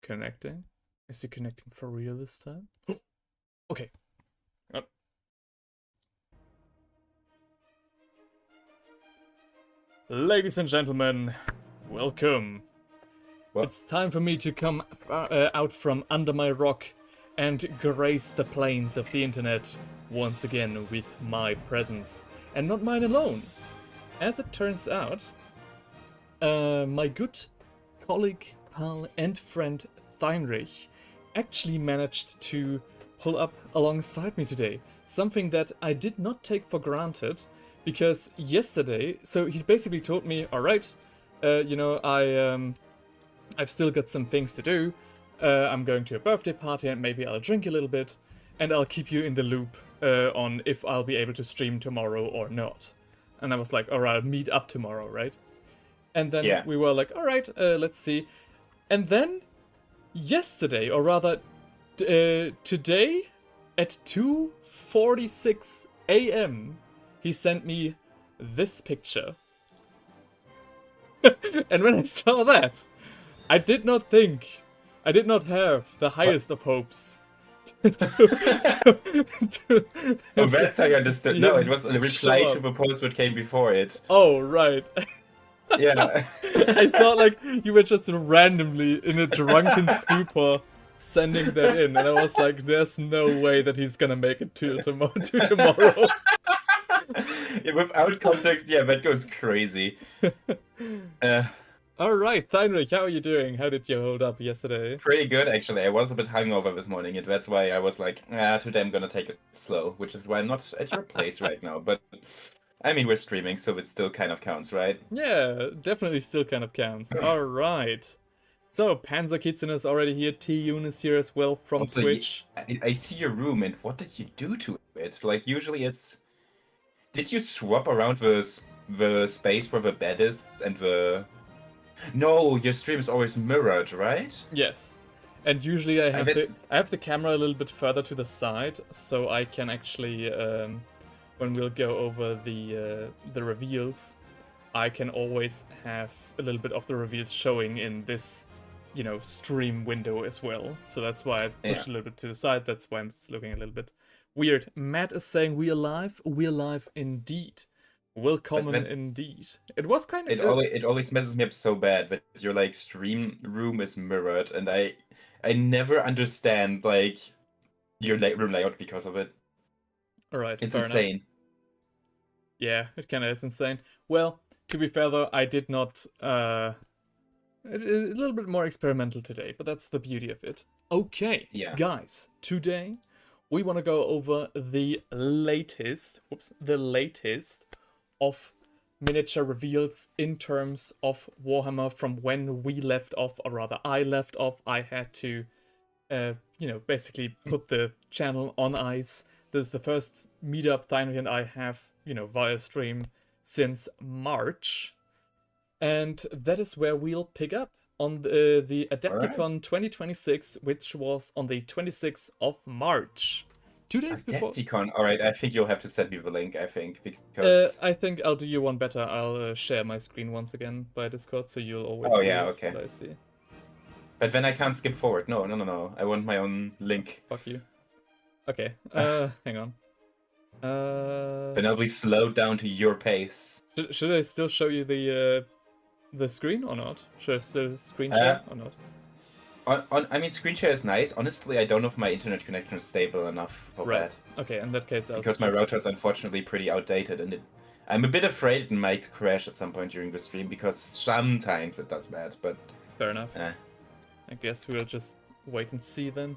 Connecting. Is he connecting for real this time? Okay. Ladies and gentlemen, welcome. Well, It's time for me to come out from under my rock and grace the plains of the internet once again with my presence. And not mine alone. As it turns out, my good colleague, pal, and friend Theinrich actually managed to pull up alongside me today. Something that I did not take for granted, because yesterday, so he basically told me, alright, I've still got some things to do. I'm going to a birthday party and maybe I'll drink a little bit, and I'll keep you in the loop on if I'll be able to stream tomorrow or not. And I was like, alright, I'll meet up tomorrow, right? And then we were like, alright, let's see. And then yesterday, or rather today at 2:46 a.m., he sent me this picture. And when I saw that, I did not have the highest of hopes. Oh, that's how you understood. No, it was a reply to the post that came before it. Oh, right. Yeah. I thought like you were just randomly in a drunken stupor sending that in, and I was like, there's no way that he's gonna make it to tomorrow. Yeah, without context, yeah, that goes crazy. Alright, Theinrich, how are you doing? How did you hold up yesterday? Pretty good, actually. I was a bit hungover this morning, and that's why I was like, today I'm gonna take it slow, which is why I'm not at your place right now. But, I mean, we're streaming, so it still kind of counts, right? Yeah, definitely still kind of counts. Alright. So, Panzer Kitsen is already here, T-Yun is here as well from Also, Twitch. I see your room, and what did you do to it? Like, usually it's... Did you swap around the space where the bed is and the... No, your stream is always mirrored, right? Yes. And usually I have the camera a little bit further to the side, so I can actually, when we'll go over the reveals, I can always have a little bit of the reveals showing in this, stream window as well. So that's why I pushed a little bit to the side. That's why I'm just looking a little bit weird. Matt is saying we're live. We're live indeed. Welcome indeed. It was kind of... It always messes me up so bad that your like stream room is mirrored, and I never understand like your room layout because of it. Alright, it's insane. Enough. Yeah, it kind of is insane. Well, to be fair though, I did not... a little bit more experimental today, but that's the beauty of it. Okay, guys, today we want to go over the latest of miniature reveals in terms of Warhammer from when we left off, or rather I left off. I had to, basically put the channel on ice. This is the first meetup Theinrich and I have, via stream since March. And that is where we'll pick up on the Adepticon 2026, which was on the 26th of March. 2 days before. Adepticon. Alright, I think you'll have to send me the link, I think, because... I think I'll do you one better. I'll share my screen once again by Discord, so you'll always see what I see. But then I can't skip forward. No. I want my own link. Fuck you. Okay, hang on. Then I'll be slowed down to your pace. Should I still show you the screen or not? Should I still screen share or not? I mean, screen share is nice. Honestly, I don't know if my internet connection is stable enough for that. Okay, in that case, because my router is unfortunately pretty outdated, and I'm a bit afraid it might crash at some point during the stream, because sometimes it does that, but... Fair enough. I guess we'll just wait and see then.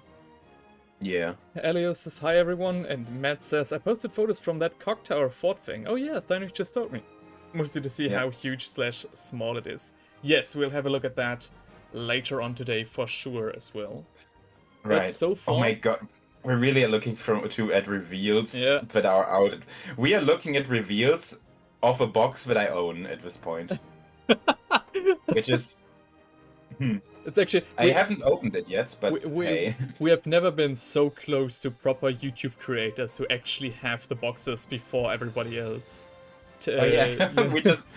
Yeah. Elios says, hi everyone, and Matt says, I posted photos from that Cock Tower fort thing. Oh yeah, Theinrich just told me. Mostly to see how huge/small it is. Yes, we'll have a look at that later on today for sure as well. Right. But so far... Oh my god. We're really looking at reveals that are out. We are looking at reveals of a box that I own at this point. Which is... It's actually... I haven't opened it yet, but hey. We have never been so close to proper YouTube creators who actually have the boxes before everybody else. We just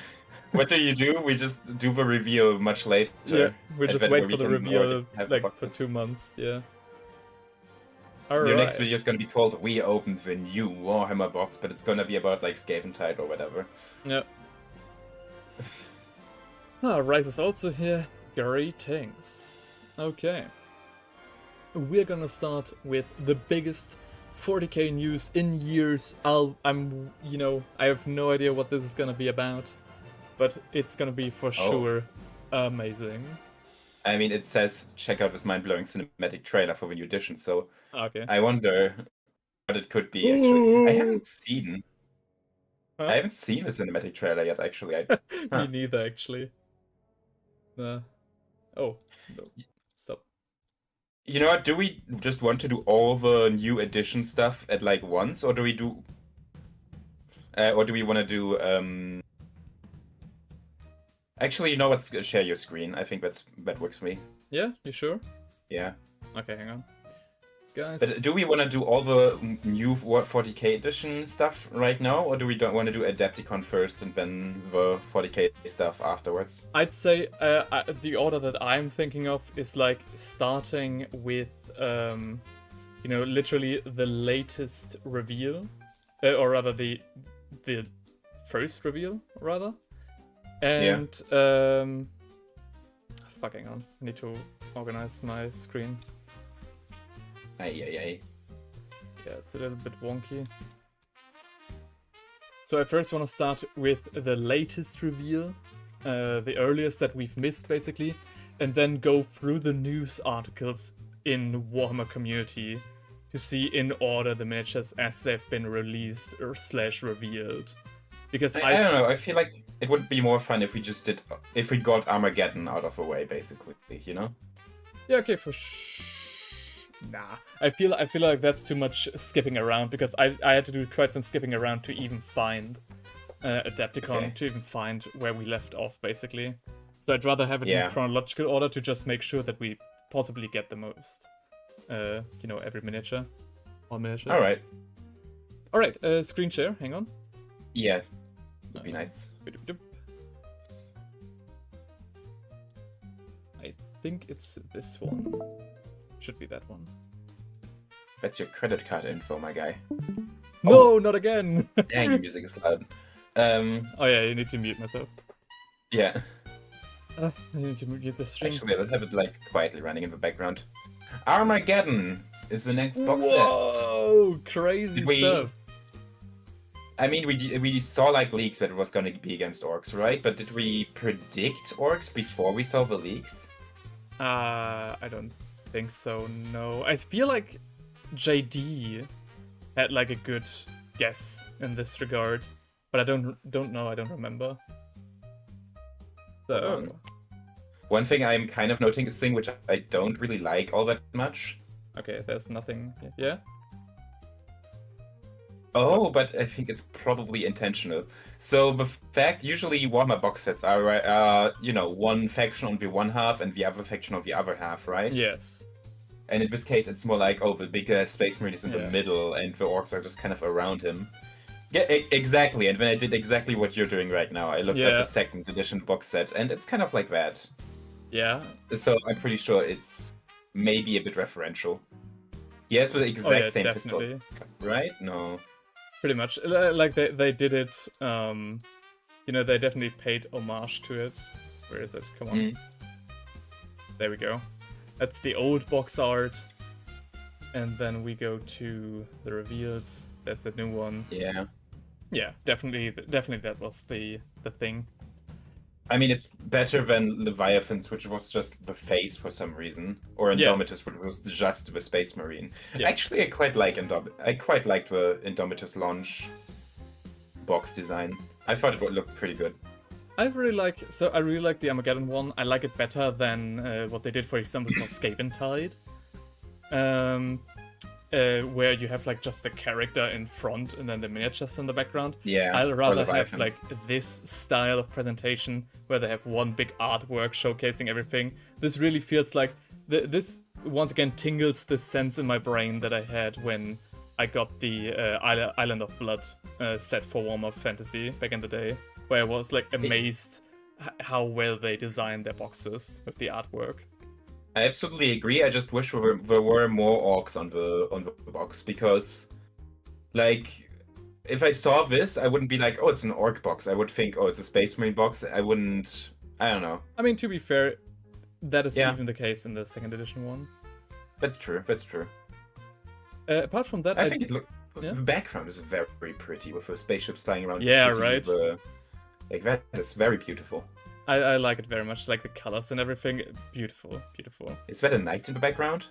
What do you do? We just do the reveal much later. Yeah, we just event wait where for the we can reveal already have the like for boxes. 2 months. Yeah. Your next Alright. video is gonna be called "We opened the new Warhammer box," but it's gonna be about like Skaven tide or whatever. Yep. Rise is also here. Greetings. Okay. We're gonna start with the biggest 40k news in years. I have no idea what this is gonna be about, but it's gonna be for sure amazing. I mean, it says check out this mind-blowing cinematic trailer for the new edition, so Okay. I wonder what it could be. Actually, I haven't seen. Huh? I haven't seen the cinematic trailer yet. Actually, Me neither, actually. Oh, no. Stop. You know what? Do we just want to do all the new edition stuff at like once, or do we do, or do we want to do? Actually, you know what? Share your screen. I think that works for me. Yeah, you sure? Yeah. Okay, hang on. Guys. But do we want to do all the new 40k edition stuff right now, or do we don't want to do Adepticon first and then the 40k stuff afterwards? I'd say the order that I'm thinking of is like starting with, literally the latest reveal, or rather the first reveal, rather. And fucking on, I need to organize my screen. Aye. Yeah, it's a little bit wonky. So I first want to start with the latest reveal, the earliest that we've missed basically, and then go through the news articles in Warhammer community to see in order the miniatures as they've been released or / revealed. Because I don't know, I feel like it would be more fun if we got Armageddon out of the way, basically, you know? Yeah, okay, for sure. Nah, I feel like that's too much skipping around, because I had to do quite some skipping around to even find Adepticon, to even find where we left off, basically. So I'd rather have it in chronological order to just make sure that we possibly get the most, every miniature. All miniatures. Alright, screen share, hang on. Yeah, would be nice. I think it's this one. Should be that one. That's your credit card info, my guy. No, not again! Dang, your music is loud. Oh yeah, you need to mute myself. Yeah. I need to mute the stream. Actually, let's have it like quietly running in the background. Armageddon is the next box set. Whoa, crazy stuff. I mean, we saw like leaks that it was going to be against orcs, right? But did we predict orcs before we saw the leaks? I don't think so, no. I feel like JD had like a good guess in this regard, but I don't know, I don't remember. So one thing I'm kind of noticing, which I don't really like all that much. Okay, there's nothing. Yeah. Oh, but I think it's probably intentional. So the fact, usually Warhammer box sets are, one faction on the one half and the other faction on the other half, right? Yes. And in this case, it's more like, the bigger Space Marine is in the middle and the orcs are just kind of around him. Yeah, exactly. And then I did exactly what you're doing right now. I looked at the second edition box set, and it's kind of like that. Yeah. So I'm pretty sure it's maybe a bit referential. Yes, but the exact same definitely. pistol, right? No. Pretty much. Like they did it. They definitely paid homage to it. Where is it? Come on. There we go. That's the old box art. And then we go to the reveals. There's the new one. Yeah. Yeah, definitely that was the thing. I mean, it's better than Leviathans, which was just the face for some reason, or Indomitus, which was just the Space Marine. Yeah. Actually, I quite like the Indomitus launch box design. I thought it would look pretty good. I really like the Armageddon one. I like it better than what they did, for example, for Skaven Tide. Where you have like just the character in front and then the miniatures in the background. Yeah. I'd rather have like this style of presentation where they have one big artwork showcasing everything. This really feels like this once again tingles the sense in my brain that I had when I got the Island of Blood set for Warhammer Fantasy back in the day, where I was like amazed how well they design their boxes with the artwork. I absolutely agree. I just wish there were more orcs on the box, because, like, if I saw this, I wouldn't be like, oh, it's an orc box. I would think, oh, it's a Space Marine box. I wouldn't. I don't know. I mean, to be fair, that is Yeah. even the case in the second edition one. That's true. That's true. Apart from that, I think it look. Yeah. The background is very, very pretty with the spaceships flying around. Yeah, the city. right. Like that is very beautiful. I like it very much, like the colors and everything. Beautiful, beautiful. Is that a knight in the background?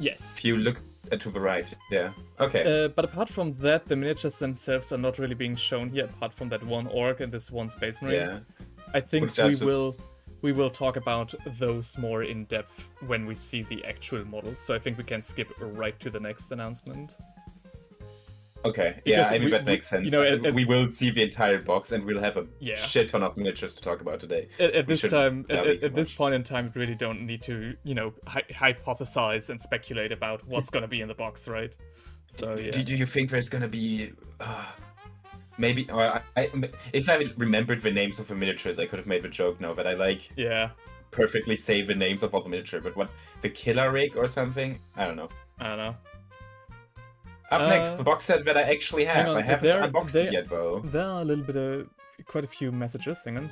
Yes. If you look to the right, yeah. Okay. But apart from that, the miniatures themselves are not really being shown here, apart from that one orc and this one space marine. Yeah. I think Which are we will talk about those more in depth when we see the actual models. So I think we can skip right to the next announcement. Okay, yeah, Because I mean, we- that makes sense. you know, We will see the entire box, and we'll have a Yeah. shit ton of miniatures to talk about today. At We this shouldn't time, delve too at this much. point in time, we really don't need to, hypothesize and speculate about what's gonna be in the box, right? So yeah. Do you think there's gonna be... maybe... Or if I remembered the names of the miniatures, I could have made the joke now, but I, like, Yeah, perfectly say the names of all the miniature, but what... The Killer Rig or something? I don't know. I don't know. Up next, the box set that I actually hang have. on, I haven't there- unboxed there- it yet, though. There are a little bit of quite a few messages. Hang on.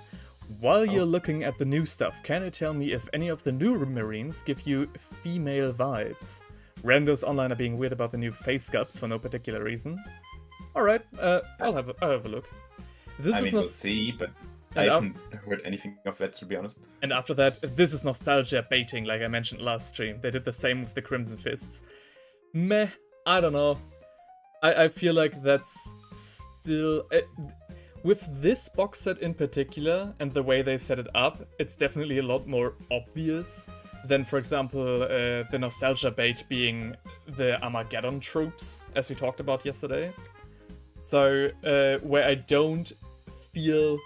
While you're looking at the new stuff, can you tell me if any of the new Marines give you female vibes? Randos online are being weird about the new face sculpts for no particular reason. All right, I'll have a look. This I is mean, we'll see, but I And haven't heard anything of that, to be honest. And after that, this is nostalgia baiting, like I mentioned last stream. They did the same with the Crimson Fists. Meh, I don't know. I feel like that's still... with this box set in particular, and the way they set it up, it's definitely a lot more obvious than, for example, the nostalgia bait being the Armageddon troops, as we talked about yesterday. So, where I don't feel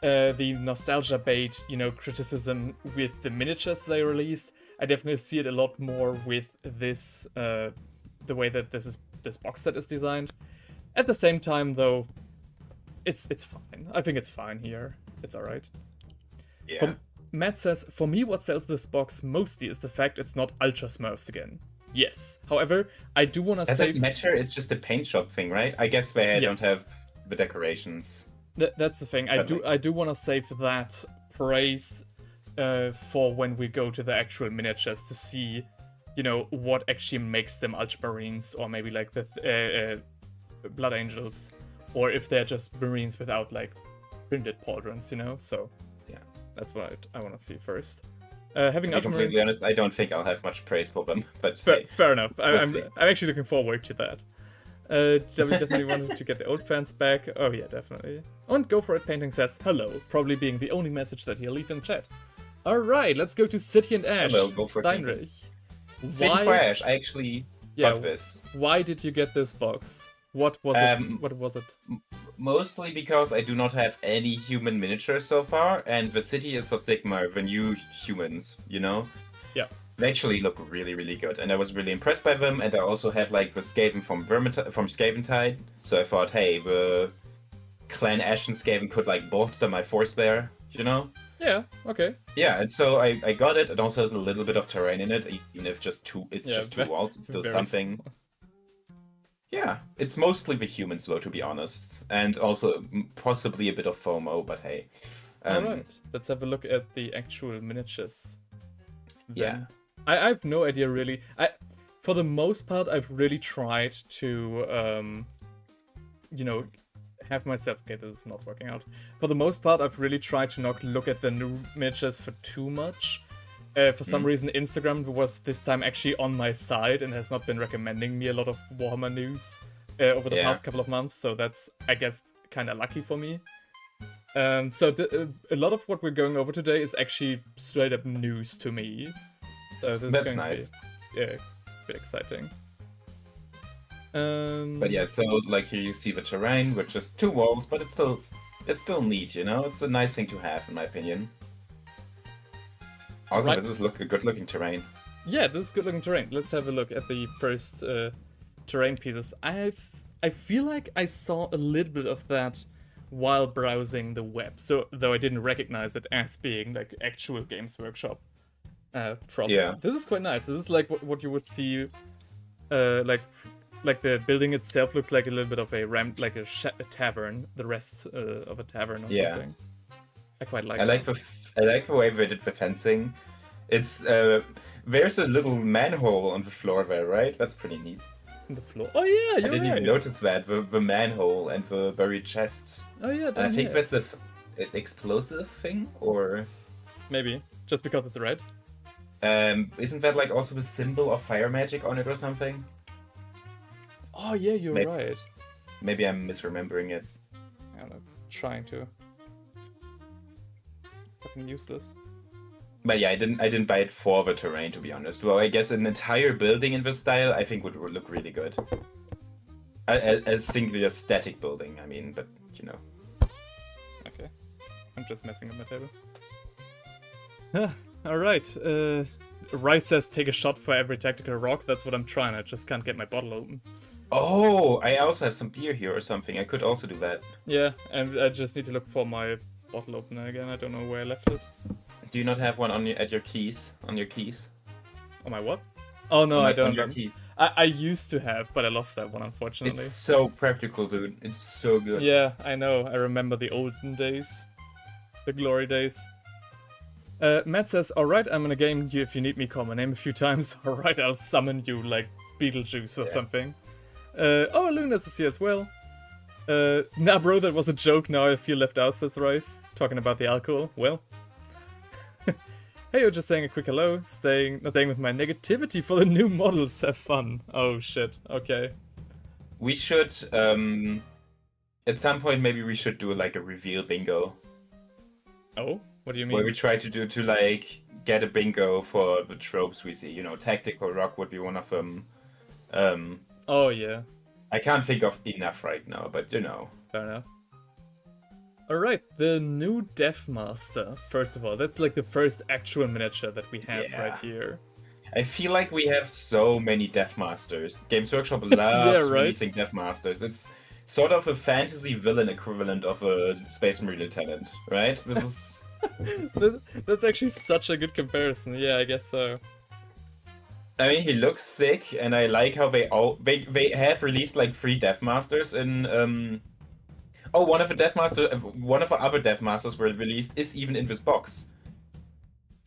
the nostalgia bait, criticism with the miniatures they released, I definitely see it a lot more with this, the way that this box set is designed. At the same time, though, it's fine. I think it's fine here. It's alright. Yeah. Matt says, for me, what sells this box mostly is the fact it's not Ultra Smurfs again. Yes. However, I do want to Does say... it matter? It's just a paint shop thing, right? I guess they don't Yes. have the decorations. That's the thing. I do want to save that praise for when we go to the actual miniatures to see, what actually makes them Ultramarines, or maybe like the Blood Angels, or if they're just Marines without like printed pauldrons, So Yeah. that's what I want to see first. Having To be completely Ultramarines, honest, I don't think I'll have much praise for them, but fair, hey, fair enough. I'm see. actually looking forward to that. We definitely wanted to get the old fans back. Oh yeah, definitely. And Go For It Painting says hello, probably being the only message that he'll leave in chat. Alright, let's go to City and Ash. Hello, Go For It Painting. Steinrich. City for Ash, I actually got this. Why did you get this box? What was it? What was it? Mostly because I do not have any human miniatures so far, and the city is of Sigmar, the new humans, Yeah. They actually look really, really good, and I was really impressed by them, and I also had, like, the Skaven from Skaventide, so I thought, hey, the Clan Ash and Skaven could, like, bolster my force there, Yeah, okay. Yeah, and so I got it. It also has a little bit of terrain in it, even if just two walls, it's still very something. small. Yeah, it's mostly the humans, though, to be honest. And also possibly a bit of FOMO, but hey. Alright, let's have a look at the actual miniatures. Yeah. Then. I have no idea, really. For the most part, I've really tried to, have myself... Okay, this is not working out. For the most part, I've really tried to not look at the new miniatures for too much. For some reason, Instagram was this time actually on my side and has not been recommending me a lot of Warhammer news over the past couple of months, so that's, I guess, kind of lucky for me. So a lot of what we're going over today is actually straight up news to me. So this is going nice. to be a bit exciting. But yeah, so like here you see the terrain with just two walls, but it's still neat, It's a nice thing to have, in my opinion. Also, this is a good-looking terrain. Yeah, this is good-looking terrain. Let's have a look at the first terrain pieces. I feel like I saw a little bit of that while browsing the web. So though I didn't recognize it as being like actual Games Workshop props. Yeah. This is quite nice. This is like what you would see, like the building itself looks like a little bit of a like a tavern, the rest of a tavern or something. I quite like. I like the way they did the fencing. It's there's a little manhole on the floor there, right? That's pretty neat. On the floor. Oh yeah, you're I didn't right. even notice that the manhole and the buried chest. Oh yeah, And I think here. that's an explosive thing, or Maybe just because it's red. isn't that like also the symbol of fire magic on it or something? Oh yeah, you're right. Maybe I'm misremembering it. I'm trying to. Fucking useless. But yeah, I didn't buy it for the terrain, to be honest. Well, I guess an entire building in this style, I think would look really good. A singular static building, I mean, but you know. Okay, I'm just messing with my table. All right. Rice says take a shot for every tactical rock. That's what I'm trying. I just can't get my bottle open. Oh, I also have some beer here or something. I could also do that. Yeah, and I just need to look for my bottle opener again. I don't know where I left it. Do you not have one on at your keys? On your keys? On my what? Oh no, I don't. On your keys. I used to have, but I lost that one unfortunately. It's so practical, dude. It's so good. Yeah, I know. I remember the olden days, the glory days. Matt says, "Alright, I'm gonna game you if you need me. Call my name a few times. Alright, I'll summon you like Beetlejuice or something." Oh, Lunas is here as well. Nah, bro, that was a joke. Now I feel left out, says Rice. Talking about the alcohol. Well. Hey, you're just saying a quick hello. Not staying with my negativity for the new models. Have fun. Oh, shit. Okay. We should, at some point, maybe we should do like a reveal bingo. Oh? What do you mean? Where we try to like get a bingo for the tropes we see. You know, tactical rock would be one of them. Oh, yeah. I can't think of enough right now, but you know. Fair enough. Alright, the new Death Master. First of all, that's like the first actual miniature that we have right here. I feel like we have so many Death Masters. Games Workshop loves releasing Death Masters. It's sort of a fantasy villain equivalent of a Space Marine lieutenant, right? This is... That's actually such a good comparison. Yeah, I guess so. I mean, he looks sick, and I like how they have released like 3 Death Masters in Oh, one of the other Death Masters were released is even in this box.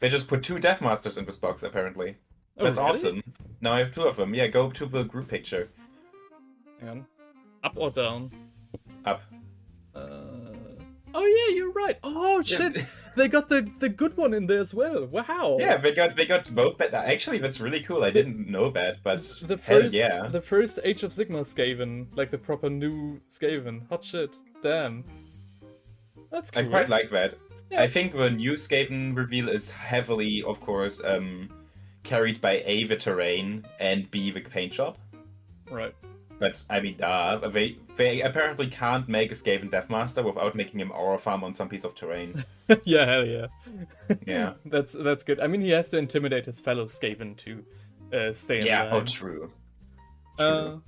They just put 2 Death Masters in this box, apparently. Oh, That's really? awesome. Now I have 2 of them. Yeah, go to the group picture. Hang on. Up or down? Up. Oh yeah, you're right. Oh shit, Yeah. they got the good one in there as well. Wow. Yeah, they got both. But actually, that's really cool. I didn't know that, but The hell first, yeah. the first Age of Sigmar Skaven, like the proper new Skaven. Hot shit. Damn. That's cool. I quite like that. Yeah. I think the new Skaven reveal is heavily, of course, carried by A, the terrain, and B, the paint job. Right. But I mean, they apparently can't make a Skaven Deathmaster without making him aura farm on some piece of terrain. Yeah, hell yeah. Yeah. That's good. I mean, he has to intimidate his fellow Skaven to stay in Yeah. line. Oh, true. True.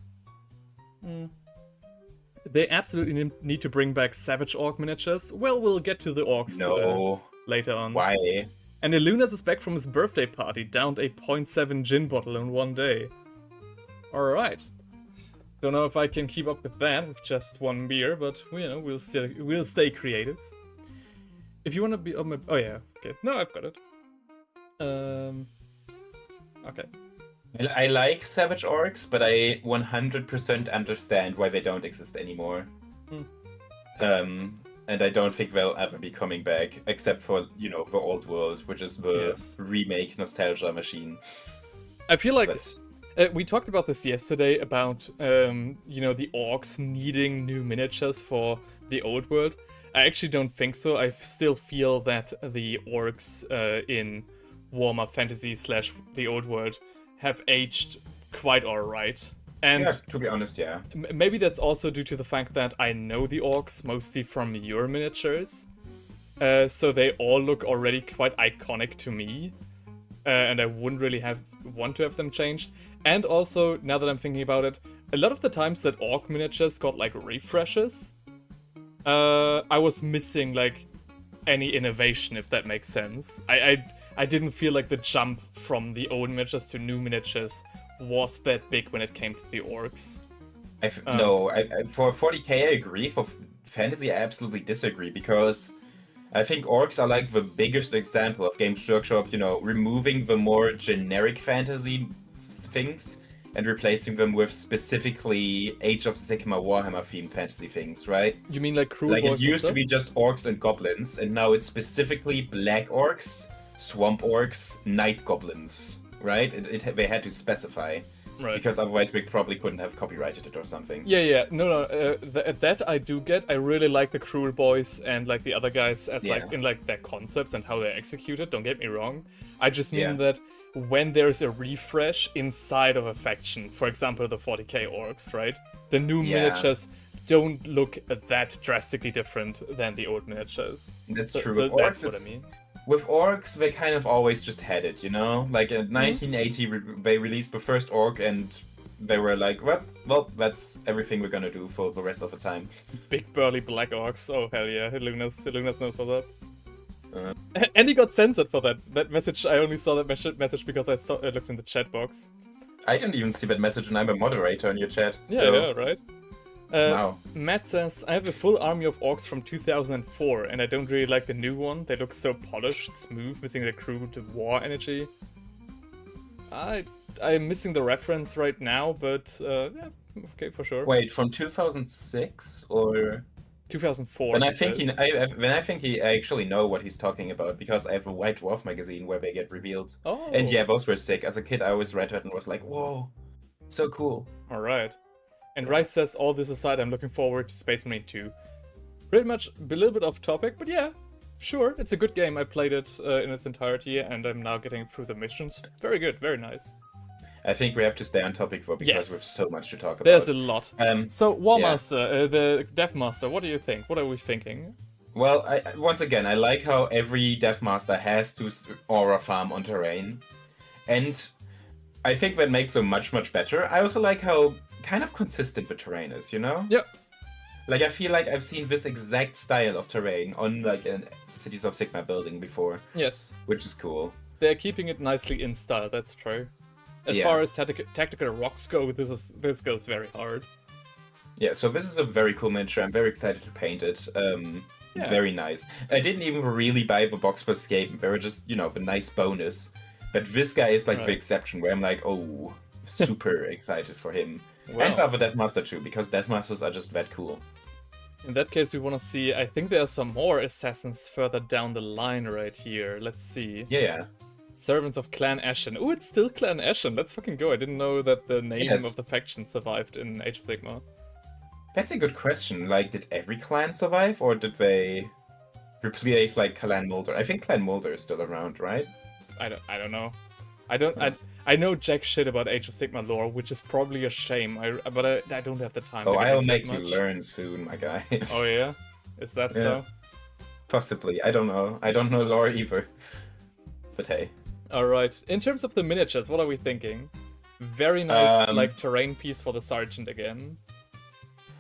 They absolutely need to bring back Savage Orc miniatures. Well, we'll get to the Orcs later on. Why? And Illunas is back from his birthday party, downed a 0.7 gin bottle in one day. Alright. Don't know if I can keep up with that with just one beer, but you know, we'll stay creative. If you want to be on my... Oh yeah, okay. No, I've got it. Okay. I like Savage Orcs, but I 100% understand why they don't exist anymore. And I don't think they'll ever be coming back, except for, you know, the Old World, which is the remake nostalgia machine. I feel like... we talked about this yesterday, about, you know, the Orcs needing new miniatures for the Old World. I actually don't think so. I still feel that the Orcs in Warhammer Fantasy / the Old World have aged quite alright. And yeah, to be honest, yeah. Maybe that's also due to the fact that I know the Orcs mostly from your miniatures. So they all look already quite iconic to me. And I wouldn't really want to have them changed. And also, now that I'm thinking about it, a lot of the times that Orc miniatures got like refreshes. I was missing like any innovation, if that makes sense. I didn't feel like the jump from the old miniatures to new miniatures was that big when it came to the orcs. No, for 40k I agree. For fantasy I absolutely disagree, because I think orcs are like the biggest example of Games Workshop, removing the more generic fantasy things and replacing them with specifically Age of Sigmar Warhammer themed fantasy things, right? You mean like cruel Like, boys it used and to be just orcs and goblins, and now it's specifically black orcs, swamp orcs, night goblins, right? They had to specify. Right. Because otherwise we probably couldn't have copyrighted it or something. Yeah. No. That I do get. I really like the cruel boys and like the other guys as like in like their concepts and how they're executed. Don't get me wrong. I just mean that when there's a refresh inside of a faction, for example, the 40k orcs, right? The new miniatures don't look that drastically different than the old miniatures. That's true. So with that's orcs, what I mean. With orcs, they kind of always just had it, Like in 1980, they released the first orc, and they were like, well, that's everything we're gonna do for the rest of the time. Big burly black orcs. Oh hell yeah, Lunas knows what's up. And he got censored for that message. I only saw that message because I looked in the chat box. I didn't even see that message, and I'm a moderator in your chat. Yeah, right. Wow. Matt says, I have a full army of orcs from 2004, and I don't really like the new one. They look so polished, smooth, missing the cruel to war energy. I'm missing the reference right now, but yeah, okay, for sure. Wait, from 2006 or 2004? When I think I actually know what he's talking about, because I have a White Dwarf magazine where they get revealed. Oh. And yeah, those were sick. As a kid, I always read it and was like, whoa, so cool. All right. And Rice says, all this aside, I'm looking forward to Space Marine 2. Pretty much a little bit off topic, but yeah, sure, it's a good game. I played it in its entirety, and I'm now getting through the missions. Very good, very nice. I think we have to stay on topic though, because we have so much to talk about. There's a lot. So, Warmaster, the Death Master, what do you think? What are we thinking? Well, once again, I like how every Death Master has to aura farm on terrain. And I think that makes them much, much better. I also like how kind of consistent the terrain is, Yep. Like, I feel like I've seen this exact style of terrain on, like, a Cities of Sigmar building before. Yes. Which is cool. They're keeping it nicely in style, that's true. As far as tactical rocks go, this goes very hard. Yeah, so this is a very cool miniature. I'm very excited to paint it. Very nice. I didn't even really buy the box for Skaven. They were just, the nice bonus. But this guy is, like, the exception, where I'm like, oh, super excited for him. Well, and for the Death Master too, because Death Masters are just that cool. In that case, we want to see... I think there are some more assassins further down the line right here. Let's see. Yeah. Servants of Clan Ashen. Oh, it's still Clan Ashen. Let's fucking go. I didn't know that the name of the faction survived in Age of Sigmar. That's a good question. Like, did every clan survive, or did they replace, like, Clan Mulder? I think Clan Mulder is still around, right? I don't know. I know jack shit about Age of Sigmar lore, which is probably a shame, but I don't have the time to get I'll into make it you much. learn soon, my guy. Oh yeah? Is that so? Possibly. I don't know. I don't know lore either. But hey. Alright. In terms of the miniatures, what are we thinking? Very nice, like, terrain piece for the Sergeant again.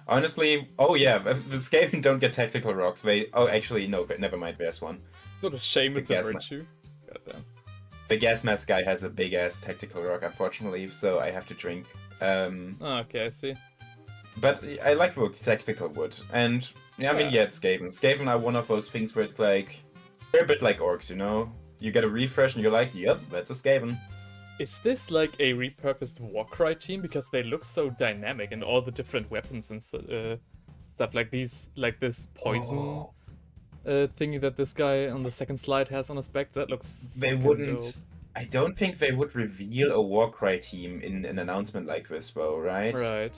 Honestly, the Skaven don't get tactical rocks. Actually, no, but never mind, there's one. It's not a shame, it's a virtue. Goddamn. The gas mask guy has a big ass tactical rock, unfortunately, so I have to drink. Okay, I see. But I like the tactical wood, and it's Skaven. Skaven are one of those things where it's like, they're a bit like orcs, You get a refresh and you're like, yep, that's a Skaven. Is this like a repurposed Warcry team? Because they look so dynamic and all the different weapons and stuff like these, like this poison. Thingy that this guy on the second slide has on his back, that looks dope. I don't think they would reveal a Warcry team in an announcement like this, though, right? Right.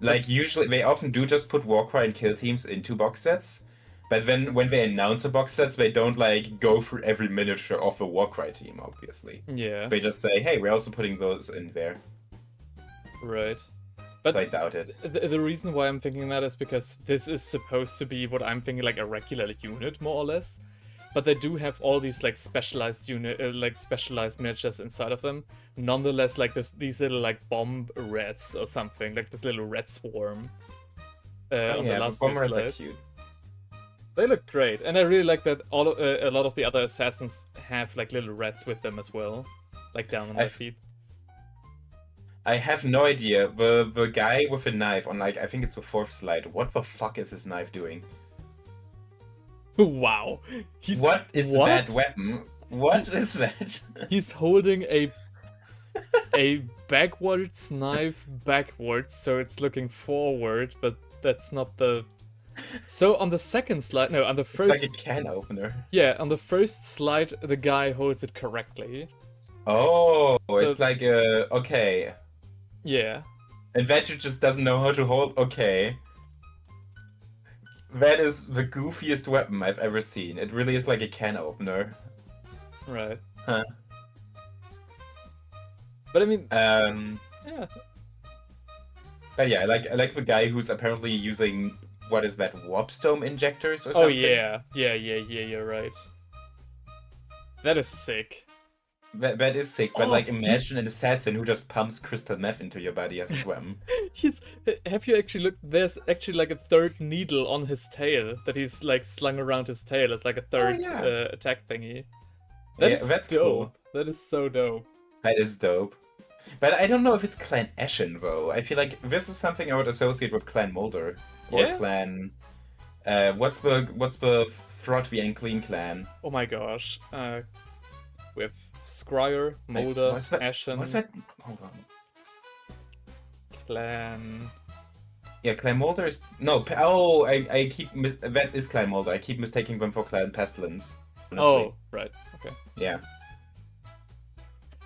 Like, usually, they often do just put Warcry and Killteams into box sets, but then when they announce a box sets, they don't, like, go through every miniature of a Warcry team, obviously. Yeah. They just say, hey, we're also putting those in there. Right. But so I doubt it. The reason why I'm thinking that is because this is supposed to be what I'm thinking, like a regular unit, more or less. But they do have all these like specialized specialized miniatures inside of them. Nonetheless, like these little like bomb rats or something, like this little rat swarm. on the last two bomber rats are slides. cute. They look great, and I really like that a lot of the other assassins have like little rats with them as well, like down on their feet. I have no idea. The guy with a knife on, like, I think it's the 4th slide. What the fuck is his knife doing? Wow. What is that weapon? What is that? He's holding a backwards knife backwards, so it's looking forward, but that's not the... So on the second slide, no, on the first... It's like a can opener. Yeah, on the first slide, the guy holds it correctly. Oh, so it's like a... Okay. Yeah. Adventure just doesn't know how to hold... Okay. That is the goofiest weapon I've ever seen. It really is like a can opener. Right. Huh. But I mean... Yeah. But yeah, I like the guy who's apparently using... What is that? Warpstone injectors or something? Oh yeah. Yeah, you're right. That is sick. That is sick, but like imagine an assassin who just pumps crystal meth into your body as his weapon. Have you actually looked? There's actually like a third needle on his tail that he's like slung around his tail. It's like a third attack thingy. That's dope. Cool. That is so dope. That is dope. But I don't know if it's Clan Ashen though. I feel like this is something I would associate with Clan Molder or Clan. What's the Throt the Unclean clan? Oh my gosh. With Scryer, Molder, Ashen. What's that? Hold on. Clan. Yeah, Clan Molder is no. I keep that is Clan Molder. I keep mistaking them for Clan Pestilence. Honestly. Oh, right. Okay. Yeah.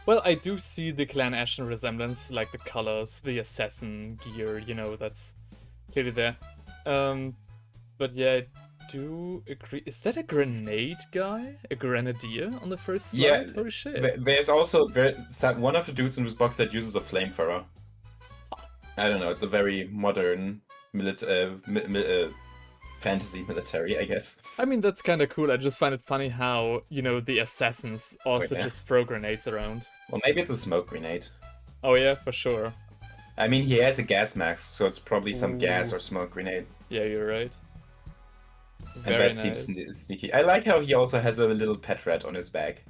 Well, I do see the Clan Ashen resemblance, like the colors, the assassin gear, that's clearly there. But yeah, I do agree. Is that a grenade guy? A grenadier on the first slide? Yeah. Holy shit. There's also one of the dudes in this box that uses a flamethrower. I don't know, it's a very modern fantasy military, I guess. I mean, that's kind of cool. I just find it funny how, the assassins also just throw grenades around. Well, maybe it's a smoke grenade. Oh yeah, for sure. I mean, he has a gas mask, so it's probably some gas or smoke grenade. Yeah, you're right. Very and that seems sneaky. I like how he also has a little pet rat on his back.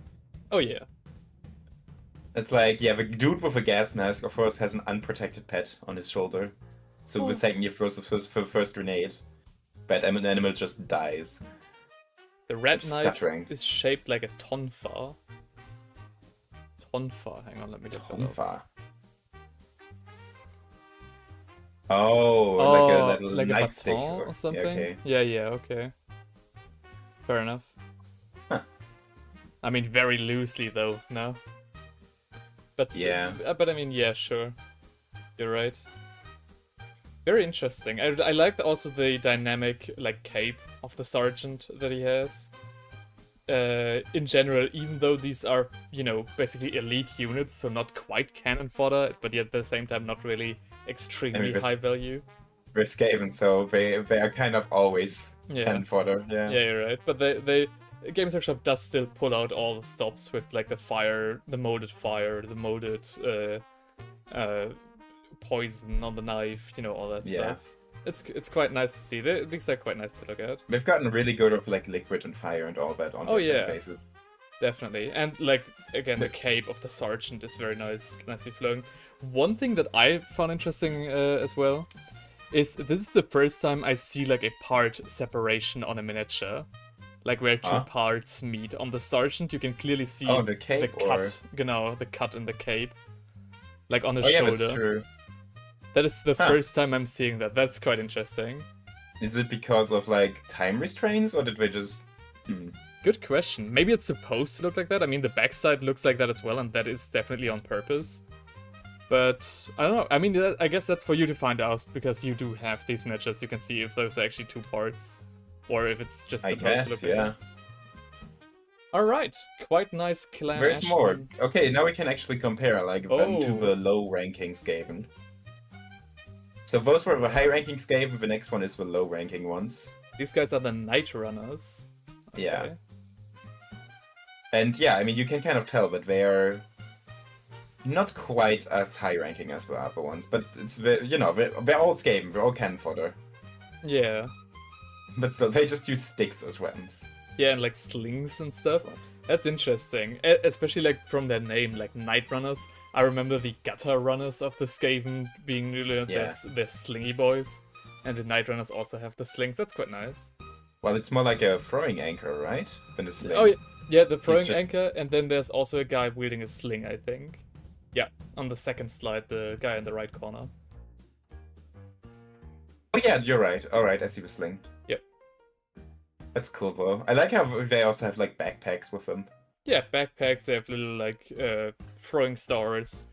Oh yeah. It's like, yeah, the dude with a gas mask, of course, has an unprotected pet on his shoulder. So the second you throw the first grenade, that animal just dies. The red knife is shaped like a tonfa. Tonfa, hang on, let me look that up. Oh, like a little like nightstick or something? Yeah, okay. Fair enough. Huh. I mean, very loosely though, no? But yeah. But I mean, yeah, sure. You're right. Very interesting. I liked also the dynamic, like, cape of the sergeant that he has. In general, even though these are, basically elite units, so not quite cannon fodder, but yet at the same time not really extremely high value. We're Skaven, so they are kind of always cannon fodder. Yeah, you're right. But Games Workshop does still pull out all the stops with like the molded fire, the molded poison on the knife, all that stuff. It's quite nice to see. These are quite nice to look at. They've gotten really good at like liquid and fire and all that on their bases. Definitely. And like again, the cape of the sergeant is very nicely flowing. One thing that I found interesting as well is this is the first time I see like a part separation on a miniature. Like where two parts meet. On the sergeant you can clearly see the cape cut. The cut in the cape. Like on his shoulder. Yeah, that's true. That is the first time I'm seeing that. That's quite interesting. Is it because of like time restraints or did they just... Good question. Maybe it's supposed to look like that. I mean, the backside looks like that as well, and that is definitely on purpose. But, I don't know. I mean, I guess that's for you to find out, because you do have these matches. You can see if those are actually two parts, or if it's just supposed to look like that. Alright, quite nice clan. There's more. Okay, now we can actually compare, like, them to the low-ranking Skaven. So those were the high-ranking Skaven, the next one is the low-ranking ones. These guys are the Night Runners. Okay. Yeah. And yeah, I mean, you can kind of tell that they are not quite as high-ranking as the other ones, but it's, they're all Skaven, they're all cannon fodder. Yeah. But still, they just use sticks as weapons. Yeah, and like slings and stuff. That's interesting. Especially like from their name, like Night Runners. I remember the gutter runners of the Skaven being their slingy boys. And the Night Runners also have the slings. That's quite nice. Well, it's more like a throwing anchor, right? Than a sling. Oh, yeah, the throwing anchor, and then there's also a guy wielding a sling, I think. Yeah, on the second slide, the guy in the right corner. Oh yeah, you're right. Alright, I see the sling. Yep. That's cool, though. I like how they also have, like, backpacks with them. Yeah, backpacks, they have little, like, throwing stars.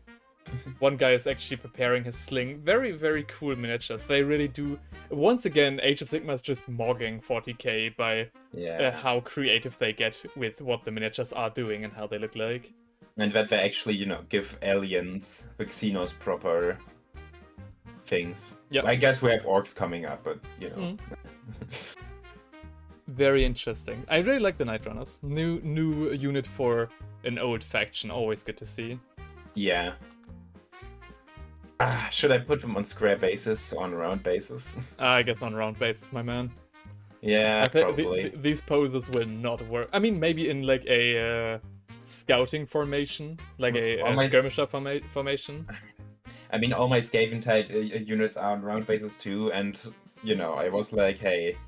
One guy is actually preparing his sling. Very, very cool miniatures. They really do... Once again, Age of Sigmar is just mogging 40k by how creative they get with what the miniatures are doing and how they look like. And that they actually, give aliens, the Xenos proper things. Yeah. I guess we have orcs coming up, but, Very interesting. I really like the Night Runners. New unit for an old faction. Always good to see. Yeah. Should I put them on square bases or on round bases? I guess on round bases, my man. Yeah, probably. These poses will not work. I mean, maybe in like a scouting formation, like a skirmisher formation. I mean, all my Skaven type units are on round bases too, and I was like, hey,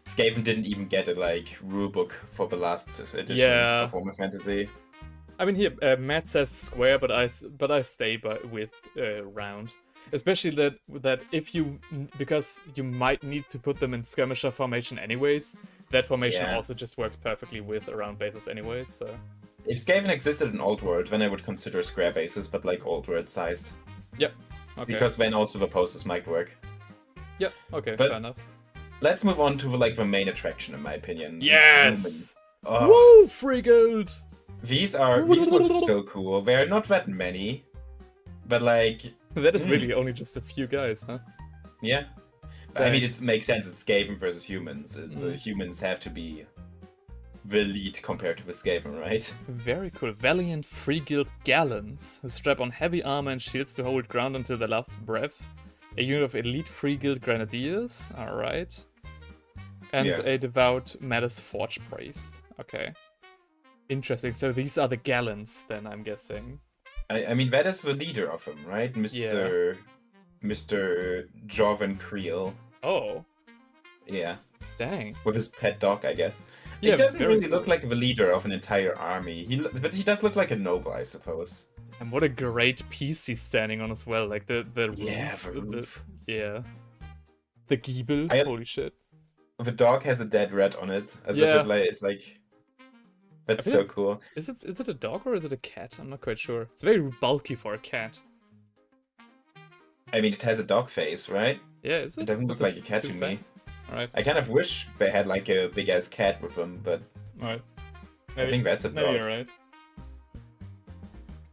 Skaven didn't even get a rulebook for the last edition of Warhammer Fantasy. I mean, here Matt says square, but I stay with round, especially that if because you might need to put them in skirmisher formation anyways. That formation also just works perfectly with round bases anyways. So if Skaven existed in Old World, then I would consider square bases, but like Old World sized. Yep. Okay. Because then also the poses might work. Yep. Okay. But fair enough. Let's move on to the main attraction, in my opinion. Yes. Oh. Woo! Free gold. These look so cool. They're not that many, but that is really only just a few guys, huh? Yeah. I mean, it makes sense. It's Skaven versus humans. The humans have to be the lead compared to the Skaven, right? Very cool. Valiant Free Guild Gallants, who strap on heavy armor and shields to hold ground until their last breath. A unit of elite Free Guild Grenadiers. Alright. And a devout Maddis Forge Priest. Okay. Interesting. So these are the Gallants, then, I'm guessing. I mean, that is the leader of them, right? Mr. Jovan Creel. Oh. Yeah. Dang. With his pet dog, I guess. Yeah, he doesn't really look like the leader of an entire army. But he does look like a noble, I suppose. And what a great piece he's standing on as well. Like the roof. Yeah. The Giebel. Holy shit. The dog has a dead rat on it. As if it's like... That's so cool. Is it a dog or is it a cat? I'm not quite sure. It's very bulky for a cat. I mean, it has a dog face, right? Yeah, is it? It doesn't look like a cat to me. Alright. I kind of wish they had a big-ass cat with them, but... Alright. I think that's a dog. Maybe you're right.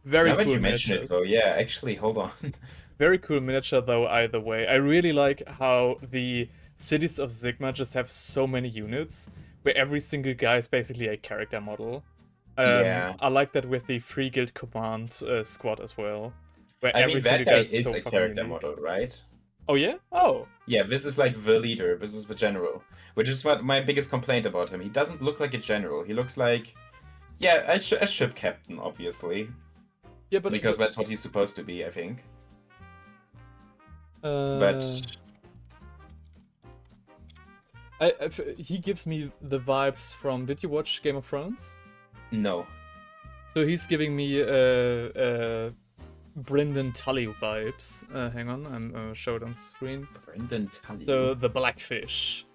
Very cool you mention it, though. Yeah, actually, hold on. Very cool miniature, though, either way. I really like how the cities of Sigmar just have so many units, where every single guy is basically a character model. I like that with the Free Guild Command squad as well. Where every single guy is so a fucking character unique. model, right? Oh yeah? Oh. Yeah, this is the leader. This is the general. Which is what my biggest complaint about him. He doesn't look like a general. He looks like... Yeah, a ship captain, obviously. Yeah, but... Because that's what he's supposed to be, I think. But... he gives me the vibes from... Did you watch Game of Thrones? No. So he's giving me Brynden Tully vibes. Hang on, I'm show it on screen. Brynden Tully. So the Blackfish.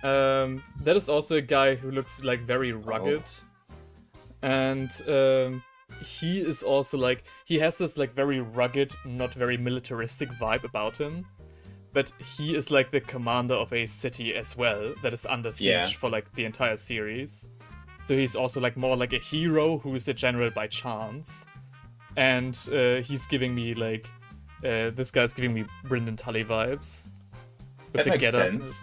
That is also a guy who looks very rugged. And he is also he has this very rugged, not very militaristic vibe about him. But he is the commander of a city as well that is under siege for the entire series. So he's also more like a hero who is a general by chance. And he's giving me this guy's giving me Brynden Tully vibes. That makes sense.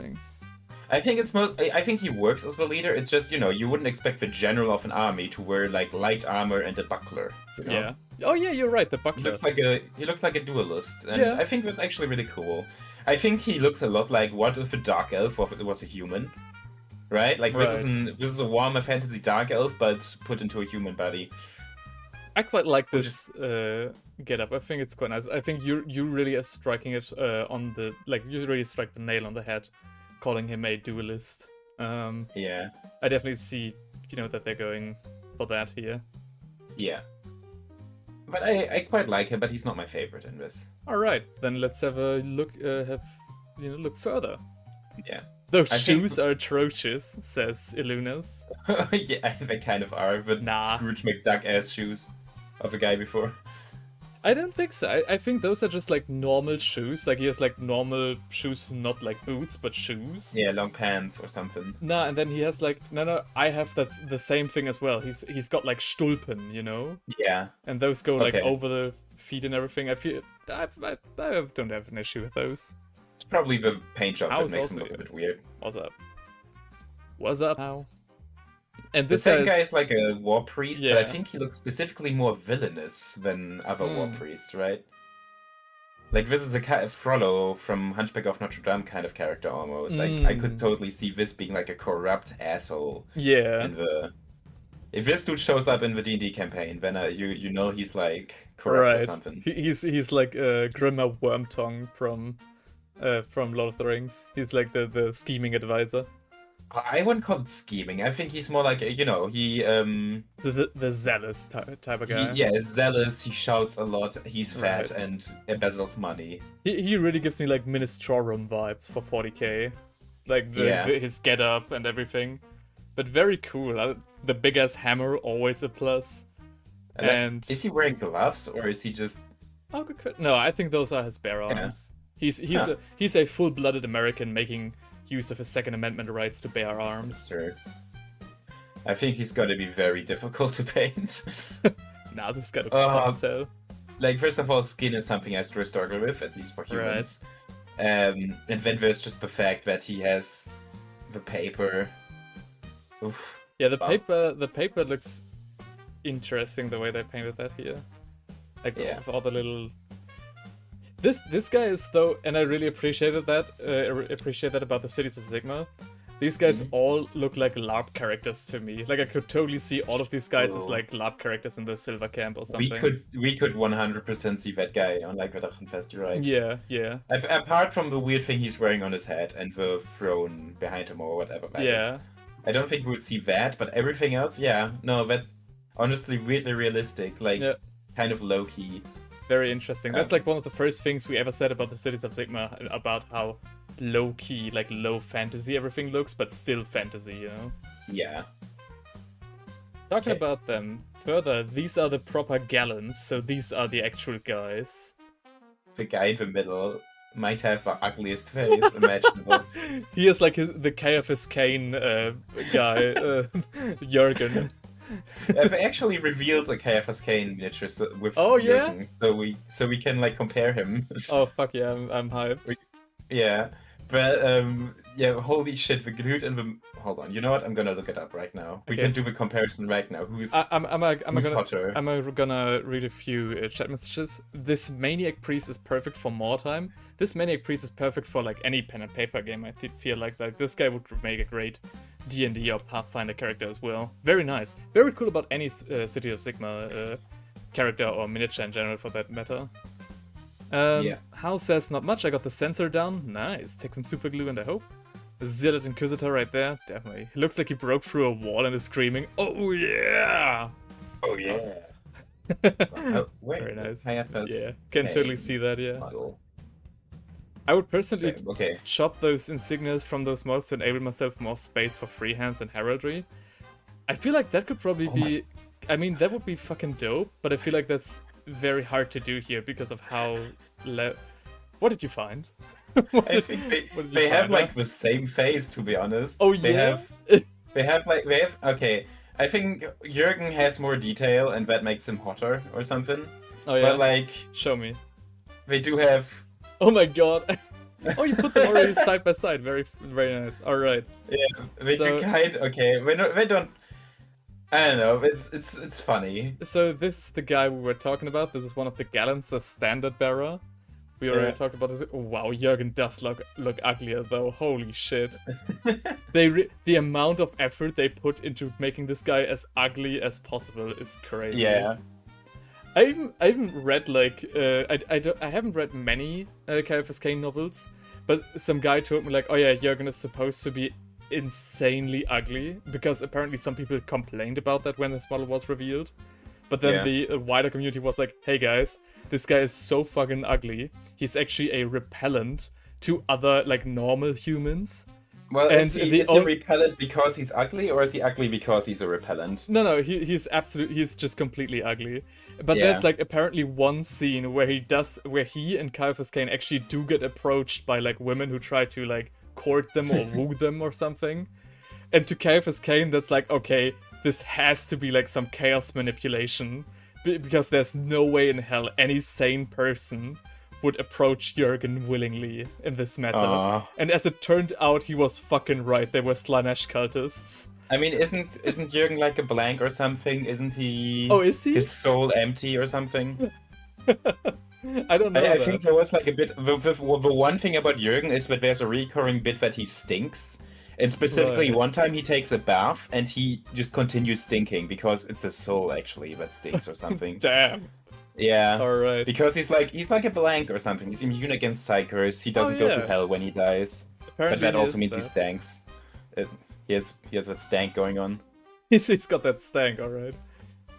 I think he works as the leader. It's just, you wouldn't expect the general of an army to wear light armor and a buckler. Yeah. Oh yeah, you're right. The He buckler. looks like a duelist, and Yeah. I think that's actually really cool. I think he looks a lot like what if a dark elf was a human, right? Like this is a Warhammer fantasy dark elf, but put into a human body. I quite like Which this get up. I think it's quite nice. I think you really are striking it on the you really strike the nail on the head, calling him a duelist. Yeah, I definitely see that they're going for that here. yeah. But I quite like him, but he's not my favorite in this. All right, then let's have a look. Look further. Yeah. Those I shoes think- are atrocious, says Illunas. Yeah, they kind of are, but Nah. Scrooge McDuck ass shoes of the guy before. I don't think so. I think those are just like normal shoes. Like he has like normal shoes, not like boots, but shoes. Yeah, long pants or something. No, and then he has like no. I have the same thing as well. He's got like Stulpen, Yeah. and those go like Okay. over the feet and everything. I feel I don't have an issue with those. It's probably the paint job How's that makes him also- look a bit weird. What's up? What's up now? And The this same guy is like a war priest, but I Yeah. think he looks specifically more villainous than other war Hmm. priests, right? Like this is a Frollo from Hunchback of Notre Dame kind of character almost. Like I could totally see this being like a corrupt asshole yeah. in the. If this dude shows up in the D&D campaign, then you know he's like corrupt or Right. something. He's like Grimmer Wormtongue from Lord of the Rings. He's like the scheming advisor. I wouldn't call it scheming. I think he's more like he The zealous type of guy. is zealous. He shouts a lot. He's fat Right. and embezzles money. He really gives me like Ministrorum vibes for 40k, like Yeah. his get up and everything. But very cool. The big ass hammer always a plus. Like, And is he wearing gloves or is he just? Oh, good crit. No, I think those are his bare arms. He's a full-blooded American making use of his Second Amendment rights to bear arms. Sure. I think he's gonna be very difficult to paint. Nah, this guy looks fun as hell. Like, first of all, skin is something I still struggle with, at least for humans. And then there's just the fact that he has the paper. Oof. Yeah, the Wow. paper looks interesting the way they painted that here. Like Yeah. with all the little. This guy is though, and I really appreciate that about the Cities of Sigmar. These guys Mm-hmm. all look like LARP characters to me. Like I could totally see all of these guys as Oh. like LARP characters in the Silver Camp or something. We could 100% see that guy on like Fest, you're right. Yeah, yeah, Apart from the weird thing he's wearing on his head and the throne behind him or whatever that is. yeah. I don't think we would see that, but everything else, yeah. No, that honestly weirdly realistic, like Yeah. kind of low key. Very interesting. That's Um, like one of the first things we ever said about the Cities of Sigmar, about how low key, like low fantasy everything looks, but still fantasy, Yeah. Talking Okay. about them further, these are the proper gallants, so these are the actual guys. The guy in the middle might have the ugliest face imaginable. He is like the Ciaphas Cain guy, Jurgen. They actually revealed the Ciaphas Cain miniature with Oh, yeah? Jürgen, so we can like compare him. Oh fuck yeah, I'm hyped. Yeah, but yeah, holy shit, the dude in the. Hold on, you know what? I'm gonna look it up right now. We Okay. can do the comparison right now. Who's I'm who's gonna hotter? gonna read a few chat messages. This Maniac Priest is perfect for more time. This Maniac Priest is perfect for like any pen and paper game. I feel like this guy would make a great D&D or Pathfinder character as well. Very nice. Very cool about any City of Sigmar character or miniature in general for that matter. Yeah. House says not much. I got the sensor down. Nice. Take some super glue and I hope. Zealot Inquisitor right there. Definitely. He looks like he broke through a wall and is screaming, "Oh yeah!" Oh yeah. Wait, Very nice. Ciaphas Yeah, can totally Cain see that, yeah. model. I would personally Okay. chop those insignias from those models to enable myself more space for freehands and heraldry. I feel like that could probably Oh be... I mean, that would be fucking dope, but I feel like that's very hard to do here because of how... What did you find? What I did- think what did you they have find? like the same face, to be honest. Oh, They yeah? have okay. I think Jürgen has more detail and that makes him hotter or something. Oh yeah? But like Show me. they do have Oh my god. Oh, you put them already side by side. Very, very nice. Alright. they So- do kind okay. They don't I don't know. It's funny. So this is the guy we were talking about. This is one of the gallants, the standard bearer. We already talked about this. Oh, wow, Jürgen does look uglier though. Holy shit! The amount of effort they put into making this guy as ugly as possible is crazy. Yeah. I even read like I haven't read many Ciaphas Cain novels, but some guy told me like, oh yeah, Jürgen is supposed to be insanely ugly, because apparently some people complained about that when this model was revealed. But then the wider community was like, hey guys, this guy is so fucking ugly. He's actually a repellent to other, like, normal humans. Well, is he repellent because he's ugly, or is he ugly because he's a repellent? No, he's just completely ugly. But there's, like, apparently one scene where he and Ciaphas Cain actually do get approached by, like, women who try to, like, court them or woo them or something. And to Ciaphas Cain, that's like, okay, this has to be like some chaos manipulation, because there's no way in hell any sane person would approach Jürgen willingly in this matter. And as it turned out, he was fucking right. They were Slanesh cultists. I mean, isn't Jürgen like a blank or something? Isn't he? Oh, is he? His soul empty or something? I don't know. I think there was like a bit. The one thing about Jürgen is that there's a recurring bit that he stinks. And specifically, one time he takes a bath and he just continues stinking because it's a soul actually that stinks or something. Damn. Yeah. All right. Because he's like a blank or something. He's immune against psychers. He doesn't go to hell when he dies. Apparently but that also means he stanks. He has that stank going on. He's got that stank. All right.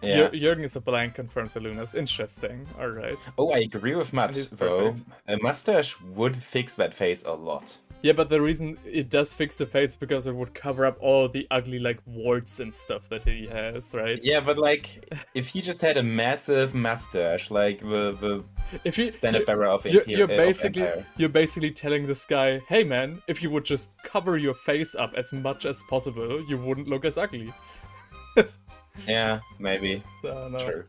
Yeah. Jürgen is a blank, confirms Alunas. Interesting. All right. Oh, I agree with Matt though. A mustache would fix that face a lot. Yeah, but the reason it does fix the face is because it would cover up all the ugly, like, warts and stuff that he has, right? Yeah, but, like, if he just had a massive mustache, like the standard bearer of you're basically telling this guy, hey man, if you would just cover your face up as much as possible, you wouldn't look as ugly. Yeah, maybe. True.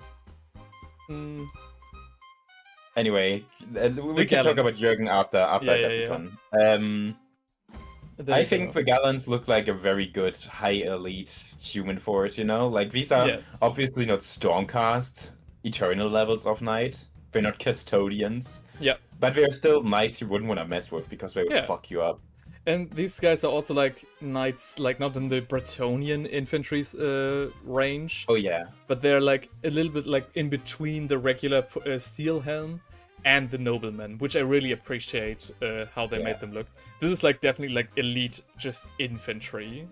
Anyway, we can talk about Jürgen after Adepticon. I think the Gallants look like a very good high elite human force, you know? Like, these are obviously not Stormcast, eternal levels of knight. They're not custodians. Yeah. But they're still knights you wouldn't want to mess with because they would fuck you up. And these guys are also like knights, like not in the Bretonnian infantry's range. Oh yeah. But they're like a little bit like in between the regular steel helm and the noblemen, which I really appreciate how they made them look. This is like definitely like elite, just infantry.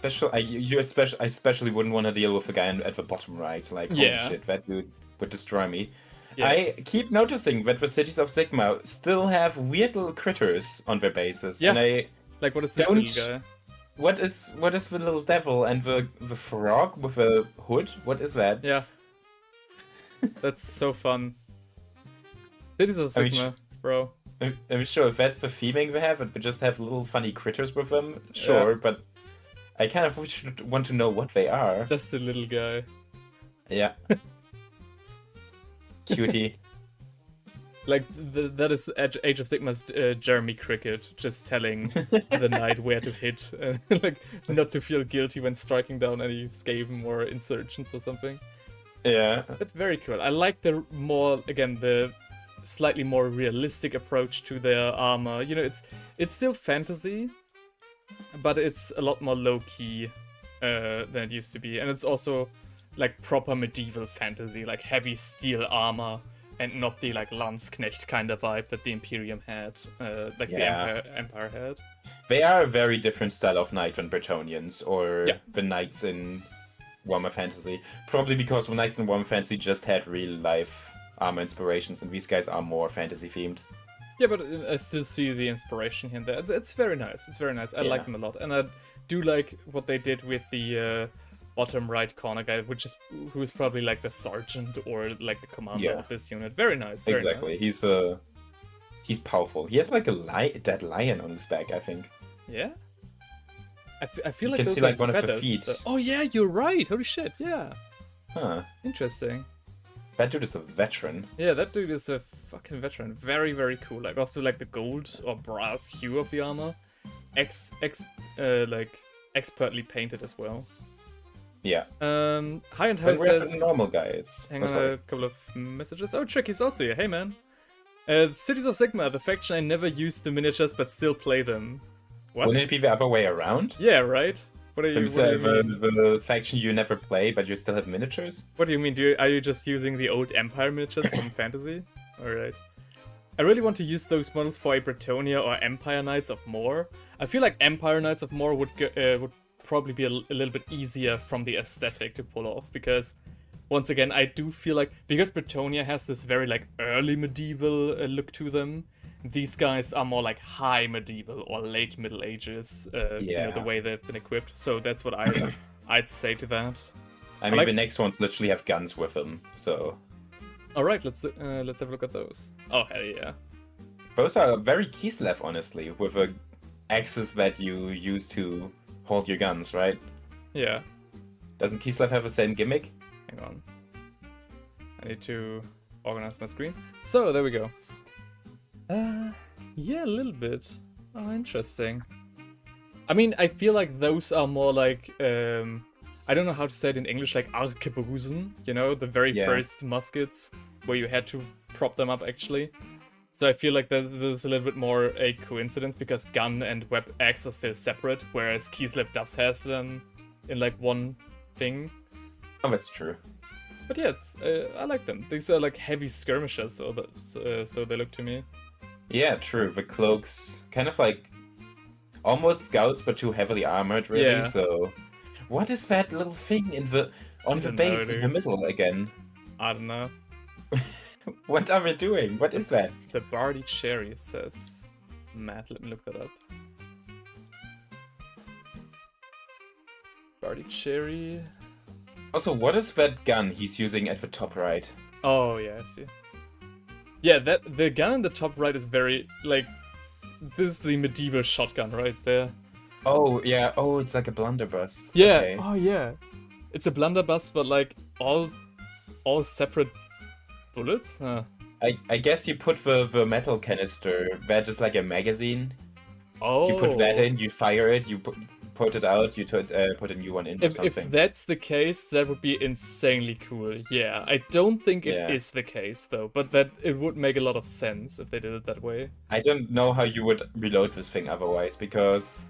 I especially wouldn't want to deal with the guy at the bottom right. Like, holy shit, that dude would destroy me. Yes. I keep noticing that the cities of Sigmar still have weird little critters on their bases. Yeah. And I like, what is this little guy? What is the little devil and the frog with a hood? What is that? Yeah. That's so fun. Cities of Sigmar, bro. I'm sure if that's the theming they have, and we just have little funny critters with them, sure, but I kind of want to know what they are. Just a little guy. Yeah. Cutie. Like, that is Age of Sigmar's Jeremy Cricket, just telling the knight where to hit, like, not to feel guilty when striking down any Skaven or insurgents or something. Yeah. But very cool. I like the slightly more realistic approach to their armor. You know, it's still fantasy, but it's a lot more low-key than it used to be. And it's also like proper medieval fantasy, like heavy steel armor, and not the like Landsknecht kind of vibe that the Imperium had, like the Empire had. They are a very different style of knight than Bretonnians or the knights in Warhammer Fantasy. Probably because the knights in Warhammer Fantasy just had real life armor inspirations, and these guys are more fantasy themed. Yeah, but I still see the inspiration here and there. It's very nice. It's very nice. I like them a lot, and I do like what they did with the bottom right corner guy, who is probably like the sergeant or like the commander of this unit. Very nice. Very exactly. Nice. He's powerful. He has like a dead lion on his back, I think. Yeah. I feel like you can those see like are one feathers. of the feet. Oh yeah, you're right. Holy shit. Yeah. Huh. Interesting. That dude is a veteran. Yeah, that dude is a fucking veteran. Very, very cool. Like, also like the gold or brass hue of the armor, like expertly painted as well. Yeah. High and Then House we have says... the normal guys. Hang Oh, on sorry. a couple of messages. Oh, Tricky's also here. Hey, man. Cities of Sigmar, the faction I never used the miniatures but still play them. What? Wouldn't it be the other way around? Yeah, right? What do you mean? The faction you never play, but you still have miniatures? What do you mean? Are you just using the old Empire miniatures from Fantasy? Alright. I really want to use those models for a Bretonia or Empire Knights of More. I feel like Empire Knights of More would probably be a little bit easier from the aesthetic to pull off, because once again, I do feel like, because Bretonia has this very like early medieval look to them, these guys are more like high medieval or late Middle Ages, you know, the way they've been equipped. So that's what I'd say to that. I mean, the next ones literally have guns with them, so... Alright, let's have a look at those. Oh, hell yeah. Those are very Kislev, honestly, with a axis that you use to hold your guns, right? Yeah. Doesn't Kislev have the same gimmick? Hang on. I need to organize my screen. So, there we go. Yeah, a little bit. Oh, interesting. I mean, I feel like those are more like, I don't know how to say it in English, like Arkebusen, you know, the very first muskets, where you had to prop them up, actually. So I feel like there's a little bit more a coincidence, because gun and web axe are still separate, whereas Kislev does have them in, like, one thing. Oh, that's true. But yeah, I like them. These are, like, heavy skirmishers, so they look to me. Yeah, true. The cloaks, kind of like almost scouts, but too heavily armored, really. Yeah. So, what is that little thing on the base in the middle again? I don't know. What are we doing? What is that? The Bardi Cherry says Matt. Let me look that up. Bardi Cherry. Also, what is that gun he's using at the top right? Oh yeah, I see. Yeah, the gun in the top right is very, like, this is the medieval shotgun right there. Oh, yeah. Oh, it's like a blunderbuss. Yeah. Okay. Oh, yeah. It's a blunderbuss, but, like, all separate bullets? Huh. I guess you put the metal canister, that is like a magazine. Oh. You put that in, you fire it, you put it out, you put a new one in or something. If that's the case, that would be insanely cool. Yeah, I don't think it is the case, though, but that it would make a lot of sense if they did it that way. I don't know how you would reload this thing otherwise, because...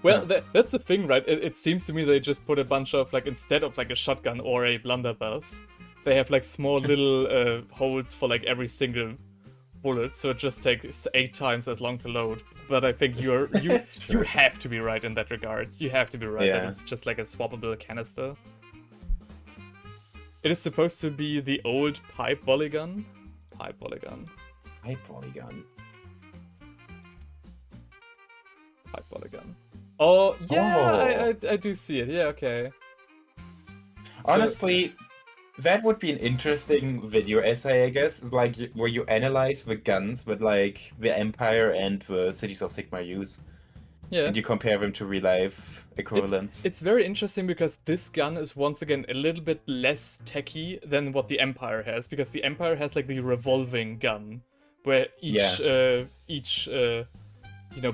Well, that's the thing, right? It seems to me they just put a bunch of, like, instead of, like, a shotgun or a blunderbuss, they have, like, small little holes for, like, every single bullet, so it just takes 8 times as long to load. But I think you have to be right in that regard. You have to be right that it's just like a swappable canister. It is supposed to be the old pipe volley gun. Pipe volley gun. Pipe volley gun. Pipe volley gun. Oh yeah, I do see it. Yeah, okay. Honestly, that would be an interesting video essay, I guess. It's like where you analyze the guns that like the Empire and the Cities of Sigmar use. Yeah. And you compare them to real life equivalents. It's very interesting because this gun is once again a little bit less techy than what the Empire has, because the Empire has like the revolving gun, where each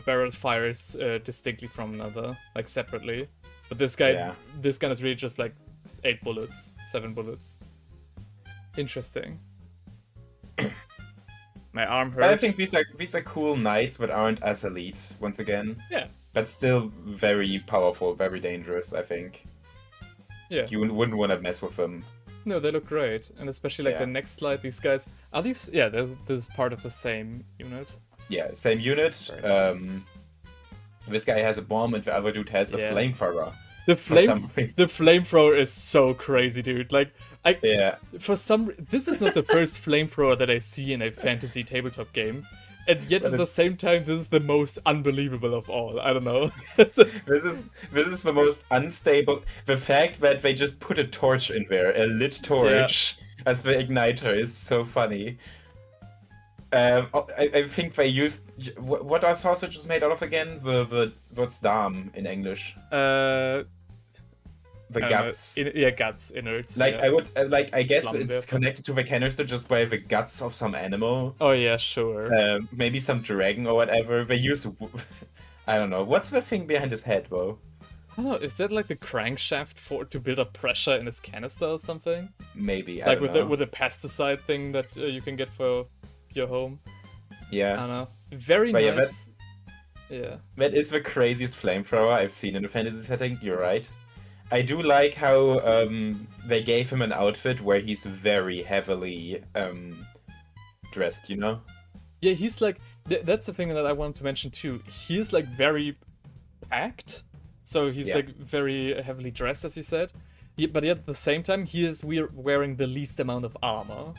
barrel fires distinctly from another, like separately. But this gun is really just like 8 bullets, 7 bullets. Interesting. My arm hurts. I think these are cool knights, but aren't as elite. Once again. Yeah. But still very powerful, very dangerous. I think. Yeah. You wouldn't want to mess with them. No, they look great, and especially like the next slide. These guys are these. Yeah, this is part of the same unit. Yeah, same unit. Nice. This guy has a bomb, and the other dude has a flamethrower. The flamethrower is so crazy, dude. Like, this is not the first flamethrower that I see in a fantasy tabletop game, and yet at the same time, this is the most unbelievable of all. I don't know. This is the most unstable. The fact that they just put a torch in there, a lit torch, as the igniter, is so funny. I think they used what are sausages made out of again? What's dam in English? The guts. Guts, innards. Like I guess it's connected to the canister just by the guts of some animal. Oh yeah, sure. Maybe some dragon or whatever. They use, I don't know. What's the thing behind his head though? I don't know, is that like the crankshaft to build up pressure in his canister or something? Maybe, I Like don't know. with the pesticide thing that you can get for your home. I Yeah, don't know. Very But yeah, nice. Yeah. that is the craziest flamethrower I've seen in a fantasy setting, you're right. I do like how they gave him an outfit where he's very heavily dressed, you know? Yeah, he's like that's the thing that I wanted to mention too. He's like very packed, so he's Yeah. like very heavily dressed, as you said. But yet at the same time, we're wearing the least amount of armor,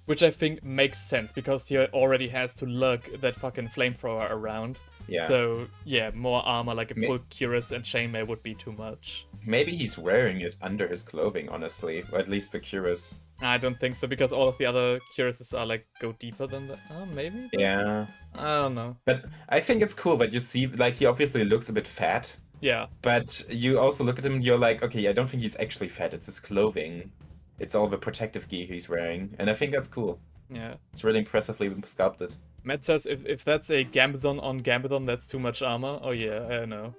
which I think makes sense because he already has to lug that fucking flamethrower around. Yeah. So yeah, more armor like a Ma- full cuirass and chainmail would be too much. Maybe he's wearing it under his clothing, honestly. Or at least the cuirass. I don't think so because all of the other cuirasses are like go deeper than that. Oh, maybe. Yeah. I don't know. But I think it's cool, but you see, like, he obviously looks a bit fat. Yeah. But you also look at him and you're like, okay, I don't think he's actually fat, it's his clothing. It's all the protective gear he's wearing. And I think that's cool. Yeah. It's really impressively sculpted. Matt says if that's a Gambazon on Gambadon, that's too much armor. Oh yeah, I know.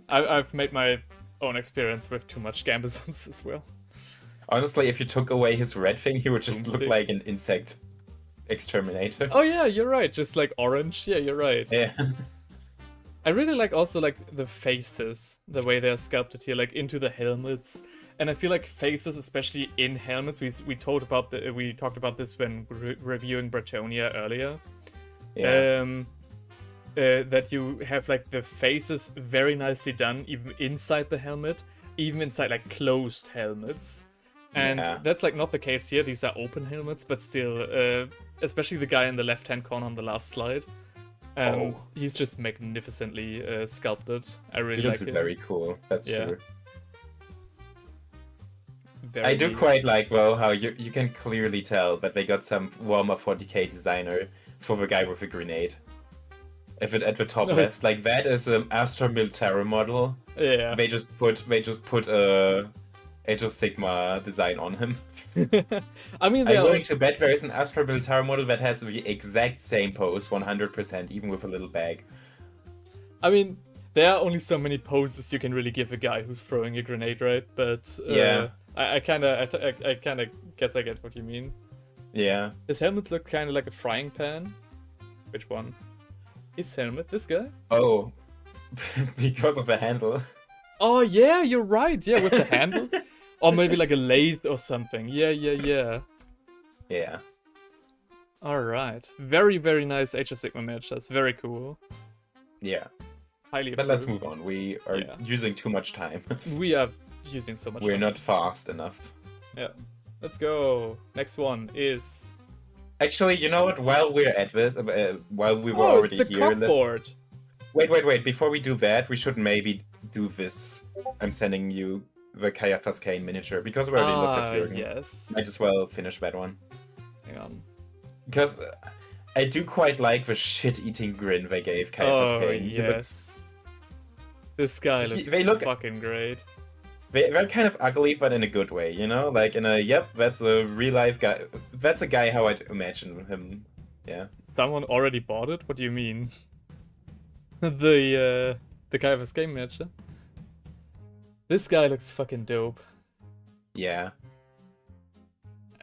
I've made my own experience with too much Gambazons as well. Honestly, if you took away his red thing, he would just look Boomstick. like an insect exterminator. Oh yeah, you're right. Just like orange. Yeah, you're right. Yeah. I really like also like the faces, the way they're sculpted here, like into the helmets. And I feel like faces, especially in helmets, we talked about this when reviewing Bretonia earlier. Yeah. That you have like the faces very nicely done, even inside the helmet, even inside like closed helmets. And Yeah. that's like not the case here. These are open helmets, but still, especially the guy in the left-hand corner on the last slide. He's just magnificently sculpted. I really He looks like him. very cool. That's Yeah. true. Very I do neat. quite like, well, how you can clearly tell that they got some Warhammer 40k designer for the guy with the grenade. If it at the top No. left, like that is an Astra Militarum model. Yeah. They just put a Age of Sigmar design on him. I mean, I'm they're willing to bet there is an Astra Militarum model that has the exact same pose, 100%, even with a little bag. I mean, there are only so many poses you can really give a guy who's throwing a grenade, right? But Yeah. I kind of guess I get what you mean. Yeah. His helmets look kind of like a frying pan. Which one? His helmet, this guy? Oh, because of the handle. Oh yeah, you're right. Yeah, with the handle, or maybe like a lathe or something. Yeah. Yeah. All right, very nice Age of Sigmar match. That's very cool. Yeah. Highly. But let's approved. move on. We are Yeah. using too much time. We are using so much. We're time. not fast enough. Yeah. Let's go. Next one is. Actually, you know what? While we're at this, while we were Oh, already it's the here, Cogfort. wait. Before we do that, we should maybe do this. I'm sending you the Ciaphas Cain miniature because we already looked at Jürgen. Yes. Might as well finish that one. Hang on. Because I do quite like the shit-eating grin they gave Ciaphas Oh Cain. He yes. This guy looks they look- fucking great. They're kind of ugly, but in a good way, you know? Like in a, yep, that's a real-life guy. That's a guy how I'd imagine him. Yeah. Someone already bought it? What do you mean? the Ciaphas Cain match. Huh? This guy looks fucking dope. Yeah.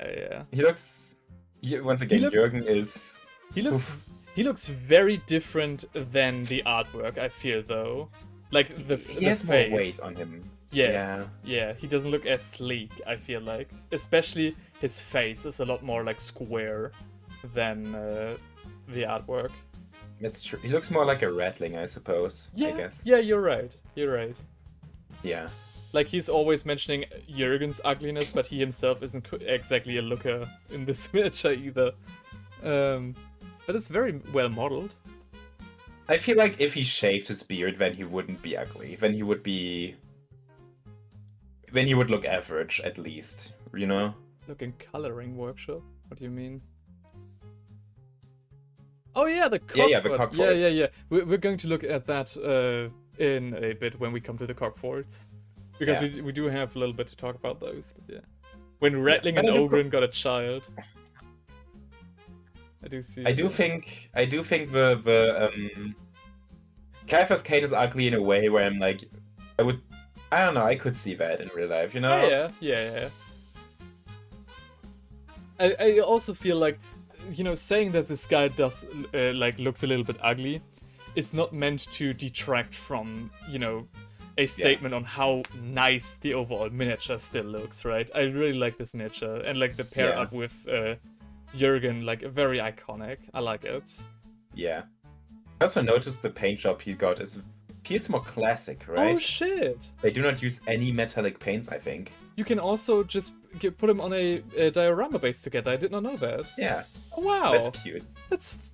Yeah. He looks... Once again, looks- Jürgen is... He looks very different than the artwork, I feel, though. Like the He the has face. more weight on him. Yes. Yeah, he doesn't look as sleek, I feel like. Especially his face is a lot more like square than the artwork. That's true. He looks more like a ratling, I suppose. Yeah. I guess. Yeah, you're right. You're right. Yeah. Like he's always mentioning Jürgen's ugliness, but he himself isn't exactly a looker in this miniature either. But it's very well modeled. I feel like if he shaved his beard, then he wouldn't be ugly. Then he would be... Then he would look average, at least. You know? Look in coloring workshop. What do you mean? Oh yeah, the Cogfort. Yeah, the Cogfort. Yeah. We're going to look at that in a bit when we come to the Cogforts. Because Yeah. we do have a little bit to talk about those. But yeah. When Rattling but and I do Ogren got a child. I do see. I do think the Ciaphas Cain is ugly in a way where I'm like, I don't know, I could see that in real life, you know? Oh, yeah. I also feel like, saying that this guy does, looks a little bit ugly is not meant to detract from, a statement on how nice the overall miniature still looks, right? I really like this miniature, and like the pair up with Jürgen, like very iconic. I like it. Yeah. I also noticed the paint job he got feels more classic, right? Oh shit! They do not use any metallic paints, I think. You can also just put them on a diorama base together. I did not know that. Yeah. Oh, wow. That's cute. That's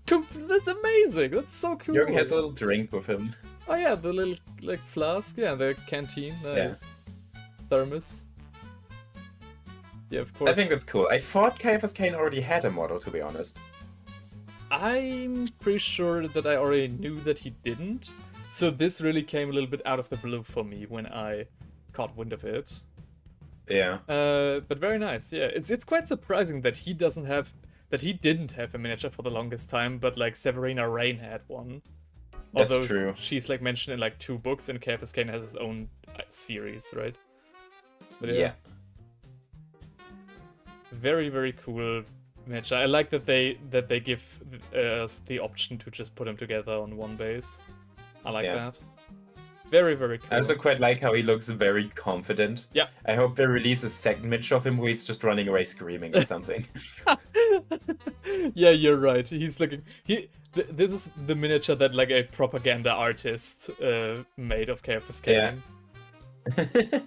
amazing. That's so cool. Jürgen has a little drink with him. Oh yeah, the little like flask. Yeah, the canteen. Yeah. Thermos. Yeah, of course. I think that's cool. I thought Ciaphas Cain already had a model, to be honest. I'm pretty sure that I already knew that he didn't. So this really came a little bit out of the blue for me when I caught wind of it. Yeah. But very nice. Yeah, it's quite surprising that he didn't have a miniature for the longest time, but like Severina Rain had one. That's Although true. she's like mentioned in like 2 books, and Ciaphas Cain has his own series, right? But Yeah. Very, very cool miniature. I like that they give us the option to just put them together on one base. I like that. Very, very cool. I also quite like how he looks very confident. Yeah. I hope they release a second miniature of him where he's just running away screaming or something. Yeah, you're right. He's looking. This is the miniature that like a propaganda artist made of Ciaphas Cain. Yeah.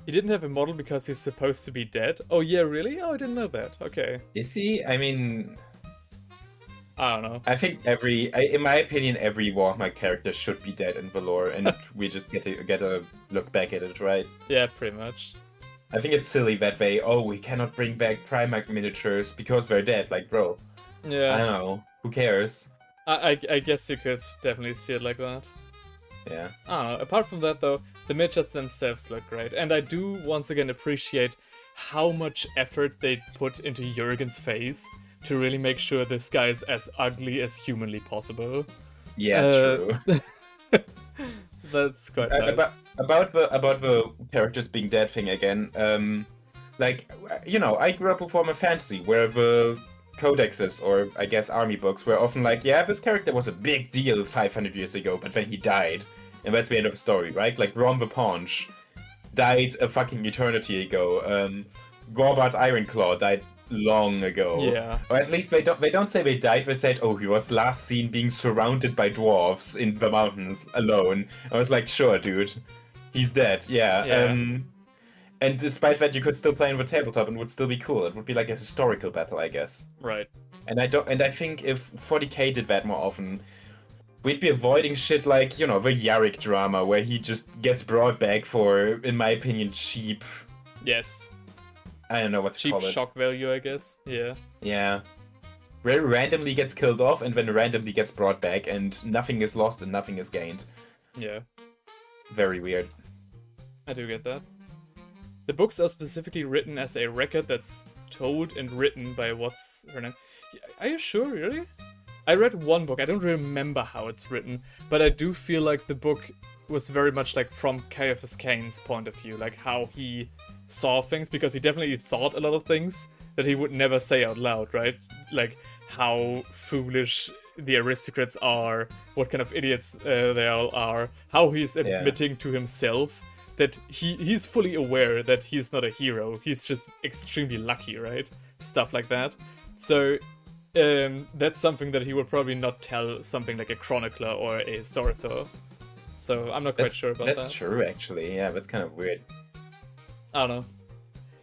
He didn't have a model because he's supposed to be dead. Oh yeah, really? Oh, I didn't know that. Okay. Is he? I mean, I don't know. I think in my opinion, every Warhammer character should be dead in the lore, and we just get to look back at it, right? Yeah, pretty much. I think it's silly that we cannot bring back Primarch miniatures because they're dead. Like, bro. Yeah. I don't know. Who cares? I guess you could definitely see it like that. Yeah. I don't know. Apart from that, though, the miniatures themselves look great. And I do, once again, appreciate how much effort they put into Jürgen's face to really make sure this guy is as ugly as humanly possible. Yeah, true. That's quite nice. About the characters being dead thing again, I grew up with Warhammer Fantasy, where the codexes, or I guess army books, were often like, yeah, this character was a big deal 500 years ago, but then he died. And that's the end of the story, right? Like, Rom the Paunch died a fucking eternity ago. Gorbart Ironclaw died long ago. Yeah. Or at least they don't say they died, they said, oh, he was last seen being surrounded by dwarves in the mountains alone. I was like, sure, dude. He's dead, yeah. And despite that, you could still play in the tabletop and it would still be cool. It would be like a historical battle, I guess. Right. And I think if 40k did that more often, we'd be avoiding shit like, the Yarick drama, where he just gets brought back for, in my opinion, cheap... Yes. I don't know what to call it. Cheap shock value, I guess. Yeah. Yeah. Where he randomly gets killed off and then randomly gets brought back and nothing is lost and nothing is gained. Yeah. Very weird. I do get that. The books are specifically written as a record that's told and written by what's her name. Are you sure, really? I read one book, I don't remember how it's written, but I do feel like the book was very much like from Ciaphas Cain's point of view, like how he saw things, because he definitely thought a lot of things that he would never say out loud, right? Like how foolish the aristocrats are, what kind of idiots they all are, how he's admitting to himself that he's fully aware that he's not a hero, he's just extremely lucky, right? Stuff like that. So that's something that he would probably not tell something like a chronicler or a historiator. So I'm not quite sure about that. That's true, actually. Yeah, that's kind of weird. I don't know.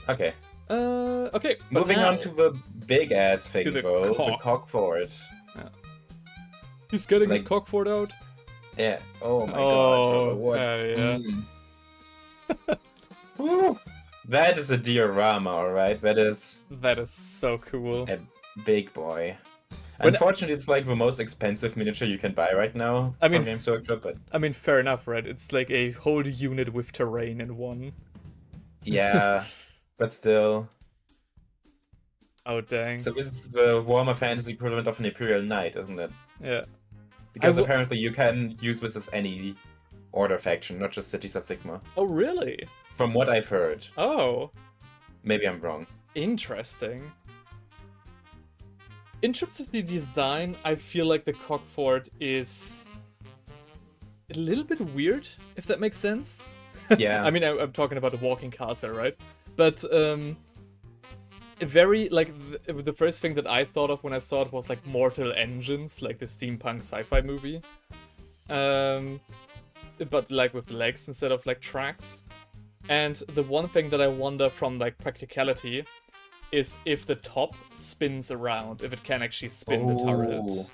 Okay. Okay. Moving on to the big ass thing, to the though. The cock. Cogfort. Yeah. He's getting his Cogfort out. Yeah. Oh my god. Bro. What? Yeah. Woo. That is a diorama, alright? That is so cool. A big boy. Unfortunately, it's like the most expensive miniature you can buy right now from Games Workshop, but... I mean, fair enough, right? It's like a whole unit with terrain in one. Yeah, but still... Oh, dang. So this is the Warhammer Fantasy equivalent of an Imperial Knight, isn't it? Yeah. Because apparently you can use this as any Order faction, not just Cities of Sigmar. Oh, really? From what I've heard. Oh. Maybe I'm wrong. Interesting. In terms of the design, I feel like the Cogfort is a little bit weird, if that makes sense. Yeah. I mean, I'm talking about a walking castle, right? But very like the first thing that I thought of when I saw it was like Mortal Engines, like the steampunk sci-fi movie. But like with legs instead of like tracks. And the one thing that I wonder from like practicality is if the top spins around, if it can actually spin the turret.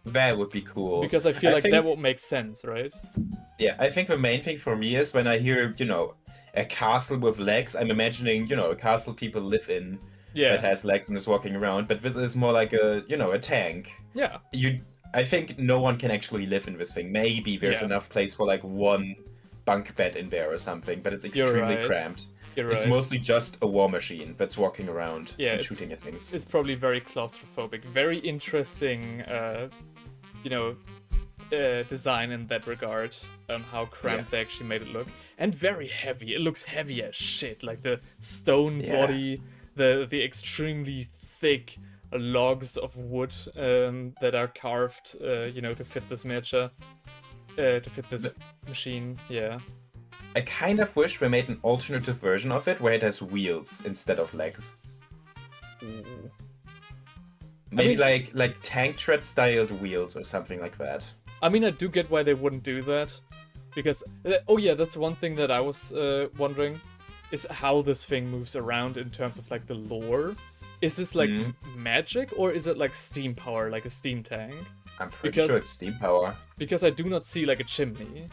That would be cool. Because I feel like that would make sense, right? Yeah, I think the main thing for me is when I hear, a castle with legs, I'm imagining, a castle people live in that has legs and is walking around, but this is more like a tank. Yeah. I think no one can actually live in this thing. Maybe there's enough place for like one bunk bed in there or something, but it's extremely cramped. It's mostly just a war machine that's walking around and shooting at things. It's probably very claustrophobic. Very interesting, design in that regard. How cramped they actually made it look. And very heavy. It looks heavy as shit. Like the stone body, the extremely thick logs of wood that are carved, to fit this miniature. To fit this machine, yeah. I kind of wish we made an alternative version of it where it has wheels instead of legs. Ooh. Maybe like tank tread styled wheels or something like that. I mean, I do get why they wouldn't do that. Because, that's one thing that I was wondering, is how this thing moves around in terms of like the lore. Is this like magic or is it like steam power, like a steam tank? I'm pretty sure it's steam power. Because I do not see like a chimney.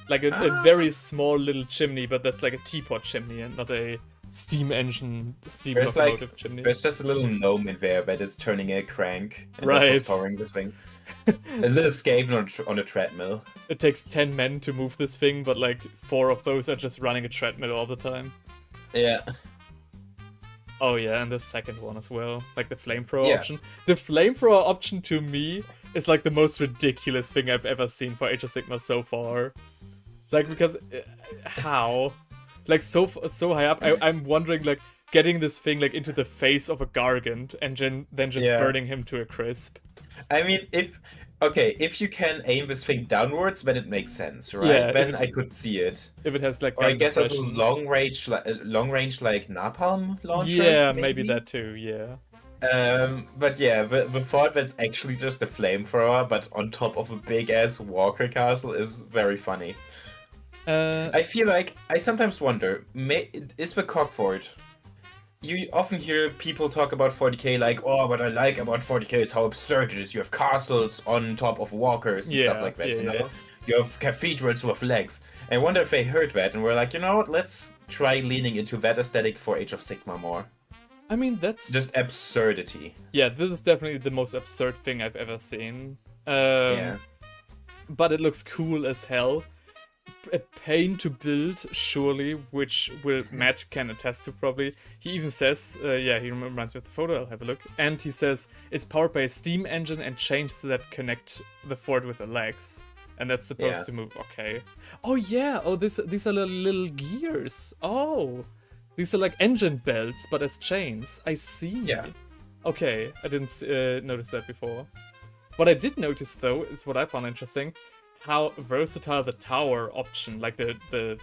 Like a very small little chimney, but that's like a teapot chimney and not a steam engine, locomotive chimney. There's just a little gnome in there that is turning a crank and right. That's what's powering this thing. A little Skaven on a treadmill. It takes 10 men to move this thing, but like 4 of those are just running a treadmill all the time. Yeah. Oh yeah, and the second one as well, like the flamethrower option. The flamethrower option to me is like the most ridiculous thing I've ever seen for Age of Sigmar so far. Like, because how? Like so high up, I'm wondering like getting this thing like into the face of a Gargant and then just burning him to a crisp. I mean, if you can aim this thing downwards, then it makes sense, right? Yeah, then I could see it. If it has like, or I guess as a long range like napalm launcher. Yeah, maybe that too. Yeah. But yeah, the thought that's actually just a flamethrower, but on top of a big ass Warcry castle is very funny. I feel like I sometimes wonder, is the Cogfort? You often hear people talk about 40k like, oh, what I like about 40k is how absurd it is. You have castles on top of walkers and stuff like that, you know? You have cathedrals with legs. I wonder if they heard that and were like, you know what, let's try leaning into that aesthetic for Age of Sigmar more. I mean, that's... just absurdity. Yeah, this is definitely the most absurd thing I've ever seen. Yeah. But it looks cool as hell. A pain to build, surely, which Matt can attest to probably. He even says, he reminds me of the photo, I'll have a look. And he says it's powered by a steam engine and chains that connect the fort with the legs. And that's supposed to move, okay. Oh yeah, these are little gears. Oh, these are like engine belts, but as chains. I see. Yeah. Okay, I didn't notice that before. What I did notice though, is what I found interesting, how versatile the tower option, like the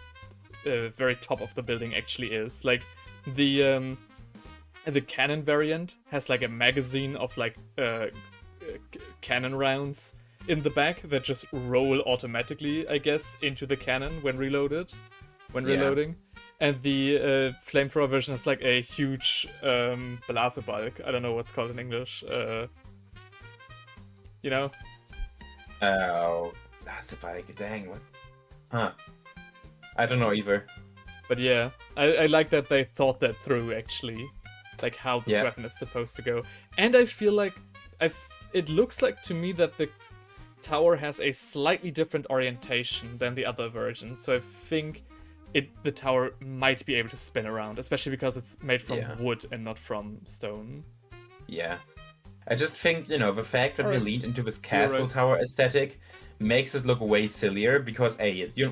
very top of the building actually is. Like the cannon variant has like a magazine of like cannon rounds in the back that just roll automatically, I guess, into the cannon when reloading. And the flamethrower version has like a huge blasebalg. I don't know what's called in English. You know? Oh, blasebalg, dang, what? Huh. I don't know either. But yeah, I like that they thought that through, actually. Like how this weapon is supposed to go. And I feel like, it looks like to me that the tower has a slightly different orientation than the other version. So I think the tower might be able to spin around, especially because it's made from wood and not from stone. Yeah. I just think, the fact that we lead into this castle tower aesthetic makes it look way sillier because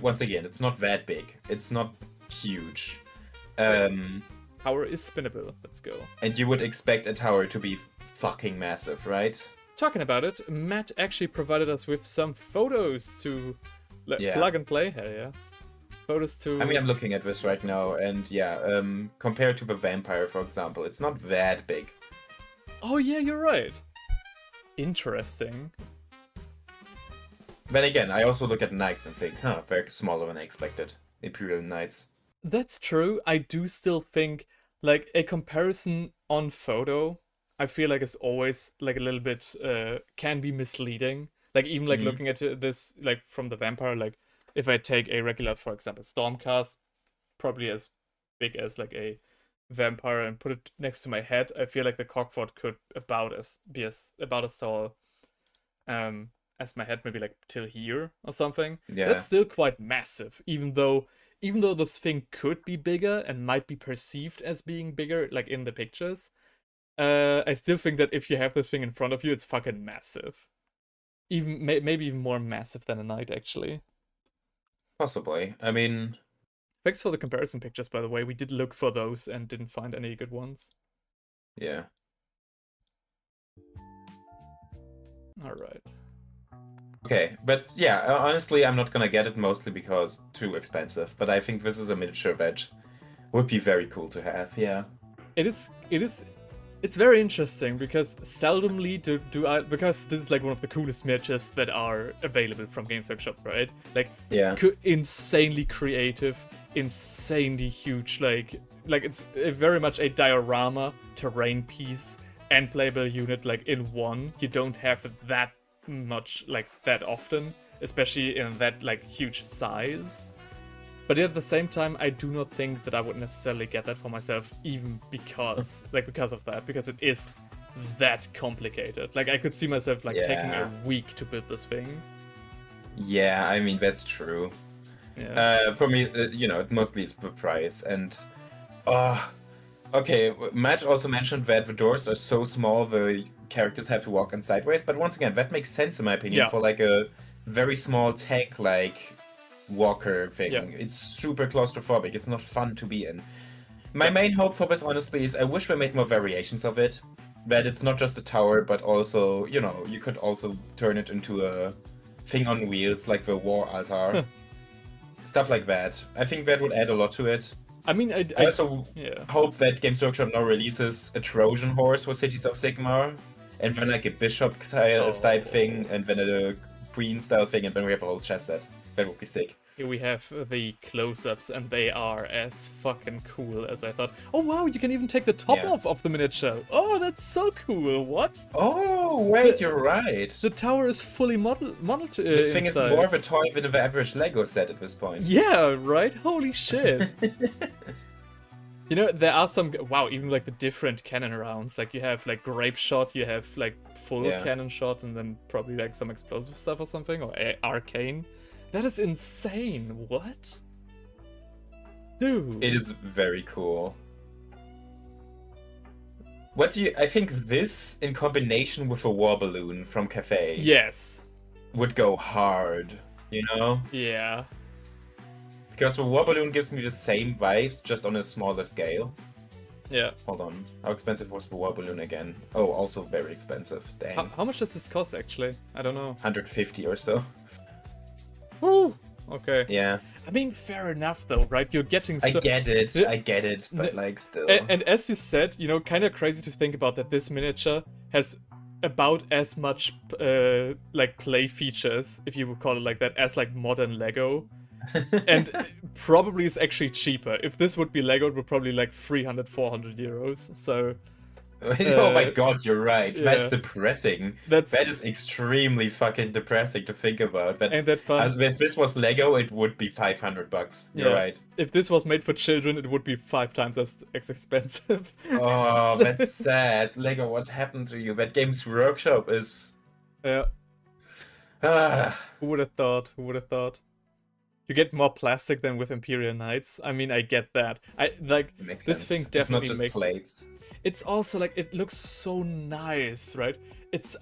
once again, it's not that big. It's not huge. Tower is spinnable. Let's go. And you would expect a tower to be fucking massive, right? Talking about it, Matt actually provided us with some photos to plug and play. Hell yeah. Photos to... I mean, I'm looking at this right now, and compared to the vampire, for example, it's not that big. Oh yeah, you're right. Interesting. Then again, I also look at knights and think, very smaller than I expected. Imperial knights. That's true. I do still think, like, a comparison on photo, I feel like is always, like, a little bit, can be misleading. Like, even, like, looking at this, like, from the vampire, like, if I take a regular, for example, Stormcast, probably as big as, like, a vampire, and put it next to my head, I feel like the Cogfort could be about as tall as my head, maybe like till here or something. Yeah. That's still quite massive, even though this thing could be bigger and might be perceived as being bigger, like in the pictures. I still think that if you have this thing in front of you, it's fucking massive. Even maybe even more massive than a knight, actually. Possibly. I mean... Thanks for the comparison pictures, by the way. We did look for those and didn't find any good ones. Yeah. Alright. Okay, but yeah, honestly, I'm not gonna get it mostly because too expensive. But I think this is a miniature that would be very cool to have, yeah. It's very interesting because seldomly do I, because this is like one of the coolest miniatures that are available from Games Workshop, right? Like, yeah, insanely creative, insanely huge. Like it's very much a diorama, terrain piece, and playable unit like in one. You don't have that much like that often, especially in that like huge size. But at the same time, I do not think that I would necessarily get that for myself, even because of that, because it is that complicated. Like, I could see myself like taking a week to build this thing. Yeah, I mean, that's true. Yeah. For me, mostly it's the price. And, okay, Matt also mentioned that the doors are so small, the characters have to walk in sideways. But once again, that makes sense in my opinion for like a very small tank, like walker thing. It's super claustrophobic. It's not fun to be in. My main hope for this, honestly, is I wish we made more variations of it. That it's not just a tower, but also, you could also turn it into a thing on wheels, like the war altar. Stuff like that. I think that would add a lot to it. I mean, I also hope that Games Workshop now releases a Trojan horse for Cities of Sigmar, and then like a bishop type thing, and then a queen style thing, and then we have a whole chess set. That would be sick. Here we have the close-ups, and they are as fucking cool as I thought. Oh wow, you can even take the top off of the miniature. Oh, that's so cool. What? Oh, wait, you're right. The tower is fully modeled This thing inside. is more of a toy than the average Lego set at this point. Yeah, right? Holy shit. There are some... Wow, even like the different cannon rounds. Like you have like grape shot, you have like full cannon shot, and then probably like some explosive stuff or something, or arcane. That is insane. What? Dude. It is very cool. I think this in combination with a war balloon from Cafe. Yes. Would go hard, Yeah. Because the war balloon gives me the same vibes, just on a smaller scale. Yeah. Hold on. How expensive was the war balloon again? Oh, also very expensive. Dang. How much does this cost, actually? I don't know. 150 or so. Woo! Okay. Yeah. I mean, fair enough, though, right? You're getting so... I get it, but like still. And as you said, kind of crazy to think about that this miniature has about as much, like, play features, if you would call it like that, as, like, modern Lego. And probably is actually cheaper. If this would be Lego, it would probably like 300, 400 euros. So... oh my god, you're right. Yeah. That's depressing. That is extremely fucking depressing to think about. But ain't that fun? If this was Lego, it would be $500. You're right. If this was made for children, it would be 5 times as expensive. Oh, that's sad. Lego, what happened to you? That Games Workshop is... Yeah. Who would have thought? Who would have thought? You get more plastic than with Imperial Knights. I mean, I get that. This thing definitely makes... It's not just plates. It's also like, it looks so nice, right?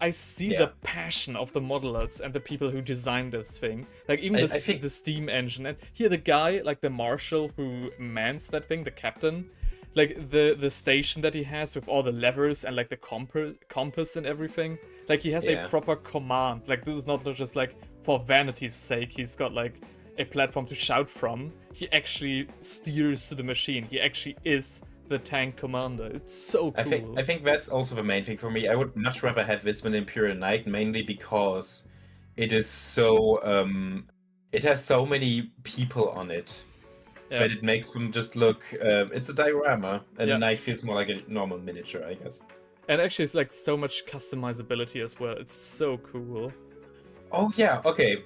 I see Yeah. the passion of the modelers and the people who designed this thing. Like even I the think- the steam engine, and here the guy, like the marshal who mans that thing, the captain, like the station that he has with all the levers and like the compass and everything. Like he has a Yeah. proper command. Like this is not just like for vanity's sake. He's got like a platform to shout from. He actually steers the machine. He actually is the tank commander. It's so cool. I think that's also the main thing for me. I would much rather have this than Imperial Knight, mainly because it is so it has so many people on it Yeah. that it makes them just look. It's a diorama, and Yeah. the knight feels more like a normal miniature, I guess. And actually, it's like so much customizability as well. It's so cool. Oh yeah, okay.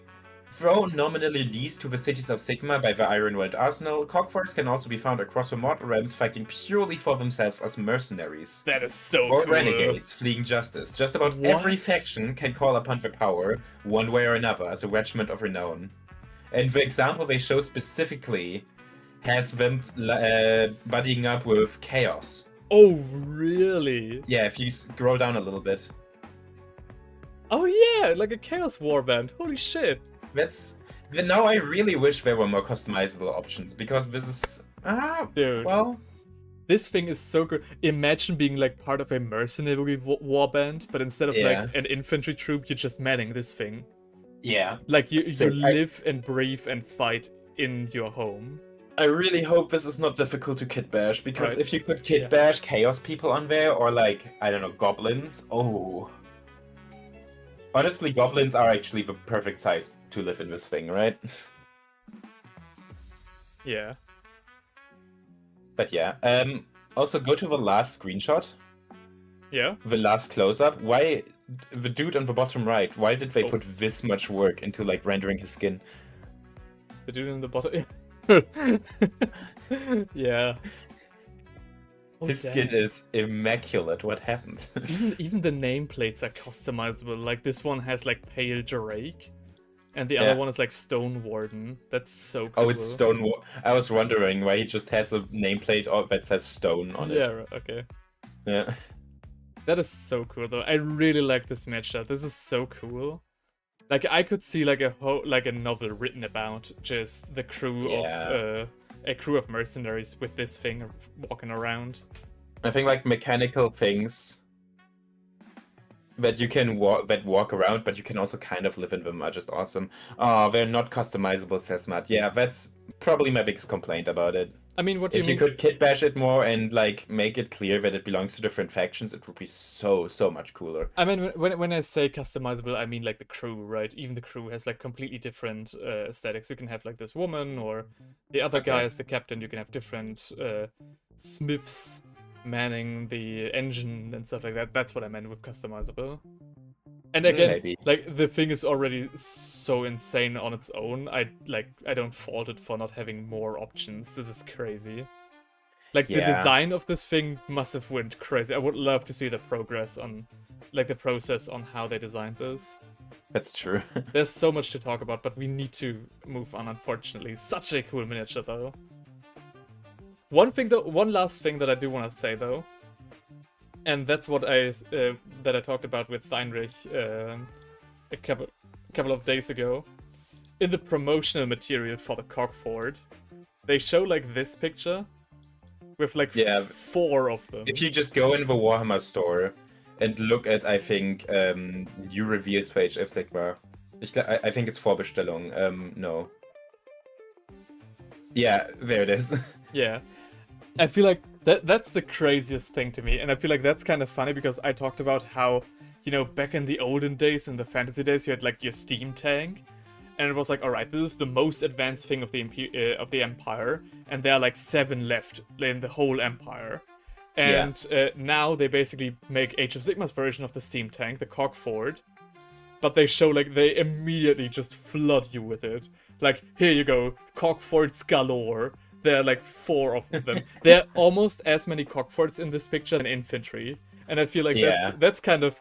Throw nominally leased to the cities of Sigmar by the Iron World Arsenal, Cogforts can also be found across the mortal realms fighting purely for themselves as mercenaries. That is so Or cool. renegades fleeing justice. Just about every What? faction can call upon their power, one way or another, as a regiment of renown. And the example they show specifically has them buddying up with Chaos. Oh, really? Yeah, if you scroll down a little bit. Oh yeah, like a Chaos Warband. Holy shit. Now I really wish there were more customizable options, because this is... Dude. well... This thing is so good. Imagine being like part of a mercenary warband, but instead of Yeah. like an infantry troop, you're just manning this thing. Yeah. Like you Sick. live and breathe and fight in your home. I really hope this is not difficult to kit bash, because Right. if you could Yeah. kit bash chaos people on there, or like, I don't know, goblins, oh. Honestly, goblins are actually the perfect size to live in this thing, right? Yeah. But yeah, also go to the last screenshot, Yeah. the last close-up. Why, the dude on the bottom right, why did they Oh. put this much work into like rendering his skin? The dude in the bottom. Yeah. Oh, His skin is immaculate, what happened? even the nameplates are customizable. Like this one has like Pale Drake, and the Yeah. other one is like Stone Warden. That's so cool. Oh, it's Stone. I was wondering why he just has a nameplate that says Stone on Yeah, it. right, okay. Yeah. That is so cool though. I really like this matchup. This is so cool. Like I could see like a novel written about just the crew of a crew of mercenaries with this thing walking around. I think like mechanical things that you can walk around, but you can also kind of live in them are just awesome. Oh, they're not customizable, says Matt. Yeah, that's probably my biggest complaint about it. I mean, what do If you you mean? could kit bash it more and like make it clear that it belongs to different factions, it would be so much cooler. I mean, when I say customizable, I mean like the crew, right? Even the crew has like completely different aesthetics. You can have like this woman, or the other guy as the captain. You can have different smiths manning the engine and stuff like that. That's what I meant with customizable. And again, Maybe. like the thing is already so insane on its own. I don't fault it for not having more options. This is crazy. Like the Yeah. design of this thing must have went crazy. I would love to see the progress on, like the process on how they designed this. That's true. There's so much to talk about, but we need to move on. Unfortunately, such a cool miniature though. One last thing that I do want to say though, and that's what I talked about with Heinrich a couple of days ago. In the promotional material for the Cogfort, they show like this picture with like Yeah. 4 of them. If you just go in the Warhammer store and look at, I think, new reveals page of Sigmar. I think it's Vorbestellung. No. Yeah, there it is. Yeah. I feel like that's the craziest thing to me, and I feel like that's kind of funny because I talked about how, you know, back in the olden days, in the fantasy days, you had like your steam tank, and it was like, all right, this is the most advanced thing of the empire, and there are like 7 left in the whole empire. And now they basically make Age of Sigmar's version of the steam tank, the Cogfort, but they show like they immediately just flood you with it. Like, here you go, Cogforts galore. There are like 4 of them. There are almost as many Cogforts in this picture than infantry, and I feel like that's kind of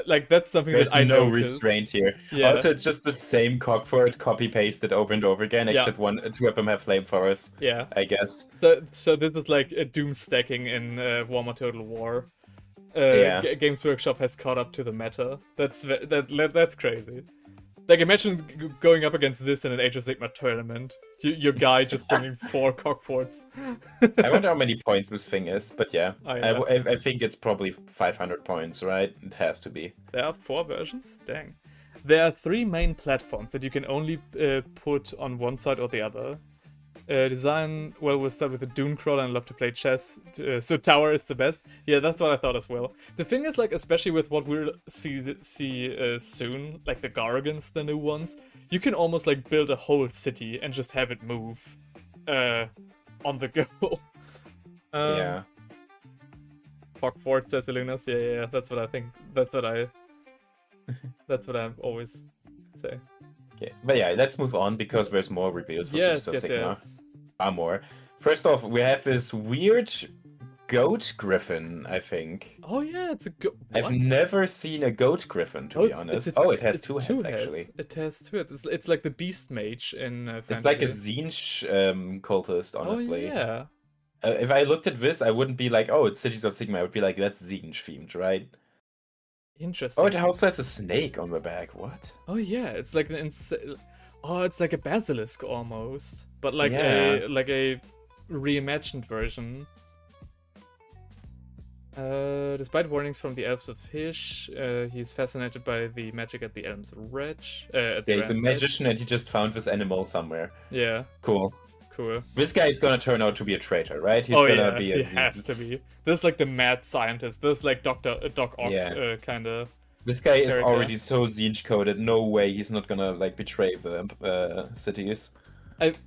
like that's something There's that I no noticed. restraint here. Yeah. Also, it's just the same Cogfort copy-pasted over and over again, Yeah. except 2 of them have flamethrowers, Yeah. I guess. So this is like a doom stacking in Warhammer Total War. Yeah. Games Workshop has caught up to the meta. That's crazy. Like, imagine going up against this in an Age of Sigmar tournament. Your guy just bringing 4 Cogforts. I wonder how many points this thing is, but yeah. Oh, yeah. I think it's probably 500 points, right? It has to be. There are 4 versions? Dang. There are 3 main platforms that you can only put on one side or the other. Design, well, we'll start with the Dune Crawler and love to play chess, so tower is the best. Yeah, that's what I thought as well. The thing is, like, especially with what we'll see soon, like the Gargants, the new ones, you can almost, like, build a whole city and just have it move on the go. Yeah. Cogfort, says Illunas. Yeah, that's what I think. That's what I always say. Okay, but yeah, let's move on because there's more reveals for Cities of Sigmar. Yes. Far more. First off, we have this weird goat griffin, I think. Oh yeah, it's a goat. I've never seen a goat griffin, to be honest. It has 2 heads, actually. It has 2 heads. It's like the beast mage in fantasy. It's like a Tzeentch cultist, honestly. Oh yeah. If I looked at this, I wouldn't be like, oh, it's Cities of Sigmar. I would be like, that's Tzeentch themed, right? Interesting. Oh, it also has a snake on the back. What? Oh yeah, it's like it's like a basilisk almost, but like Yeah. a reimagined version. Despite warnings from the elves of Hish, he's fascinated by the magic at the Elms Wretch. Yeah, he's a magician and he just found this animal somewhere. Yeah. Cool. Cool. This guy is gonna turn out to be a traitor, right? He's gonna be he has to be. This is like the mad scientist. This is like Doc Ock kind of. This guy is character. already so Tzeentch coded. No way he's not gonna like betray the cities.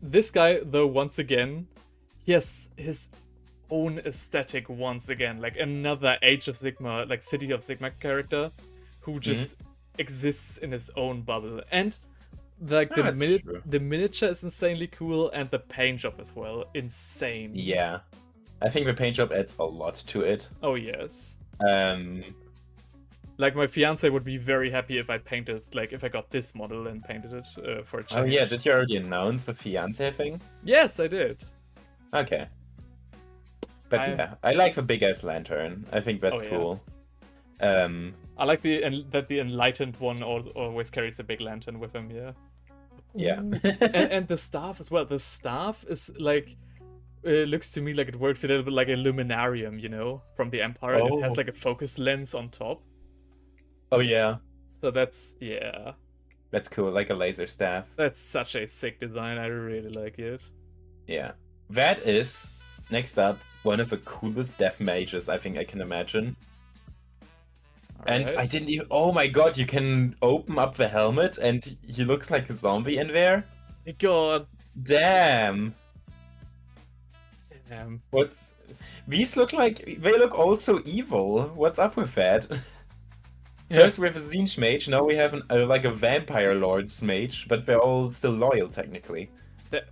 This guy, though, once again, he has his own aesthetic once again. Like another Age of Sigmar, like City of Sigmar character, who just exists in his own bubble. And like the miniature is insanely cool, and the paint job as well, insane. Yeah, I think the paint job adds a lot to it. Oh yes. Like my fiance would be very happy if I painted, like if I got this model and painted it for a change. Oh yeah, did you already announce the fiance thing? Yes, I did. Okay. But yeah, I like the big ass lantern. I think that's cool. I like that the enlightened one always carries a big lantern with him. Yeah. Yeah. and the staff as well. The staff is like, it looks to me like it works a little bit like a luminarium, you know, from the Empire. Oh. It has like a focus lens on top. Oh yeah. So that's cool, like a laser staff. That's such a sick design. I really like it. Yeah. That is, next up, one of the coolest death mages I think I can imagine. And I didn't even... Oh my god, you can open up the helmet and he looks like a zombie in there? My god. Damn. These look like... They look also evil. What's up with that? First we have a Tzeentch mage, now we have like a Vampire Lord's mage, but they're all still loyal technically.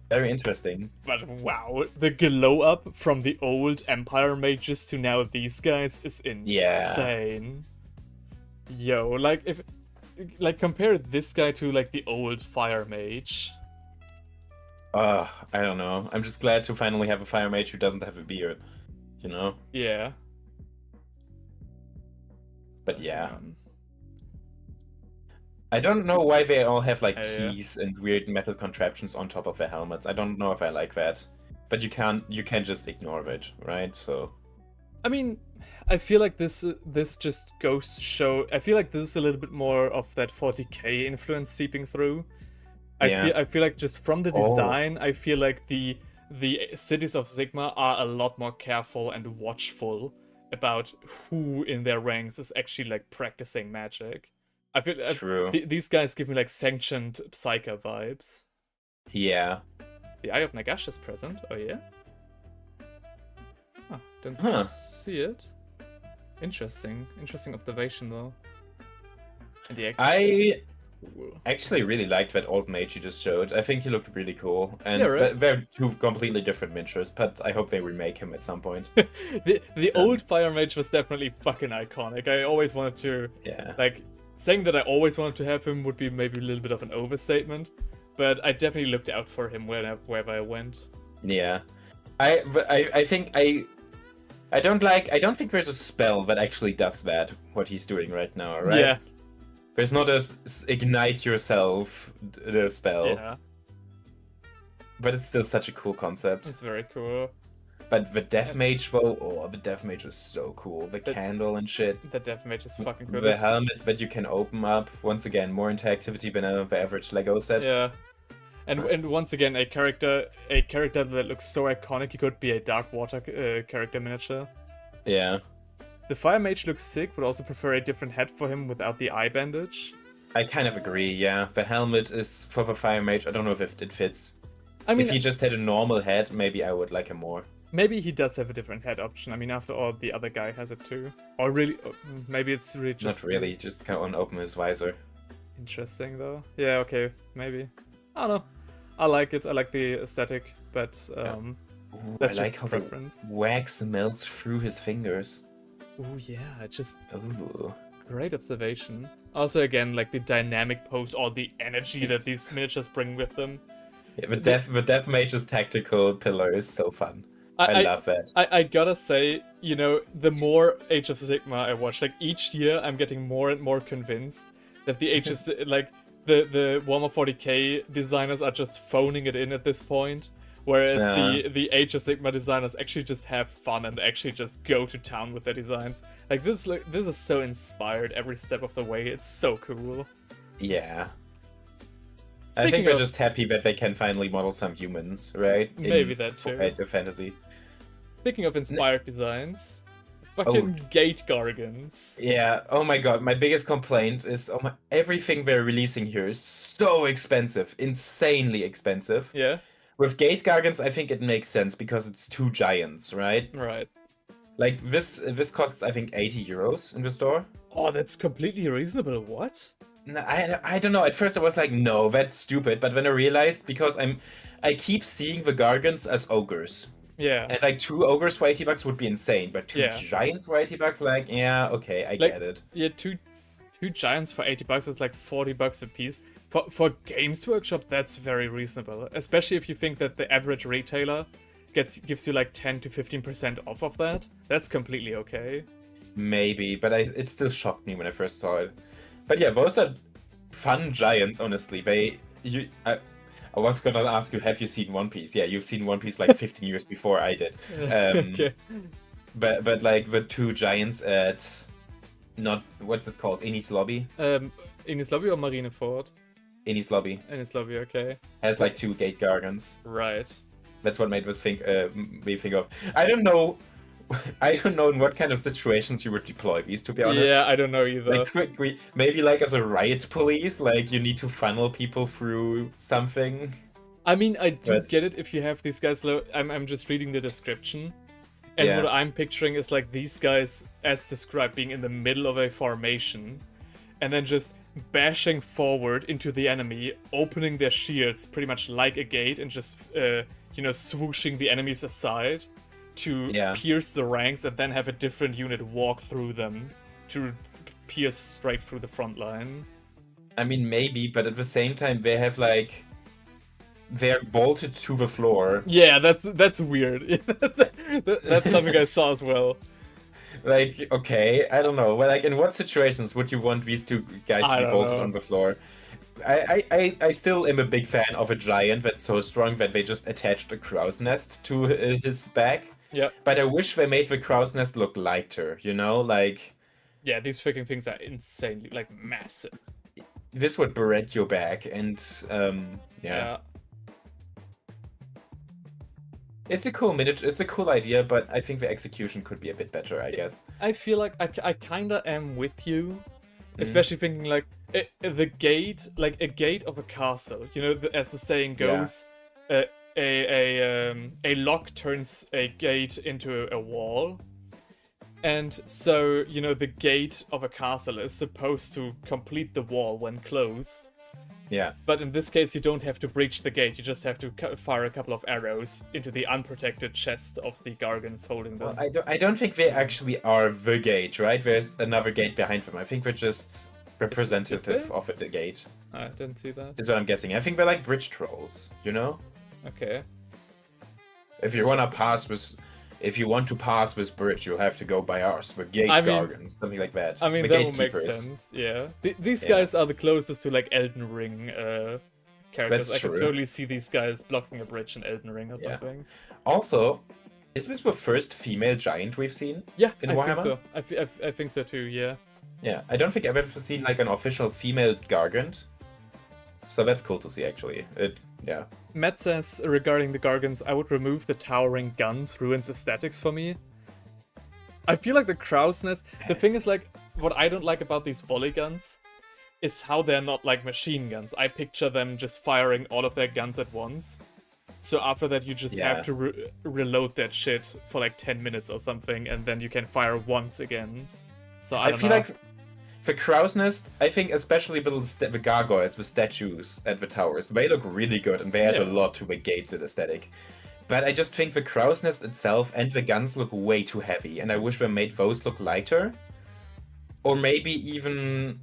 Very interesting. But wow, the glow up from the old Empire mages to now these guys is insane. Yo, like compare this guy to like the old Fire Mage. I don't know. I'm just glad to finally have a Fire Mage who doesn't have a beard, you know? Yeah. But yeah. I don't know why they all have like keys and weird metal contraptions on top of their helmets. I don't know if I like that. But you can't just ignore it, right? So I mean, I feel like this just goes to show. I feel like this is a little bit more of that 40k influence seeping through. I feel like just from the design, I feel like the Cities of Sigmar are a lot more careful and watchful about who in their ranks is actually like practicing magic. I feel these guys give me like sanctioned Psyker vibes. Yeah. The Eye of Nagash is present. Oh yeah. Oh, didn't see it. Interesting observation though. And I actually really liked that old mage you just showed. I think he looked really cool. And they're 2 completely different miniatures, but I hope they remake him at some point. the old Fire Mage was definitely fucking iconic. I always wanted to like saying that I always wanted to have him would be maybe a little bit of an overstatement, but I definitely looked out for him wherever I went. Yeah. I think I don't think there's a spell that actually does that, what he's doing right now, right? Yeah. There's not a ignite yourself spell. Yeah. But it's still such a cool concept. It's very cool. But the Death Mage, though, the Death Mage was so cool. The candle and shit. The Death Mage is fucking cool. The helmet that you can open up. Once again, more interactivity than the average Lego set. Yeah. And once again, a character that looks so iconic, he could be a Dark Water character miniature. Yeah. The Fire Mage looks sick, but also prefer a different head for him without the eye bandage. I kind of agree, yeah. The helmet is for the Fire Mage. I don't know if it fits. I mean, if he just had a normal head, maybe I would like him more. Maybe he does have a different head option. I mean, after all, the other guy has it too. Or really, maybe it's really just... Not really, just kind of open his visor. Interesting, though. Yeah, okay, maybe. I don't know. I like it. I like the aesthetic, but Ooh, that's I just like how preference. the wax melts through his fingers. Oh yeah, just Ooh. great observation. Also, again, like the dynamic pose, all the energy that these miniatures bring with them. Yeah, the Death Mage's tactical pillar is so fun. I love that. I gotta say, you know, the more Age of Sigmar I watch, like each year I'm getting more and more convinced that the Age of like the Warhammer 40k designers are just phoning it in at this point, whereas the Age of Sigmar designers actually just have fun and actually just go to town with their designs. Like this is so inspired every step of the way. It's so cool. Yeah. I think they're just happy that they can finally model some humans, right? Maybe that too. Age of Fantasy. Speaking of inspired designs, fucking Gate Gargants. Yeah, oh my god, my biggest complaint is everything they're releasing here is so expensive, insanely expensive. Yeah. With Gate Gargants, I think it makes sense because it's 2 giants, right? Right. Like this costs I think 80 euros in the store. Oh, that's completely reasonable. What? No, I don't know. At first I was like, no, that's stupid. But then I realized because I keep seeing the Gargants as ogres. Yeah. And like 2 ogres for 80 bucks would be insane, but 2 giants for 80 bucks, like, yeah, okay, I get it. Yeah, two giants for 80 bucks is like 40 bucks a piece. For Games Workshop, that's very reasonable. Especially if you think that the average retailer gives you like 10 to 15% off of that. That's completely okay. Maybe, but it still shocked me when I first saw it. But yeah, those are fun giants, honestly. I was gonna ask you, have you seen One Piece? Yeah, you've seen One Piece like 15 years before I did. Okay. But like the 2 giants at what's it called? Eni's Lobby? Eni's Lobby or Marineford? Eni's Lobby. Eni's Lobby, okay. Has like 2 Gate Gargants. Right. That's what made us think of. I don't know in what kind of situations you would deploy these, to be honest. Yeah, I don't know either. Like, maybe like as a riot police, like you need to funnel people through something. I mean, I do get it if you have these guys. I'm just reading the description, and what I'm picturing is like these guys, as described, being in the middle of a formation, and then just bashing forward into the enemy, opening their shields pretty much like a gate, and just swooshing the enemies aside to pierce the ranks, and then have a different unit walk through them to pierce straight through the front line. I mean, maybe, but at the same time, they have like they're bolted to the floor. Yeah, that's weird. That's something I saw as well. Like, okay, I don't know. Well, like, in what situations would you want these 2 guys to be bolted on the floor? I still am a big fan of a giant that's so strong that they just attached a crow's nest to his back. Yeah. But I wish they made the crow's nest look lighter, you know? Like... Yeah, these freaking things are insanely, like, massive. This would berate your back, and, yeah. It's a cool it's a cool idea, but I think the execution could be a bit better, I guess. I feel like I kinda am with you. Especially thinking, like, the gate, like a gate of a castle. You know, as the saying goes, a lock turns a gate into a wall. And so, you know, the gate of a castle is supposed to complete the wall when closed. Yeah. But in this case, you don't have to breach the gate. You just have to fire a couple of arrows into the unprotected chest of the Gargants holding them. Well, I don't think they actually are the gate, right? There's another gate behind them. I think they're just representative of the gate. I didn't see that. Is what I'm guessing. I think they're like bridge trolls, you know? Okay. If you wanna pass with... if you want to pass this bridge, you have to go by us, the gate Gargants, something like that. I mean, the that would make gatekeepers. sense, yeah. These guys are the closest to, like, Elden Ring characters. That's I true. could totally see these guys blocking a bridge in Elden Ring or something. Also, is this the first female giant we've seen? Yeah, in I Warhammer? think so. I think so too, yeah. Yeah, I don't think I've ever seen, like, an official female Gargant. So that's cool to see, actually. Yeah. Matt says, regarding the Gargants, I would remove the towering guns, ruins aesthetics for me. I feel like the crow's nest... The thing is, like, what I don't like about these volley guns is how they're not like machine guns. I picture them just firing all of their guns at once. So after that, you just have to reload that shit for like 10 minutes or something, and then you can fire once again. So I don't feel know. like the crow's nest, I think especially the gargoyles, the statues at the towers, they look really good, and they add a lot to the gates aesthetic. But I just think the crow's nest itself and the guns look way too heavy, and I wish they made those look lighter. Or maybe even...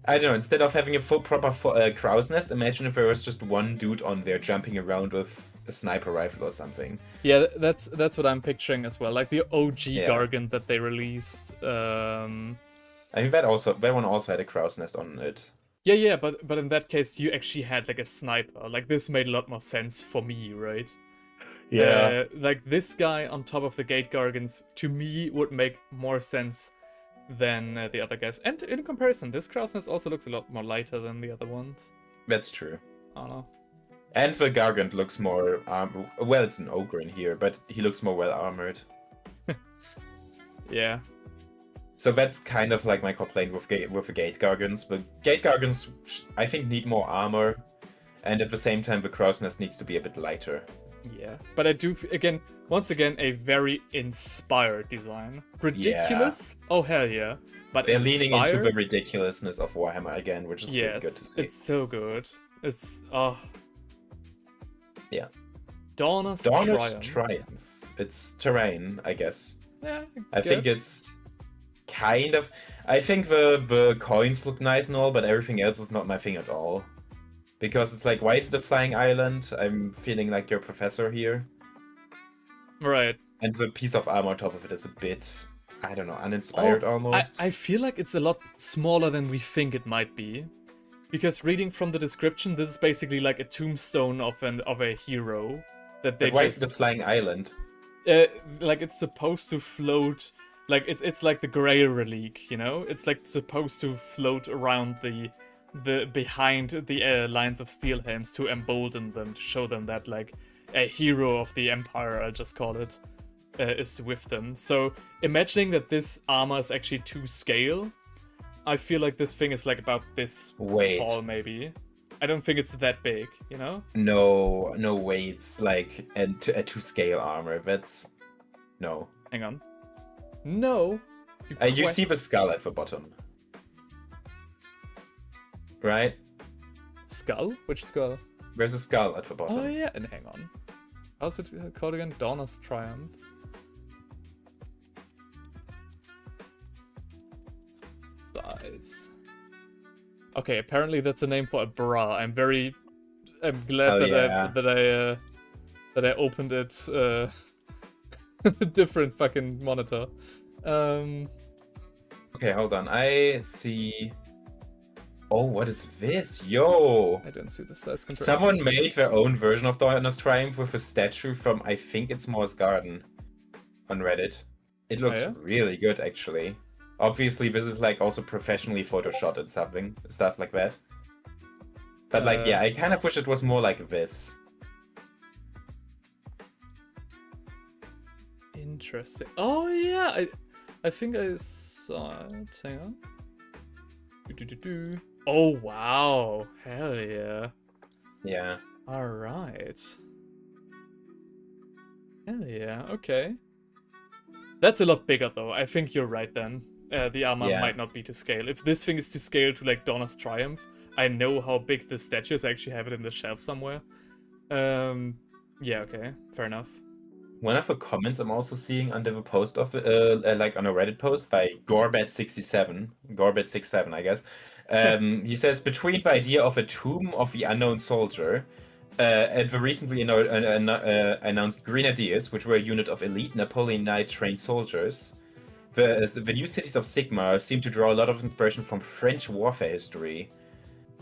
I don't know, instead of having a full proper crow's nest, imagine if there was just one dude on there jumping around with a sniper rifle or something. Yeah, that's what I'm picturing as well. Like the OG Gargant that they released. I mean, that one also had a crow's nest on it. Yeah, but in that case, you actually had like a sniper. Like this made a lot more sense for me, right? Yeah. Like this guy on top of the Gate Gargants, to me, would make more sense than the other guys. And in comparison, this crow's nest also looks a lot more lighter than the other ones. That's true. I don't know. And the Gargant looks more well, it's an ogre in here, but he looks more well armored. Yeah. So that's kind of like my complaint with the Gate Gargants. But Gate Gargants, I think, need more armor, and at the same time, the crow's nest needs to be a bit lighter. Yeah, but I do, once again, a very inspired design. Ridiculous? Yeah. Oh, hell yeah. But they're leaning into the ridiculousness of Warhammer again, which is really good to see. It's so good. It's, Yeah. Dawn's Triumph. It's terrain, I guess. Yeah, I think it's kind of... I think the coins look nice and all, but everything else is not my thing at all. Because it's like, why is it a flying island? I'm feeling like your professor here. Right. And the piece of armor on top of it is a bit, I don't know, uninspired almost. I feel like it's a lot smaller than we think it might be. Because reading from the description, this is basically like a tombstone of a hero. That they why is it a flying island? Like it's supposed to float, like it's like the Grail relic, you know? It's like supposed to float around the behind the lines of steel helms to embolden them, to show them that like a hero of the Empire, I'll just call it, is with them. So imagining that this armor is actually to scale, I feel like this thing is like about this tall maybe. I don't think it's that big, you know? No way, it's like a to scale armor. That's... no. Hang on. No. You see the skull at the bottom. Right? Skull? Which skull? There's a skull at the bottom. Oh yeah, and hang on. How's it called again? Dawn's Triumph. Size. Okay, apparently that's a name for a bra. I'm glad that I opened it a different fucking monitor. Okay, hold on. I see. Oh, what is this? Yo! I don't see the size control. Someone made their own version of Dawn's Triumph with a statue from, I think it's Moore's Garden, on Reddit. It looks really good, actually. Obviously, this is like also professionally photoshopped and stuff like that. But like, yeah, I kind of wish it was more like this. Interesting. Oh yeah, I think I saw it. Hang on. Oh wow! Hell yeah! Yeah. All right. Hell yeah! Okay. That's a lot bigger though. I think you're right then. The armor might not be to scale. If this thing is to scale to like Dawn's Triumph, I know how big the statue is. I actually have it in the shelf somewhere. Yeah. Okay. Fair enough. One of the comments I'm also seeing under the post of like on a Reddit post by Gorbet67, I guess. He says, between the idea of a tomb of the unknown soldier and the recently announced Grenadiers, which were a unit of elite Napoleonite trained soldiers. The new cities of Sigmar seem to draw a lot of inspiration from French warfare history.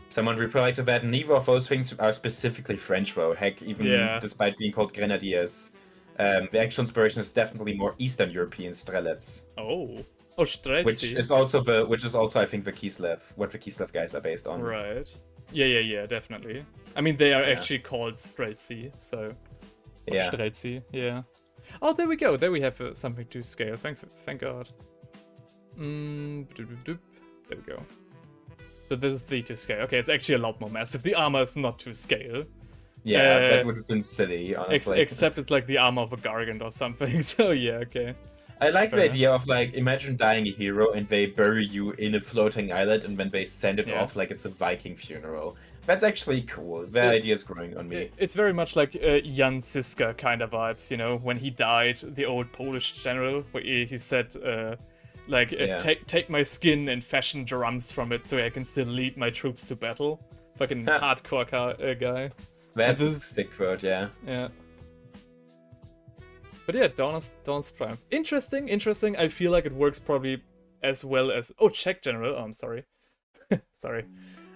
Someone replied to that, neither of those things are specifically French though, heck, even despite being called Grenadiers. The actual inspiration is definitely more Eastern European Strelets. Oh, Streletsy. Which is also I think the what the Kislev guys are based on. Right. Yeah, definitely. I mean, they are actually called Streletsy, so... Yeah. Streletsy, yeah. Oh, there we go. There we have something to scale. Thank God. There we go. So this is the to scale. Okay, it's actually a lot more massive. The armor is not to scale. Yeah, that would have been silly, honestly. Except it's like the armor of a Gargant or something. So yeah, okay. I like the idea of like, imagine dying a hero and they bury you in a floating island and then they send it off like it's a Viking funeral. That's actually cool. The idea is growing on me. It's very much like Jan Siska kind of vibes, you know, when he died, the old Polish general, where he said, take my skin and fashion drums from it so I can still lead my troops to battle. Fucking hardcore guy. That's a sick quote, yeah. Yeah. But yeah, Dawn's Triumph. Interesting. I feel like it works probably as well as... Oh, Czech general. Oh, I'm sorry. Sorry.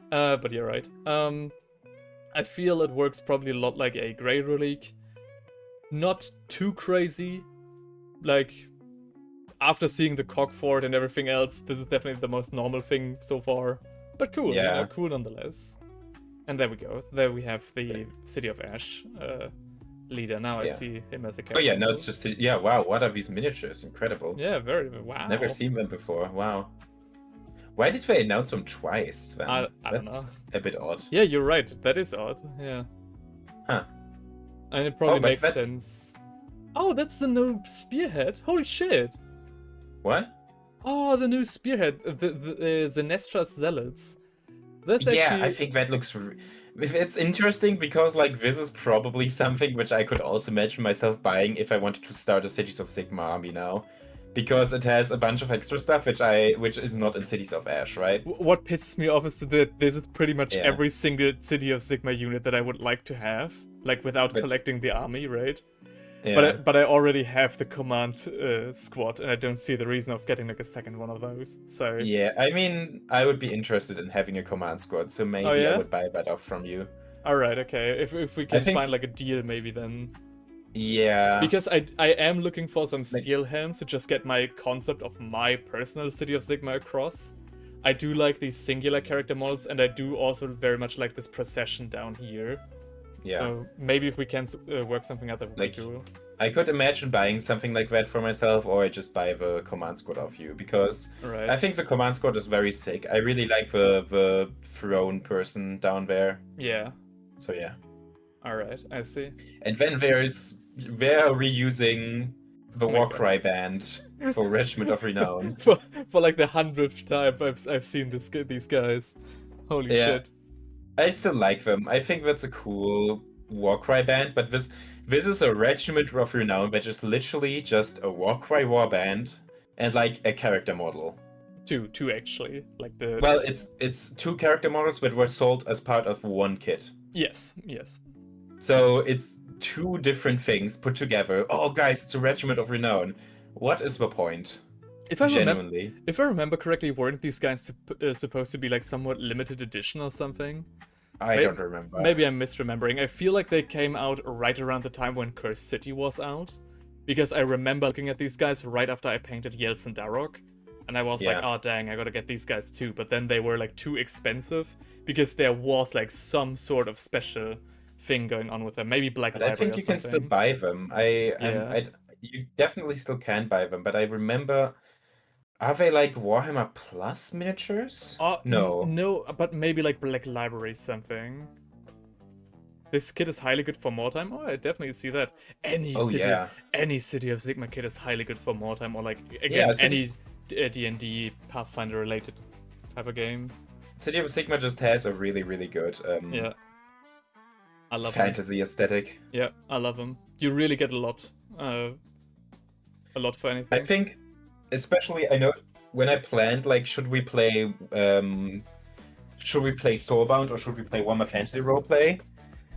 But you're right. I feel it works probably a lot like a Grey Relic. Not too crazy. Like, after seeing the Cogfort and everything else, this is definitely the most normal thing so far. But cool, yeah, cool nonetheless. And there we go. There we have the City of Ash leader. Now I see him as a character. Oh yeah, now it's just... Yeah, wow, what are these miniatures? Incredible. Yeah, wow. Never seen them before, wow. Why did they announce them twice then? I don't know. That's a bit odd. Yeah, you're right. That is odd. Yeah. Huh. And it probably makes sense. Oh, that's the new spearhead. Holy shit. What? Oh, the new spearhead. The Zenestra's Zealots. That's actually... I think that looks... It's interesting because like this is probably something which I could also imagine myself buying if I wanted to start a Cities of Sigmar army now. Because it has a bunch of extra stuff which is not in Cities of Ash, right? What pisses me off is that this is pretty much every single City of Sigmar unit that I would like to have, like without collecting the army, right? Yeah. But I already have the command squad, and I don't see the reason of getting like a second one of those. So yeah, I mean, I would be interested in having a command squad, so maybe I would buy that off from you. All right, okay. If we can find like a deal, maybe then. Yeah. Because I am looking for some steel helms to just get my concept of my personal City of Sigmar across. I do like these singular character models, and I do also very much like this procession down here. Yeah. So maybe if we can work something out, that would be cool. I could imagine buying something like that for myself, or I just buy the command squad off you, because I think the command squad is very sick. I really like the throne person down there. Yeah. So yeah. Alright, I see. And then they are reusing the Warcry band for Regiment of Renown. for like the 100th time I've seen these guys. Holy shit. I still like them. I think that's a cool Warcry band, but this is a Regiment of Renown, which is literally just a Warcry warband and like a character model. Two actually. Like the... Well, it's two character models that were sold as part of one kit. Yes. So it's two different things put together. Oh, guys, it's a Regiment of Renown. What is the point? If I remember correctly, weren't these guys supposed to be like somewhat limited edition or something? I don't remember. Maybe I'm misremembering. I feel like they came out right around the time when Cursed City was out. Because I remember looking at these guys right after I painted Yeltsin Darok. And I was like, oh dang, I gotta get these guys too. But then they were like too expensive. Because there was like some sort of special thing going on with them. Maybe Black Library or something. I think you can still buy them. You definitely still can buy them. But I remember... Are they like Warhammer Plus miniatures? No. No, but maybe like Black Library something. This kit is highly good for Wartime. Oh, I definitely see that. Any City of Sigmar kit is highly good for Wartime, or like again any D&D Pathfinder related type of game. City of Sigmar just has a really, really good I love fantasy aesthetic. Yeah, I love them. You really get a lot for anything. I think, especially, I know when I planned, like, should we play Soulbound or should we play Warhammer Fantasy Roleplay?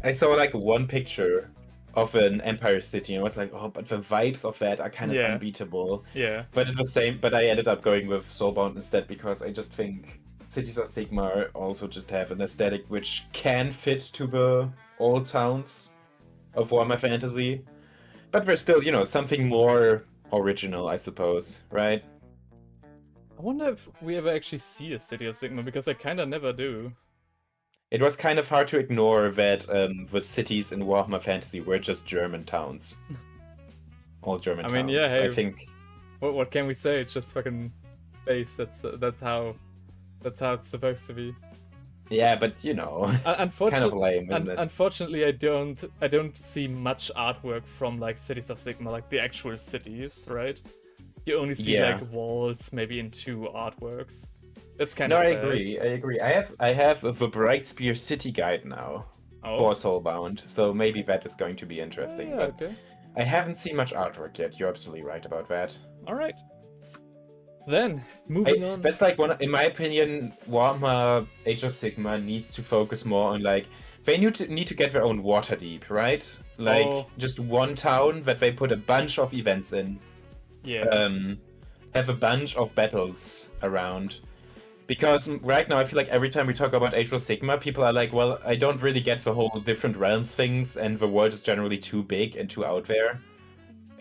I saw like one picture of an Empire City, and I was like, oh, but the vibes of that are kind of unbeatable. Yeah. But it was same. But I ended up going with Soulbound instead because I just think Cities of Sigmar also just have an aesthetic which can fit to the old towns of Warhammer Fantasy. But we're still, something more original, I suppose, right? I wonder if we ever actually see a City of Sigmar, because I kind of never do. It was kind of hard to ignore that the cities in Warhammer Fantasy were just German towns. All German towns. Yeah, hey, I think. What can we say? It's just fucking base. That's how it's supposed to be. Yeah, but kind of lame, isn't it? Unfortunately, I don't see much artwork from like Cities of Sigmar, like the actual cities, right? You only see like walls, maybe in 2 artworks. That's kind of sad. I agree. I have the Brightspear City Guide now for Soulbound, so maybe that is going to be interesting. Yeah, but okay. I haven't seen much artwork yet. You're absolutely right about that. All right. Then moving on. That's like in my opinion, Warhammer Age of Sigmar needs to focus more on like they need to get their own Waterdeep, right? Like just one town that they put a bunch of events in. Yeah. Have a bunch of battles around. Because right now I feel like every time we talk about Age of Sigmar, people are like, well, I don't really get the whole different realms things, and the world is generally too big and too out there.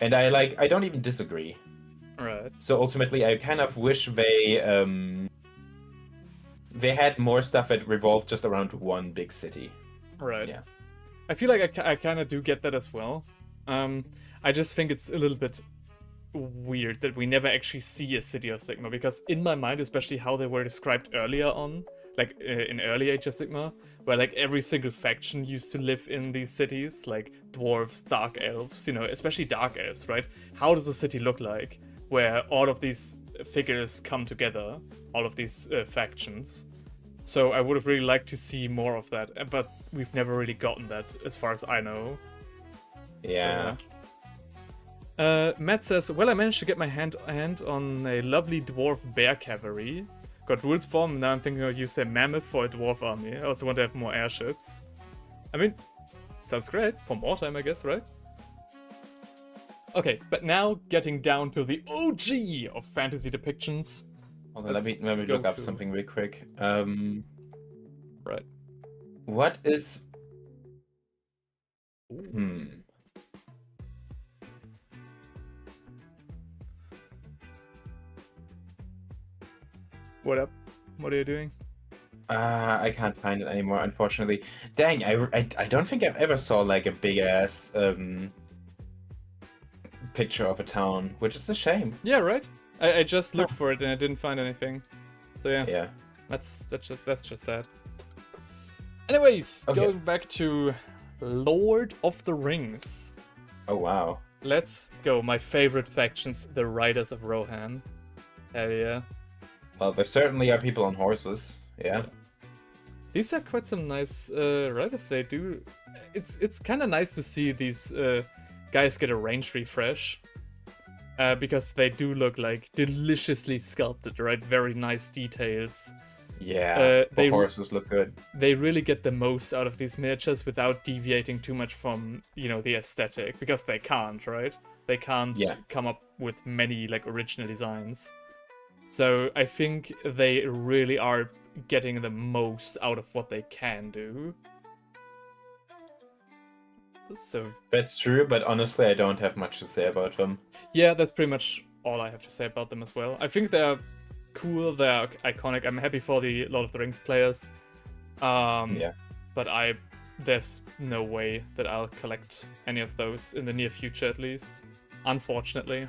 And I don't even disagree. Right. So ultimately, I kind of wish they had more stuff that revolved just around one big city. Right. Yeah. I feel like I kind of do get that as well. I just think it's a little bit weird that we never actually see a City of Sigmar, because in my mind, especially how they were described earlier on, like in early Age of Sigmar, where like every single faction used to live in these cities, like dwarves, dark elves, especially dark elves, right? How does a city look like where all of these figures come together, all of these factions? So I would have really liked to see more of that, but we've never really gotten that, as far as I know. Yeah. So, Matt says, well, I managed to get my hand on a lovely dwarf bear cavalry. Got rules for them, now I'm thinking I'll use a mammoth for a dwarf army. I also want to have more airships. I mean, sounds great. For more time, I guess, right? Okay, but now getting down to the OG of fantasy depictions. Hold on, let me look up something real quick. Right. What is... What up? What are you doing? I can't find it anymore, unfortunately. Dang, I don't think I've ever saw like a big ass picture of a town, which is a shame. Yeah, right. I just looked for it and I didn't find anything. So yeah. Yeah. That's just sad. Anyways, Okay. going back to Lord of the Rings. Oh wow. Let's go. My favorite factions, the Riders of Rohan. Hell yeah. Well, there certainly are people on horses. Yeah. These are quite some nice riders. They do. It's kind of nice to see these guys get a range refresh. Because they do look like deliciously sculpted, right? Very nice details. Yeah, the horses look good. They really get the most out of these miniatures without deviating too much from, the aesthetic. Because they can't, right? They can't come up with many, like, original designs. So I think they really are getting the most out of what they can do. So that's true, but honestly, I don't have much to say about them. Yeah, that's pretty much all I have to say about them as well. I think they're cool, they're iconic. I'm happy for the Lord of the Rings players. But there's no way that I'll collect any of those in the near future, at least. Unfortunately.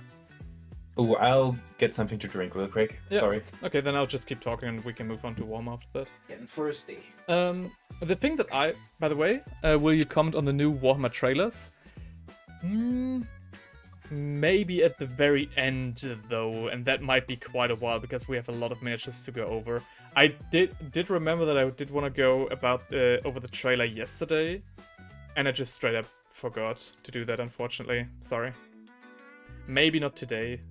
Oh, I'll get something to drink real quick. Yeah. Sorry. Okay, then I'll just keep talking and we can move on to Warm after that. Getting thirsty. The thing that by the way, will you comment on the new Warhammer trailers? Maybe at the very end, though, and that might be quite a while because we have a lot of miniatures to go over. I did remember that I did want to go over the trailer yesterday, and I just straight up forgot to do that, unfortunately. Sorry. Maybe not today.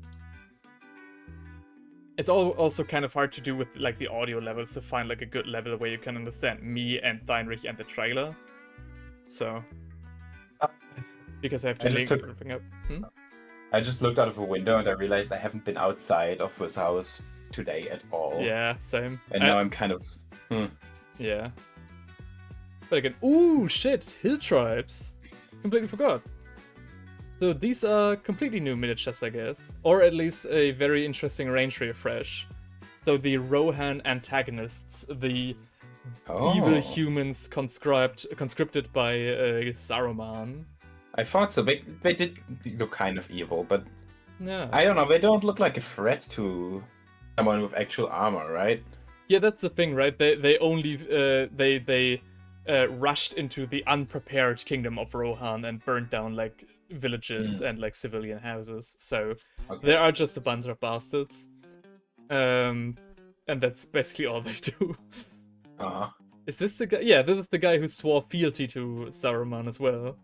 It's also kind of hard to do with like the audio levels to find like a good level where you can understand me and Theinrich and the trailer. So, Uh, because I have I to just link took- everything up. I just looked out of a window and I realized I haven't been outside of this house today at all. Yeah, same. And now I'm kind of... Yeah. But again, ooh, shit, hill tribes. Completely forgot. So these are completely new miniatures, I guess. Or at least a very interesting range refresh. So the Rohan antagonists, the evil humans conscripted by Saruman. I thought so. They did look kind of evil, but Yeah. I don't know. They don't look like a threat to someone with actual armor, right? Yeah, that's the thing, right? They only they rushed into the unprepared kingdom of Rohan and burned down like villages and like civilian houses. So they are just a bunch of bastards. And that's basically all they do. Is this the guy? Yeah, this is the guy who swore fealty to Saruman as well.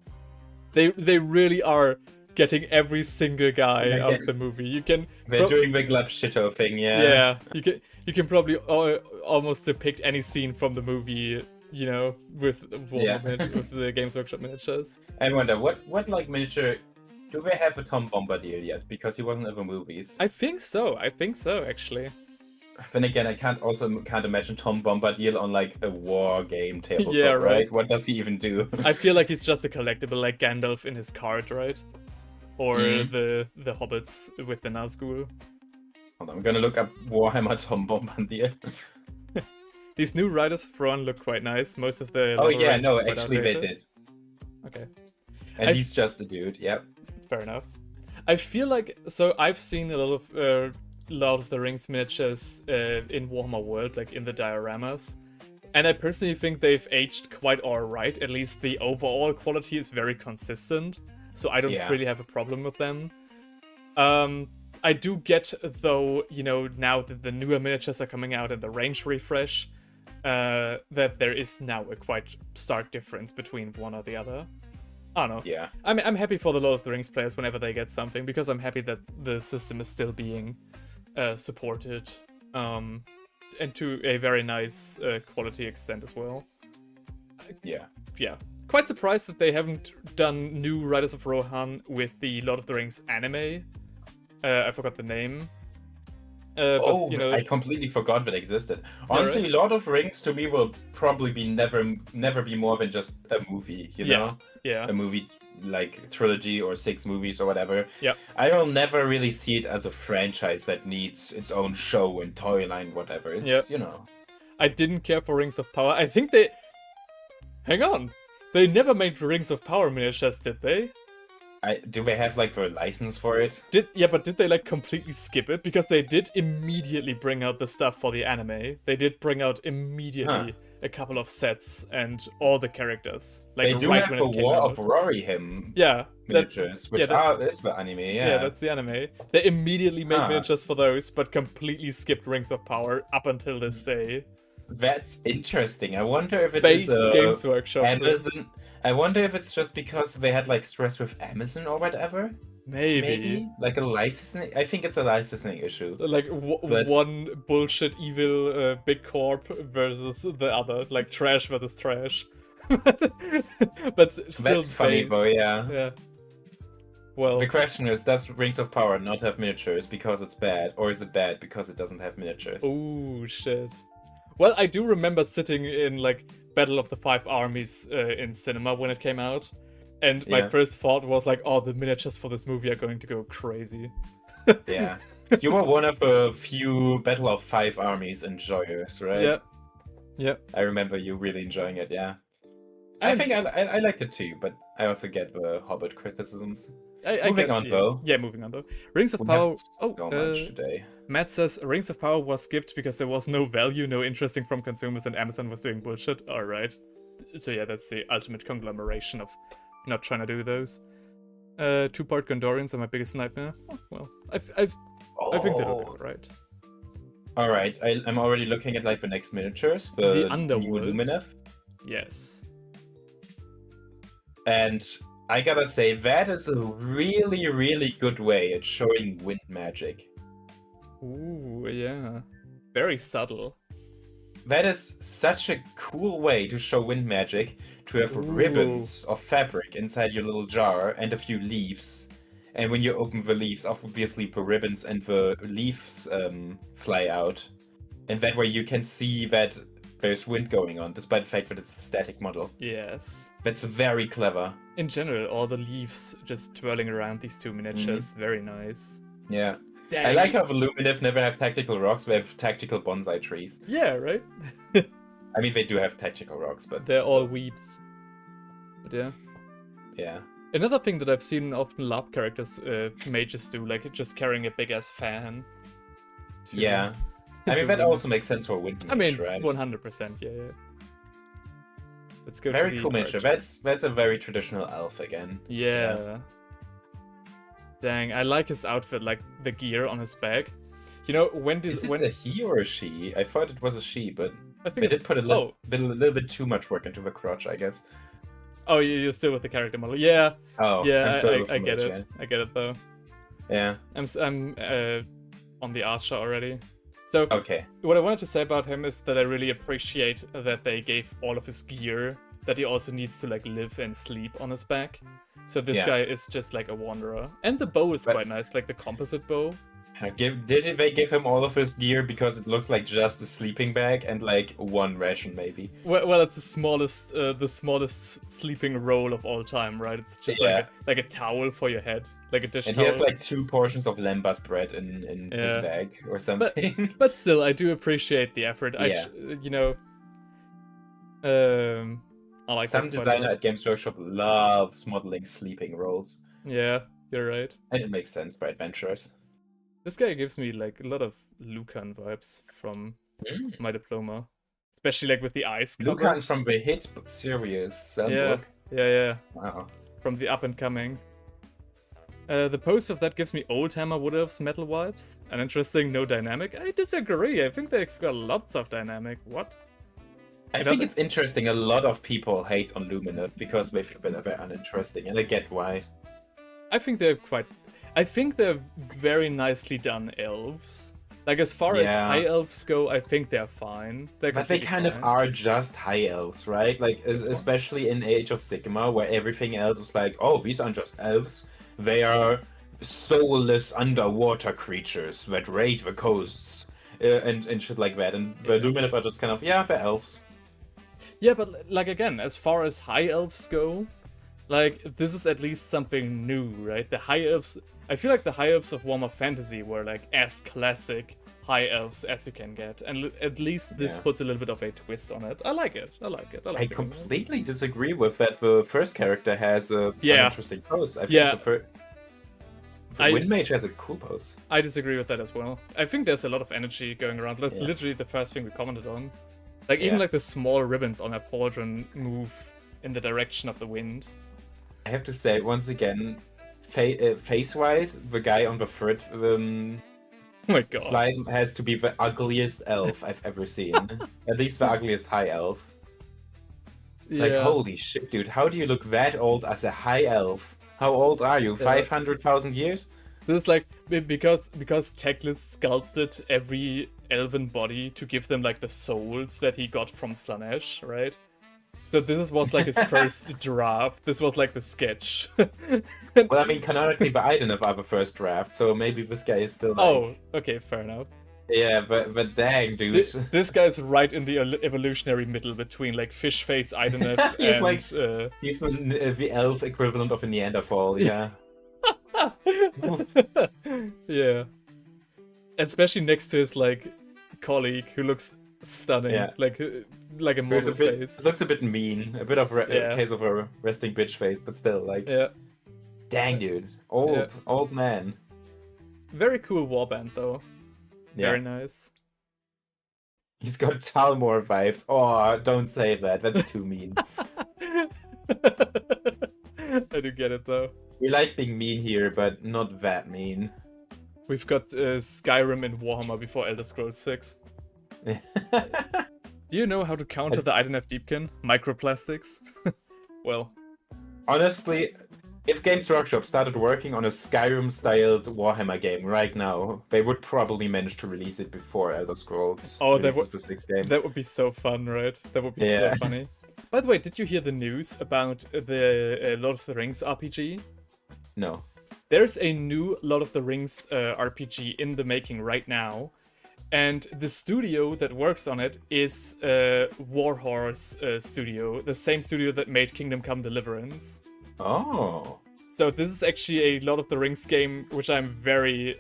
They really are getting every single guy out of the movie. They're doing the Glab Shito thing, Yeah, you can probably almost depict any scene from the movie, you know, with with the Games Workshop miniatures. I wonder what like miniature do they have a Tom Bombadil yet? Because he wasn't in the movies. I think so actually. Then again, I can't imagine Tom Bombadil on like a war game tabletop, Yeah, right. What does he even do? I feel like he's just a collectible, like Gandalf in his cart, right? Or the hobbits with the Nazgul. Hold on, I'm gonna look up Warhammer Tom Bombadil. These new Riders of Thrawn look quite nice. Most of the actually they did. Okay. And he's just a dude, yep. Fair enough. I feel like I've seen a lot of Lord of the Rings miniatures in Warhammer World, like in the dioramas. And I personally think they've aged quite alright. At least the overall quality is very consistent. So I don't really have a problem with them. I do get, though, you know, now that the newer miniatures are coming out and the range refresh, that there is now a quite stark difference between one or the other. I don't know. Yeah. I'm happy for the Lord of the Rings players whenever they get something, because I'm happy that the system is still being supported, and to a very nice quality extent as well. Yeah. Quite surprised that they haven't done new Riders of Rohan with the Lord of the Rings anime. I forgot the name. But, you know, I completely forgot that existed. Honestly, right? Lord of the Rings to me will probably be never be more than just a movie, you know? Yeah. A movie like trilogy or 6 movies or whatever. Yeah. I will never really see it as a franchise that needs its own show and toy line, whatever. It's, you know. I didn't care for Rings of Power. I think they... Hang on. They never made Rings of Power miniatures, did they? Do they have like the license for it? But did they like completely skip it? Because they did immediately bring out the stuff for the anime. They did bring out immediately a couple of sets and all the characters. Like they do right have when the it came War out. of Roryhim miniatures, which is the anime, Yeah, that's the anime. They immediately made miniatures for those, but completely skipped Rings of Power up until this day. That's interesting. I wonder if it Base is Games Workshop. Amazon. I wonder if it's just because they had like stress with Amazon or whatever. Maybe. Like a licensing. I think it's a licensing issue. Like one bullshit evil big corp versus the other, like trash versus trash. But still that's funny though, yeah. Well, the question is, does Rings of Power not have miniatures because it's bad, or is it bad because it doesn't have miniatures? Oh shit. Well, I do remember sitting in like Battle of the Five Armies in cinema when it came out, and my first thought was like, oh, the miniatures for this movie are going to go crazy. Yeah. You were one of a few Battle of Five Armies enjoyers, right? Yeah. I remember you really enjoying it, yeah. I think I liked it too, but I also get the Hobbit criticisms. Moving on though. Yeah, moving on though. Rings of Power. So much today. Matt says Rings of Power was skipped because there was no value, no interesting from consumers, and Amazon was doing bullshit. All right. So yeah, that's the ultimate conglomeration of not trying to do those. 2-part Gondorians are my biggest nightmare. Oh, well, I think they look alright. All right, I'm already looking at like the next miniatures. The Underworld. Lumineth. Yes. And I gotta say, that is a really, really good way at showing wind magic. Ooh, yeah. Very subtle. that is such a cool way to show wind magic, to have Ooh. ribbons of fabric inside your little jar and a few leaves. And when you open the leaves, obviously the ribbons and the leaves fly out. And that way you can see that there's wind going on, despite the fact that it's a static model. Yes. That's very clever. In general, all the leaves just twirling around these two miniatures, Mm-hmm. very nice. Yeah. Dang. I like how the Lumineth never have tactical rocks, they have tactical bonsai trees. Yeah, right? I mean, they do have tactical rocks, but... They're still. all weebs. But yeah. Yeah. Another thing that I've seen often LARP characters, mages do, like just carrying a big ass fan. Yeah. I mean, that also makes sense for wind mage, I mean, right? 100%, yeah. Let's go Very to the cool miniature. origins. That's a very traditional elf again. Yeah. Dang, I like his outfit, like the gear on his back. You know, Is it a he or a she? I thought it was a she, but I they think did put a little bit too much work into the crotch, I guess. Oh, you're still with the character model. Yeah. Oh, Yeah, I'm still with I get Mage, it. I get it though. Yeah. I'm on the Astra already. So Okay. what I wanted to say about him is that I really appreciate that they gave all of his gear that he also needs to like live and sleep on his back. So this Yeah. guy is just like a wanderer. And the bow is But- quite nice, like the composite bow. Did they give him all of his gear because it looks like just a sleeping bag and like one ration maybe? Well, it's the smallest sleeping roll of all time, right? It's just like a towel for your head, like a dish And towel. he has like 2 portions of lambast bread in his Yeah. bag or something. But still, I do appreciate the effort. Yeah. I like Some that quite a designer lot. at Games Workshop loves modeling sleeping rolls. Yeah, you're right. And it makes sense for adventurers. This guy gives me like a lot of Lucan vibes from my diploma, especially like with the eyes covered. Lucan from the hit series, Cellbook. Yeah. Wow. From the up and coming. The pose of that gives me Old Hammer Wood Elves metal vibes. An interesting, no dynamic. I disagree. I think they've got lots of dynamic. What? I think it's interesting. A lot of people hate on Lumineth because they feel they're uninteresting, and I get why. I think they're very nicely done elves. Like as far as high elves go, I think they're fine. But they kind of are just high elves, right? Like especially in Age of Sigmar, where everything else is like, oh, these aren't just elves. They are soulless underwater creatures that raid the coasts and shit like that. And the Lumineth are just kind of, yeah, they're elves. Yeah, but like again, as far as high elves go, like this is at least something new, right? The high elves, I feel like the high elves of Warhammer Fantasy were like as classic high elves as you can get, and at least this puts a little bit of a twist on it. I like it. I completely disagree with that. The first character has an interesting pose. I think the Wind Mage has a cool pose. I disagree with that as well. I think there's a lot of energy going around. That's literally the first thing we commented on. Like even like the small ribbons on her pauldron move in the direction of the wind. I have to say once again, face-wise, the guy on the third Oh my god. slide has to be the ugliest elf I've ever seen. At least the ugliest high elf. Like holy shit, dude! How do you look that old as a high elf? How old are you? 500,000 years? This is like because Teclis sculpted every elven body to give them like the souls that he got from Slanesh, right? So this was like his first draft. This was like the sketch. Well, I mean, canonically, but I didn't have the first draft, so maybe this guy is still like... Oh, okay, fair enough. Yeah, but dang, dude. This guy's right in the evolutionary middle between like fish face Ideneth he's and... like, he's the elf equivalent of a Neanderthal, yeah. Yeah. And especially next to his like colleague who looks stunning, like a model face. It looks a bit mean, a bit of a case of a resting bitch face, but still, like, dang, dude, old man. Very cool warband though. Very nice. He's got Talmor vibes. Oh, don't say that. That's too mean. I do get it though. We like being mean here, but not that mean. We've got Skyrim and Warhammer before Elder Scrolls 6. Do you know how to counter the Ideneth Deepkin? Microplastics? Well. Honestly, If Games Workshop started working on a Skyrim-styled Warhammer game right now, they would probably manage to release it before Elder Scrolls releases the sixth game. That would be so fun, right? That would be Yeah. so funny. By the way, did you hear the news about the Lord of the Rings RPG? No. There's a new Lord of the Rings RPG in the making right now, and the studio that works on it is Warhorse Studio, the same studio that made Kingdom Come Deliverance. Oh. So this is actually a Lord of the Rings game, which I'm very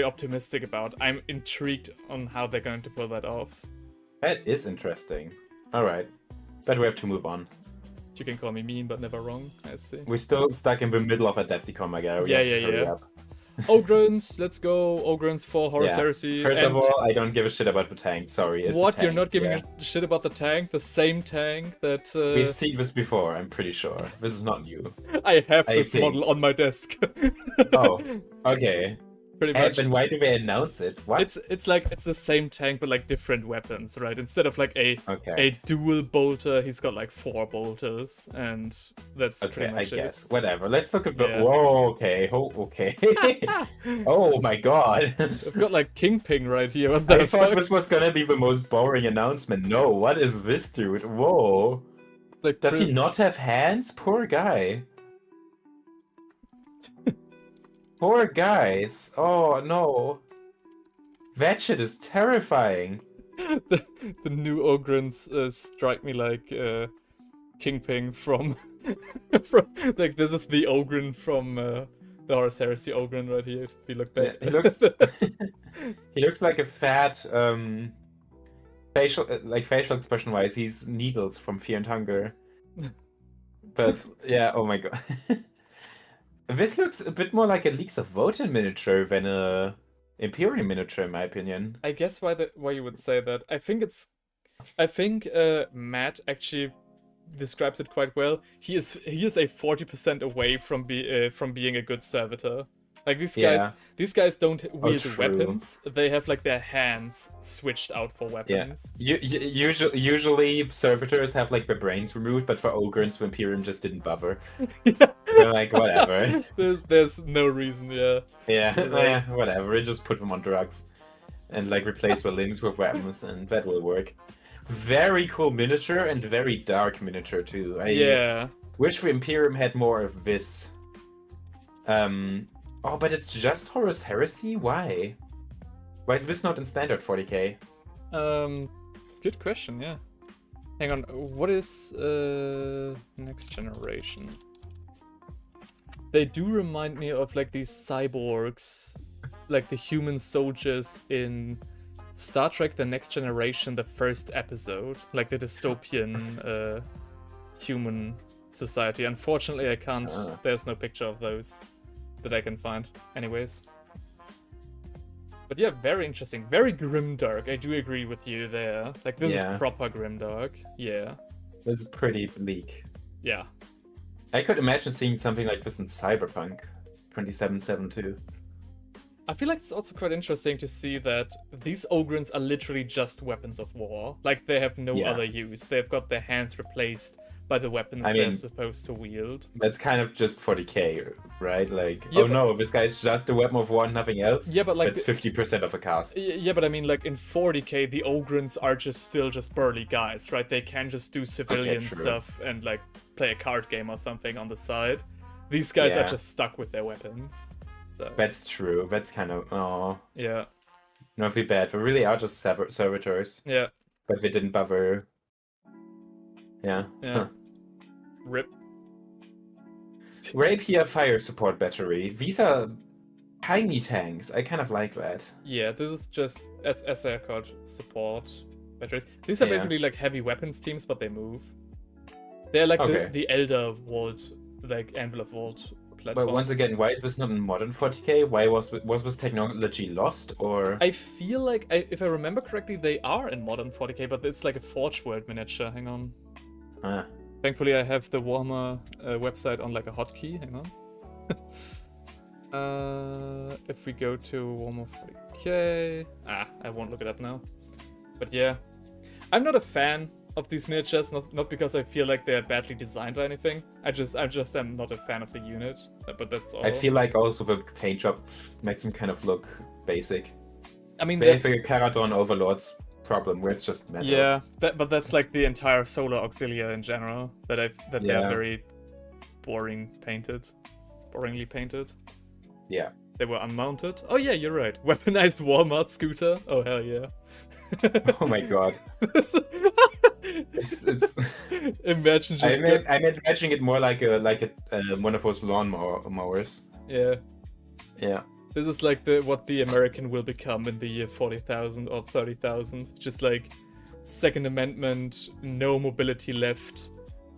optimistic about. I'm intrigued on how they're going to pull that off. That is interesting. Alright. But we have to move on. You can call me mean, but never wrong, I see. We're still stuck in the middle of Adepticon, my guy. Yeah. Ogrins, let's go. Ogrins for Horus Heresy. First of all, I don't give a shit about the tank. Sorry, it's what? a tank. You're not giving a shit about the tank? The same tank that... We've seen this before, I'm pretty sure. This is not new. I have this model on my desk. Oh, okay. Pretty much. Then why do they announce it? What? It's like it's the same tank but like different weapons, right? Instead of like a dual bolter, he's got like 4 bolters, and that's pretty much I guess. Whatever. Let's look at the. Yeah. Whoa. Okay. Oh. Okay. Oh my God. I've got like Kingpin right here. What I the thought fuck? this was gonna be the most boring announcement. No. What is this, dude? Whoa. Like, Does he not have hands? Poor guy. Poor guys. Oh no. That shit is terrifying. the new Ogrins strike me like Kingpin from like this is the Ogrin from the Horus Heresy Ogrin right here. If you look back, He looks he looks like a fat facial expression wise. He's Needles from Fear and Hunger. But yeah, oh my God. This looks a bit more like a Leagues of Votan miniature than a Imperium miniature, in my opinion. I guess why you would say that. I think Matt actually describes it quite well. He is a 40% away from being a good servitor. Like these guys don't wield weapons. They have like their hands switched out for weapons. Yeah. Usually servitors have like their brains removed, but for Ogrins, the Imperium just didn't bother. They're like, whatever. There's no reason, yeah. Yeah, whatever. Just put them on drugs and like replace the limbs with weapons, and that will work. Very cool miniature and very dark miniature too. I wish the Imperium had more of this. Oh, but it's just Horus Heresy? Why? Why is this not in standard 40k? Good question, yeah. Hang on, what is next generation? They do remind me of like these cyborgs, like the human soldiers in Star Trek The Next Generation, the first episode, like the dystopian human society. Unfortunately, I can't, there's no picture of those that I can find. Anyways. But yeah, very interesting. Very grimdark. I do agree with you there. Like, this is proper grimdark. Yeah. This is pretty bleak. Yeah. I could imagine seeing something like this in Cyberpunk 2772. I feel like it's also quite interesting to see that these Ogrins are literally just weapons of war. Like, they have no other use. They've got their hands replaced by the weapons they're supposed to wield. That's kind of just 40k, right? Like, oh no, this guy's just a weapon of war and nothing else? Yeah, but like... That's 50% of a cast. Yeah, but I mean, like, in 40k, the Ogrins are still just burly guys, right? They can just do civilian stuff and, like, play a card game or something on the side. These guys are just stuck with their weapons. So. That's true. That's kind of... Yeah. Not be bad. They really are just servitors. Yeah. But they didn't bother... Yeah. Huh. Rip. Rapier fire support battery. These are tiny tanks. I kind of like that. Yeah, this is just, as they're called, support batteries. These are basically like heavy weapons teams, but they move. They're like the Elder Vault, like Anvil of Vault platform. But once again, why is this not in modern 40k? Why was this technology lost, or...? I feel like, if I remember correctly, they are in modern 40k, but it's like a Forge World miniature. Hang on. Thankfully, I have the Warhammer website on like a hotkey. Hang on. If we go to Warhammer 40k... I won't look it up now. But yeah. I'm not a fan of these miniatures, not because I feel like they're badly designed or anything. I just am not a fan of the unit, but that's all. I feel like also the paint job makes them kind of look basic. I mean, Basically, a Caradon Overlord's problem, where it's just metal. yeah, but that's like the entire Solar Auxilia in general. They're very boringly painted. Yeah. They were unmounted. Oh yeah, you're right. Weaponized Walmart scooter. Oh hell yeah. Oh my god. It's Imagine just. I'm imagining it more like a one of those lawn mowers. Yeah. Yeah. This is like what the American will become in the year 40,000 or 30,000. Just like Second Amendment, no mobility left,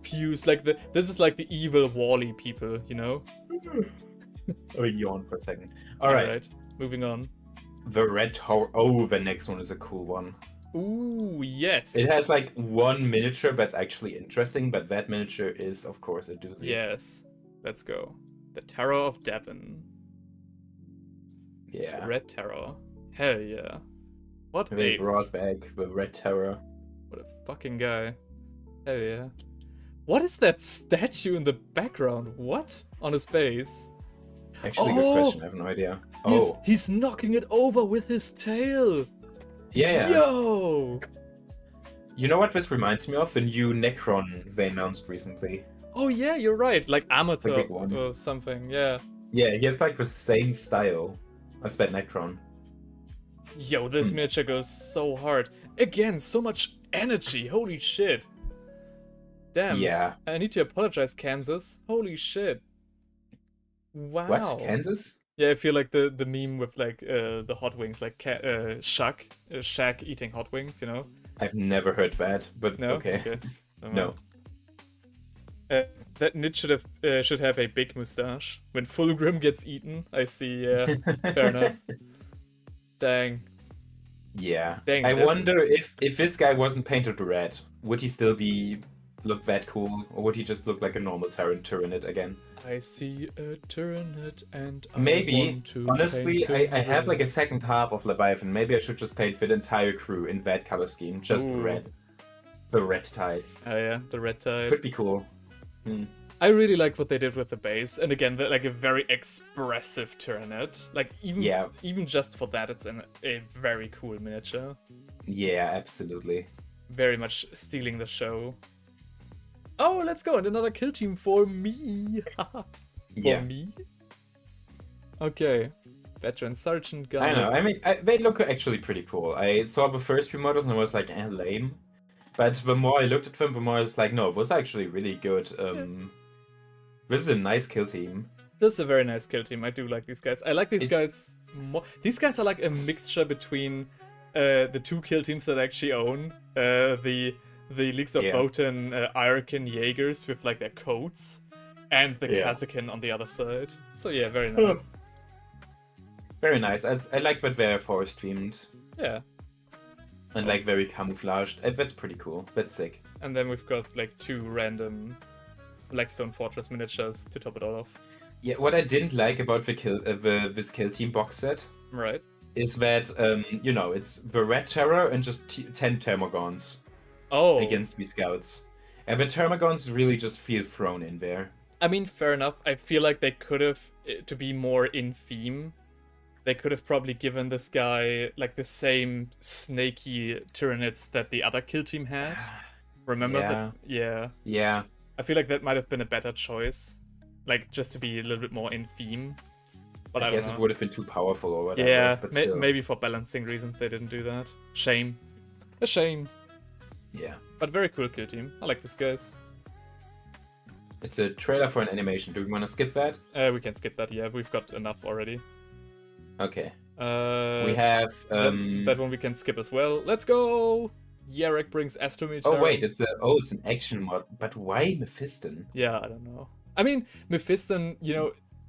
fuse. Like this is like the evil Wall-E people, you know? Oh, yawn for a second. All right. Moving on. The Red Tower. Oh, the next one is a cool one. Ooh, yes. It has like one miniature that's actually interesting, but that miniature is, of course, a doozy. Yes. Let's go. The Terror of Devon. Yeah. The Red Terror. Hell yeah. What They a brought back the Red Terror. What a fucking guy. Hell yeah. What is that statue in the background? What? On his base? Actually, good question. I have no idea. He's knocking it over with his tail. Yeah. Yo! You know what this reminds me of? The new Necron they announced recently. Oh yeah, you're right. Like Amateur big one. or something. Yeah. Yeah, he has like the same style as that Necron. Yo, this miniature goes so hard. Again, so much energy. Holy shit. Damn. Yeah. I need to apologize, Kansas. Holy shit. Wow. What? Kansas? Yeah, I feel like the meme with like the hot wings, like Shaq eating hot wings, you know? I've never heard that, but No? okay. No. That Nit should have a big mustache. When Fulgrim gets eaten, I see. Yeah, fair enough. Dang. Yeah. Dang, I wonder if this guy wasn't painted red, would he still look that cool, or would he just look like a normal Tyranid again? I see a Tyranid and I maybe. want to Honestly, paint I have him like a second half of Leviathan. Maybe I should just paint the entire crew in that color scheme, just Ooh. red. The red tide. Oh yeah, the red tide. Could be cool. I really like what they did with the base, and again, like a very expressive Tyranid. Like even just for that, it's a very cool miniature. Yeah, absolutely. Very much stealing the show. Oh, let's go, and another kill team for me. For me. Okay, veteran sergeant gun. I know. I mean, they look actually pretty cool. I saw the first few models and I was like, lame. But the more I looked at them, the more I was like, no, it was actually really good. This is a nice kill team. This is a very nice kill team. I do like these guys. I like these guys more. These guys are like a mixture between the two kill teams that I actually own. The Leagues of Votan Irken Jaegers with like their coats, and the Kazakin on the other side. So yeah, very nice. Very nice. I like that they're forest themed. Yeah. And like very camouflaged. That's pretty cool. That's sick. And then we've got like two random Blackstone Fortress miniatures to top it all off. Yeah, what I didn't like about this kill team box set, right, is that it's the Red Terror and just 10 Termagants. Oh. Against the scouts. And the Termagants really just feel thrown in there. I mean, fair enough. I feel like they could have, to be more in theme, they could have probably given this guy like the same snaky Tyranids that the other kill team had. Remember that? Yeah. Yeah. I feel like that might have been a better choice. Like, just to be a little bit more in theme. But I guess it would have been too powerful or whatever. Yeah, but still. Maybe for balancing reasons they didn't do that. Shame. A shame. Yeah. But very cool kill team. I like this guys. It's a trailer for an animation. Do we want to skip that? We can skip that, yeah. We've got enough already. Okay. We have... that one we can skip as well. Let's go! Yarek brings Astra Militarum. Oh wait, it's an action mod. But why Mephiston? Yeah, I don't know. I mean, Mephiston,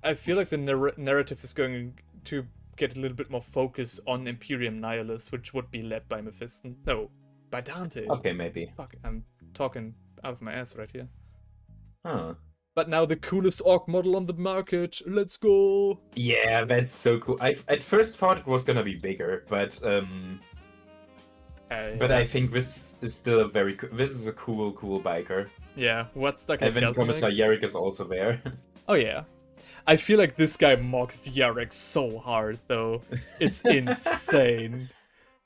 I feel like the narrative is going to get a little bit more focus on Imperium Nihilus, which would be led by Mephiston. No, by Dante. Okay, maybe. Fuck, I'm talking out of my ass right here. Huh. But now the coolest Ork model on the market. Let's go! Yeah, that's so cool. I at first thought it was gonna be bigger, but But I think this is still a this is a cool biker. Yeah, what's stuck And at then Commissar Yarrick is also there. Oh yeah. I feel like this guy mocks Yarrick so hard though. It's insane.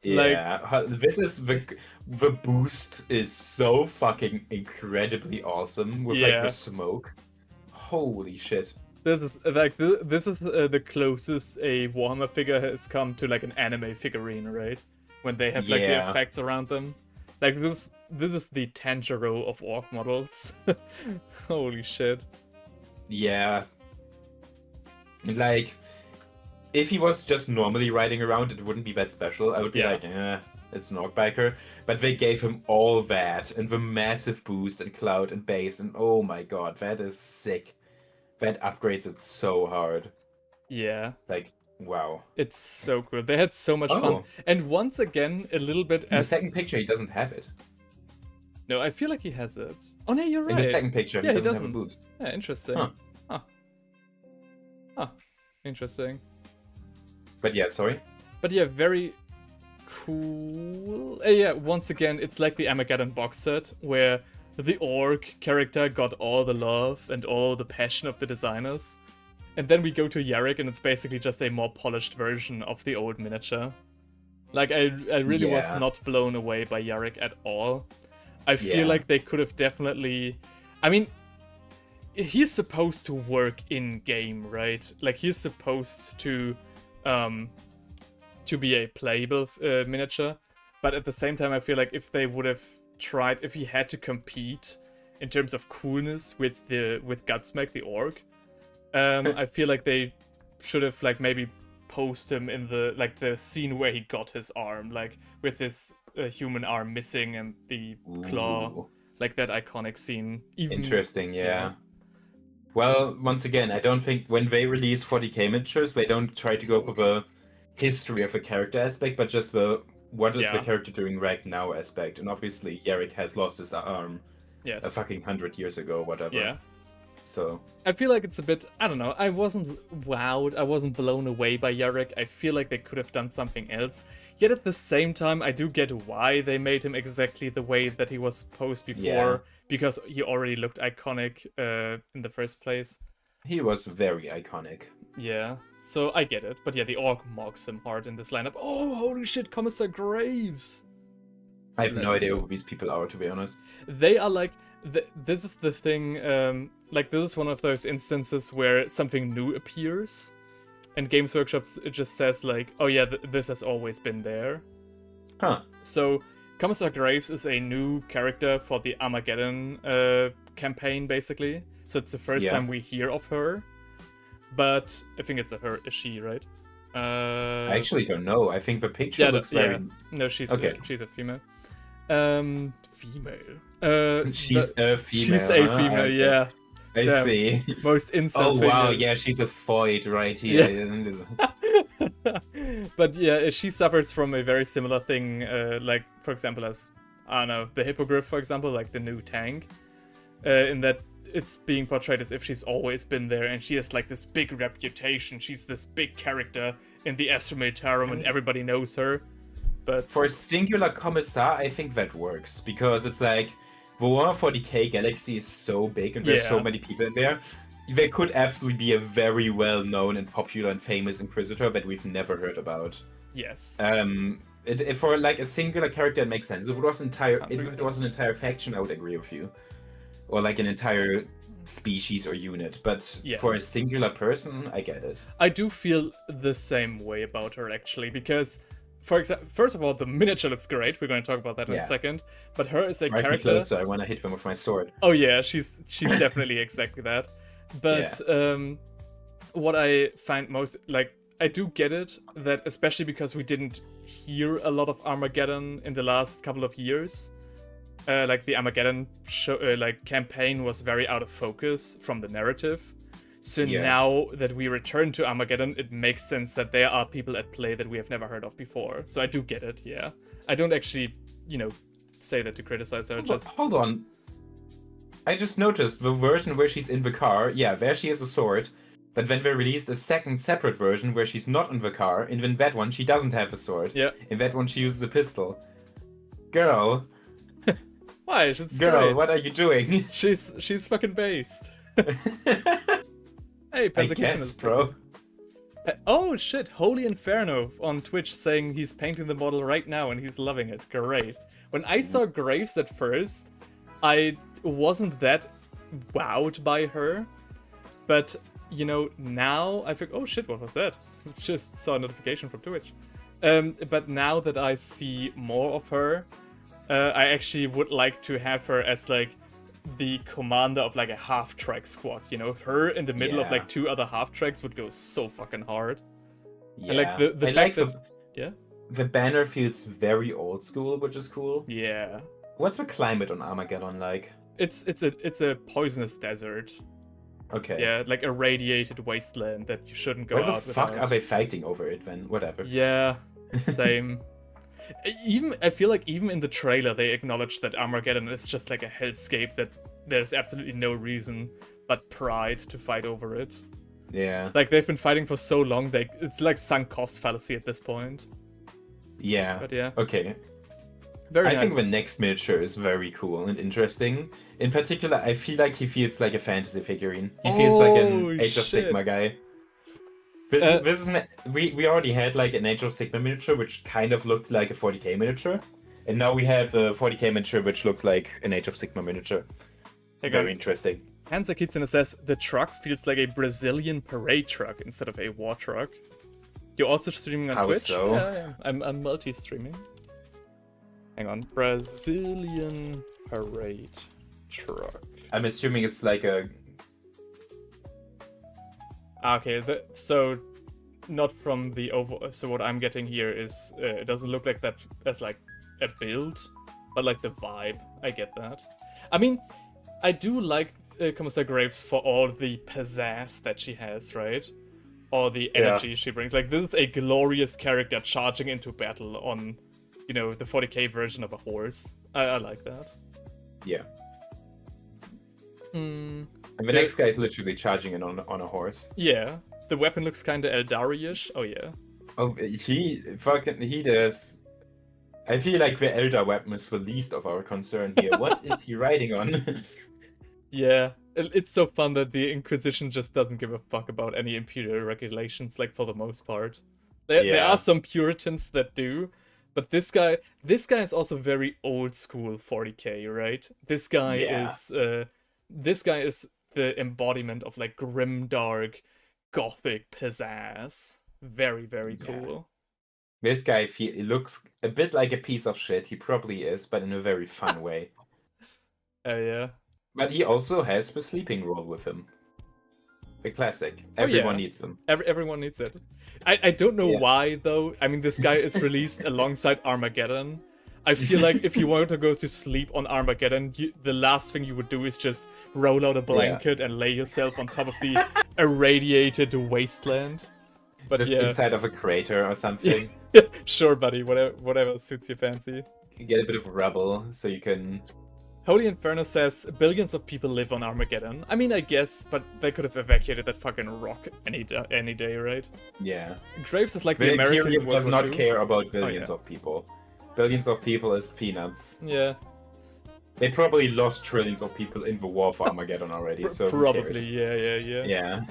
Yeah, this is the boost is so fucking incredibly awesome with like the smoke. Holy shit. This is like this is the closest a Warhammer figure has come to like an anime figurine, right? When they have like the effects around them. Like this is the Tanjiro of Orc models. Holy shit. Yeah. Like, if he was just normally riding around, it wouldn't be that special. I would be like, it's an Orc biker. But they gave him all that, and the massive boost and cloud and base, and oh my god, that is sick. That upgrades it so hard. Yeah. Like, wow. It's so cool. They had so much fun. And once again, a little bit in the second picture, he doesn't have it. No, I feel like he has it. Oh no, you're right. In the second picture, he doesn't have a boost. Yeah, interesting. Huh. Interesting. But yeah, sorry. But yeah, very cool. Yeah, once again, it's like the Armageddon box set where the Orc character got all the love and all the passion of the designers. And then we go to Yarrick and it's basically just a more polished version of the old miniature. Like, I really was not blown away by Yarrick at all. I feel like they could have definitely... I mean, he's supposed to work in-game, right? Like, he's supposed to be a playable miniature. But at the same time, I feel like if they would have tried... If he had to compete in terms of coolness with Godsmack, the Orc, I feel like they should have, like, maybe posed him in the scene where he got his arm, like, with his human arm missing and the claw, like that iconic scene. Interesting, yeah. Well, once again, I don't think when they release 40k miniatures, they don't try to go for the history of a character aspect, but just the what is the character doing right now aspect. And obviously, Yarrick has lost his arm a fucking 100 years ago, whatever. Yeah. So I feel like it's a bit, I don't know, I wasn't wowed, I wasn't blown away by Yarrick. I feel like they could have done something else. Yet at the same time, I do get why they made him exactly the way that he was posed before, because he already looked iconic in the first place. He was very iconic. Yeah, so I get it. But yeah, the Orc mocks him hard in this lineup. Oh, holy shit, Commissar Graves! I have no idea who these people are, to be honest. They are like... this is the thing, like, this is one of those instances where something new appears, and Games Workshop it just says, like, oh yeah, this has always been there. Huh. So, Commissar Graves is a new character for the Armageddon campaign, basically. So it's the first time we hear of her. But I think it's a her, a she, right? I actually don't know. I think the picture looks very... No, she's she's a female. Female. She's a female. She's a female, yeah. I see. Most insult Oh wow, yeah, she's a void right here. Yeah. But yeah, she suffers from a very similar thing, like, for example, as, I don't know, the Hippogriff, for example, like the new tank, in that it's being portrayed as if she's always been there, and she has, like, this big reputation. She's this big character in the Astra Militarum, and everybody knows her. But for a singular commissar, I think that works, because it's like, the Warhammer 40k galaxy is so big, and there's so many people in there. There could absolutely be a very well-known and popular and famous Inquisitor that we've never heard about. Yes. For like a singular character, it makes sense. If it was an entire faction, I would agree with you, or like an entire species or unit. But for a singular person, I get it. I do feel the same way about her, actually, because, for example, first of all, the miniature looks great. We're going to talk about that in a second. But her as a character... me closer. I want to hit them with my sword. Oh yeah, she's definitely exactly that. But what I find most... Like, I do get it, that especially because we didn't hear a lot of Armageddon in the last couple of years. Like, the Armageddon campaign was very out of focus from the narrative. So now that we return to Armageddon, it makes sense that there are people at play that we have never heard of before. So I do get it, yeah. I don't actually, say that to criticize her. Hold on. I just noticed the version where she's in the car, there she has a sword. But then they released a second separate version where she's not in the car, and in that one she doesn't have a sword. Yeah. In that one she uses a pistol. Girl, Why? It's girl, great. what are you doing? She's fucking based. Hey, I Panzer Kitten guess, is bro. Oh shit, Holy Inferno on Twitch saying he's painting the model right now and he's loving it. Great. When I saw Graves at first, I wasn't that wowed by her. But, you know, now I think, oh shit, what was that? Just saw a notification from Twitch. But now that I see more of her, I actually would like to have her as like the commander of like a half-track squad, you know? Her in the middle of like 2 other half-tracks would go so fucking hard. Yeah. And like the I fact like that... Yeah? the banner feels very old school, which is cool. Yeah. What's the climate on Armageddon like? It's a poisonous desert. Okay. Yeah, like a radiated wasteland that you shouldn't go Why out the fuck without. are they fighting over it then? Whatever. Yeah, same. I feel like even in the trailer they acknowledged that Armageddon is just like a hellscape that there's absolutely no reason but pride to fight over it. Yeah. Like they've been fighting for so long, it's like sunk cost fallacy at this point. Yeah. But yeah. Okay. Very I nice. think the next miniature is very cool and interesting. In particular, I feel like he feels like a fantasy figurine. He feels like an Age of shit. Sigmar guy. This is we already had like an Age of Sigmar miniature, which kind of looked like a 40k miniature, and now we have a 40k miniature, which looked like an Age of Sigmar miniature. Very interesting. Panzer Kitten says the truck feels like a Brazilian parade truck instead of a war truck. You're also streaming on How Twitch? so? Yeah, I'm multi-streaming. Hang on, Brazilian parade truck. I'm assuming it's like a. Okay, so not from the over. So what I'm getting here is it doesn't look like that as like a build, but like the vibe. I get that. I mean, I do like Commissar Graves for all the pizzazz that she has, right? Or the energy she brings. Like this is a glorious character charging into battle on, you know, the 40k version of a horse. I like that. Yeah. Hmm. And the next guy is literally charging in on a horse. Yeah. The weapon looks kinda Eldari-ish. Oh yeah. Oh, he does. I feel like the Eldar weapon is the least of our concern here. What is he riding on? Yeah. It's so fun that the Inquisition just doesn't give a fuck about any Imperial regulations, like for the most part. There are some Puritans that do, but this guy is also very old school 40k, right? This guy is the embodiment of like grimdark, gothic pizzazz. Very, very cool. This guy he looks a bit like a piece of shit. He probably is, but in a very fun way. Oh yeah. But he also has the sleeping roll with him. The classic. Everyone needs them. Everyone needs it. I don't know why though. I mean, this guy is released alongside Armageddon. I feel like if you want to go to sleep on Armageddon, the last thing you would do is just roll out a blanket and lay yourself on top of the irradiated wasteland. But just inside of a crater or something. Sure, buddy. Whatever suits your fancy. You get a bit of rubble so you can. Holy Inferno says billions of people live on Armageddon. I mean, I guess, but they could have evacuated that fucking rock any day, right? Yeah. Graves is like the the American Imperium does World War not II. care about billions of people. Billions of people is peanuts. Yeah. They probably lost trillions of people in the war for Armageddon already, so probably, who cares? yeah. Yeah.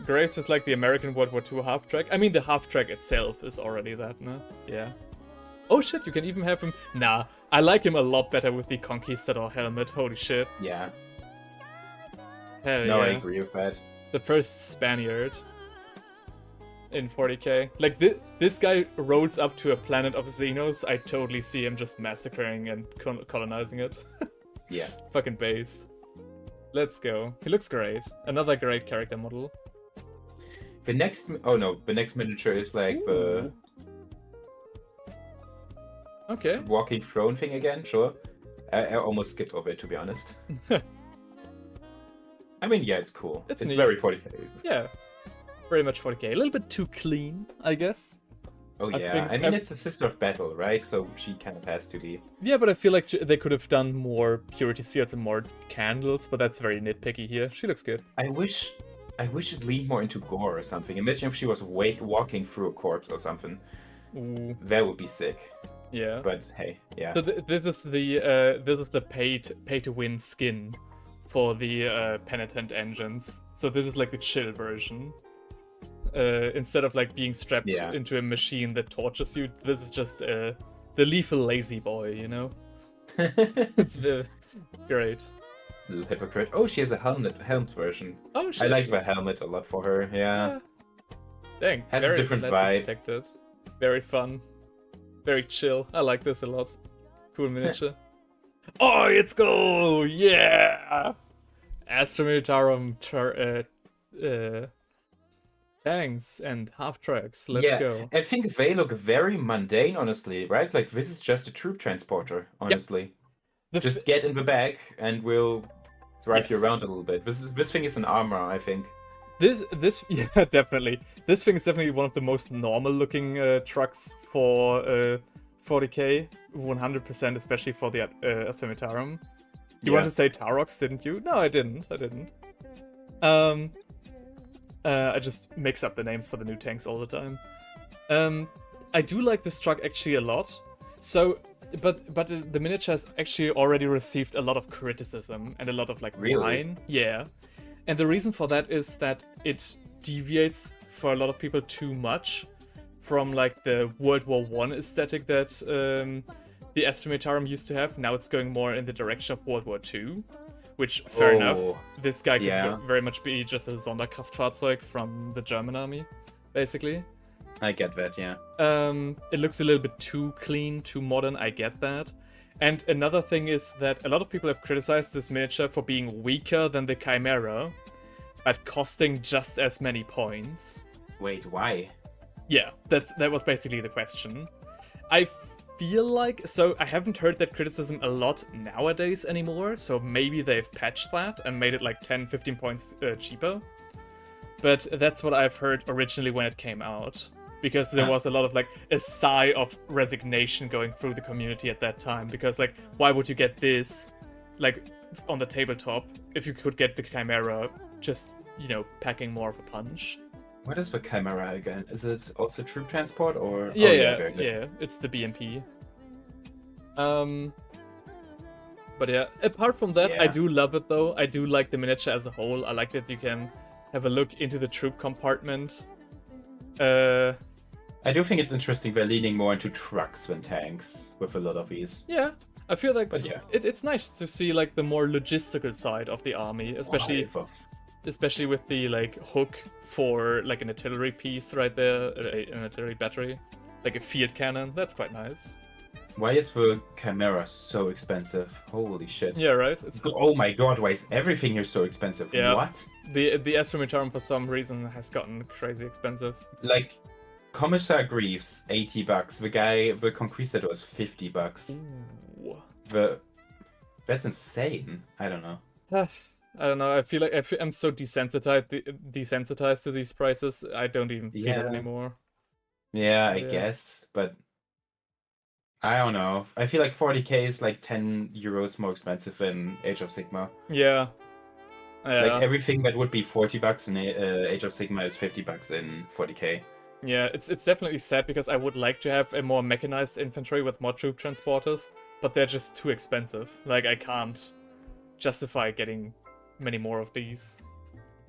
Graves is like the American World War II half-track. I mean, the half-track itself is already that, no? Yeah. Oh shit, you can even have him... Nah, I like him a lot better with the Conquistador helmet, holy shit. Yeah. Hell No, yeah. I agree with that. The first Spaniard in 40k. Like, this guy rolls up to a planet of Xenos, I totally see him just massacring and colonizing it. Yeah. Fucking base. Let's go. He looks great. Another great character model. The next... Oh no, the next miniature is like the... Okay. Walking throne thing again, sure. I almost skipped over it, to be honest. I mean, yeah, it's cool. It's neat. very 40k. Yeah. Very much 40k. A little bit too clean, I guess. Oh yeah, I mean, it's a sister of battle, right? So she kind of has to be. Yeah, but I feel like they could have done more purity seals and more candles, but that's very nitpicky here. She looks good. I wish it leaned more into gore or something. Imagine if she was walking through a corpse or something. Ooh. That would be sick. Yeah. But hey, yeah. So this is the pay to win skin for the penitent engines. So this is like the chill version. Instead of like being strapped into a machine that tortures you, this is just the lethal lazy boy, you know? It's great. Little hypocrite. Oh, she has a helmet version. Oh shit. I like the helmet a lot for her, yeah. Dang. Has a different vibe. Protected. Very fun. Very chill. I like this a lot. Cool miniature. Oh, let's go! Yeah! Astra Militarum tanks and half-tracks. Let's go. I think they look very mundane, honestly, right? Like, this is just a troop transporter, honestly. Yep. Just get in the back and we'll drive you around a little bit. This thing is an armor, I think. This yeah, definitely. This thing is definitely one of the most normal-looking trucks for 40k, 100%, especially for the Astra Militarum. You want to say Tarox, didn't you? No, I didn't. I just mix up the names for the new tanks all the time. I do like this truck actually a lot. So, but the miniature has actually already received a lot of criticism and a lot of like line. Yeah. And the reason for that is that it deviates for a lot of people too much from like the World War I aesthetic that the Astra Militarum used to have. Now it's going more in the direction of World War II, which, fair enough. This guy could very much be just a Sonderkraftfahrzeug from the German army, basically. I get that, yeah. It looks a little bit too clean, too modern, I get that. And another thing is that a lot of people have criticized this miniature for being weaker than the Chimera, but costing just as many points. Wait, why? Yeah, that was basically the question. I feel like, so I haven't heard that criticism a lot nowadays anymore, so maybe they've patched that and made it like 10-15 points cheaper. But that's what I've heard originally when it came out. Because there was a lot of like a sigh of resignation going through the community at that time. Because like, why would you get this like on the tabletop if you could get the Chimera just, you know, packing more of a punch? What is the Chimera again? Is it also troop transport or? Yeah, it's the BMP. But yeah, apart from that, I do love it though. I do like the miniature as a whole. I like that you can have a look into the troop compartment. I do think it's interesting they're leaning more into trucks than tanks with a lot of these. Yeah, I feel like it's nice to see like the more logistical side of the army, especially with the like hook for like an artillery piece right there, an artillery battery, like a field cannon. That's quite nice. Why is the Chimera so expensive? Holy shit. Yeah, right? Oh my god, why is everything here so expensive? Yeah. What? The Astra Militarum for some reason has gotten crazy expensive. Like, Commissar Greaves, $80. The Conquistador is $50. Ooh. That's insane. I don't know. I don't know. I feel like I'm so desensitized to these prices. I don't even feel it anymore. Yeah, I guess, but I don't know. I feel like 40k is like 10 euros more expensive than Age of Sigmar. Yeah. Like everything that would be $40 in Age of Sigmar is $50 in 40k. Yeah, it's definitely sad because I would like to have a more mechanized infantry with more troop transporters, but they're just too expensive. Like, I can't justify getting many more of these.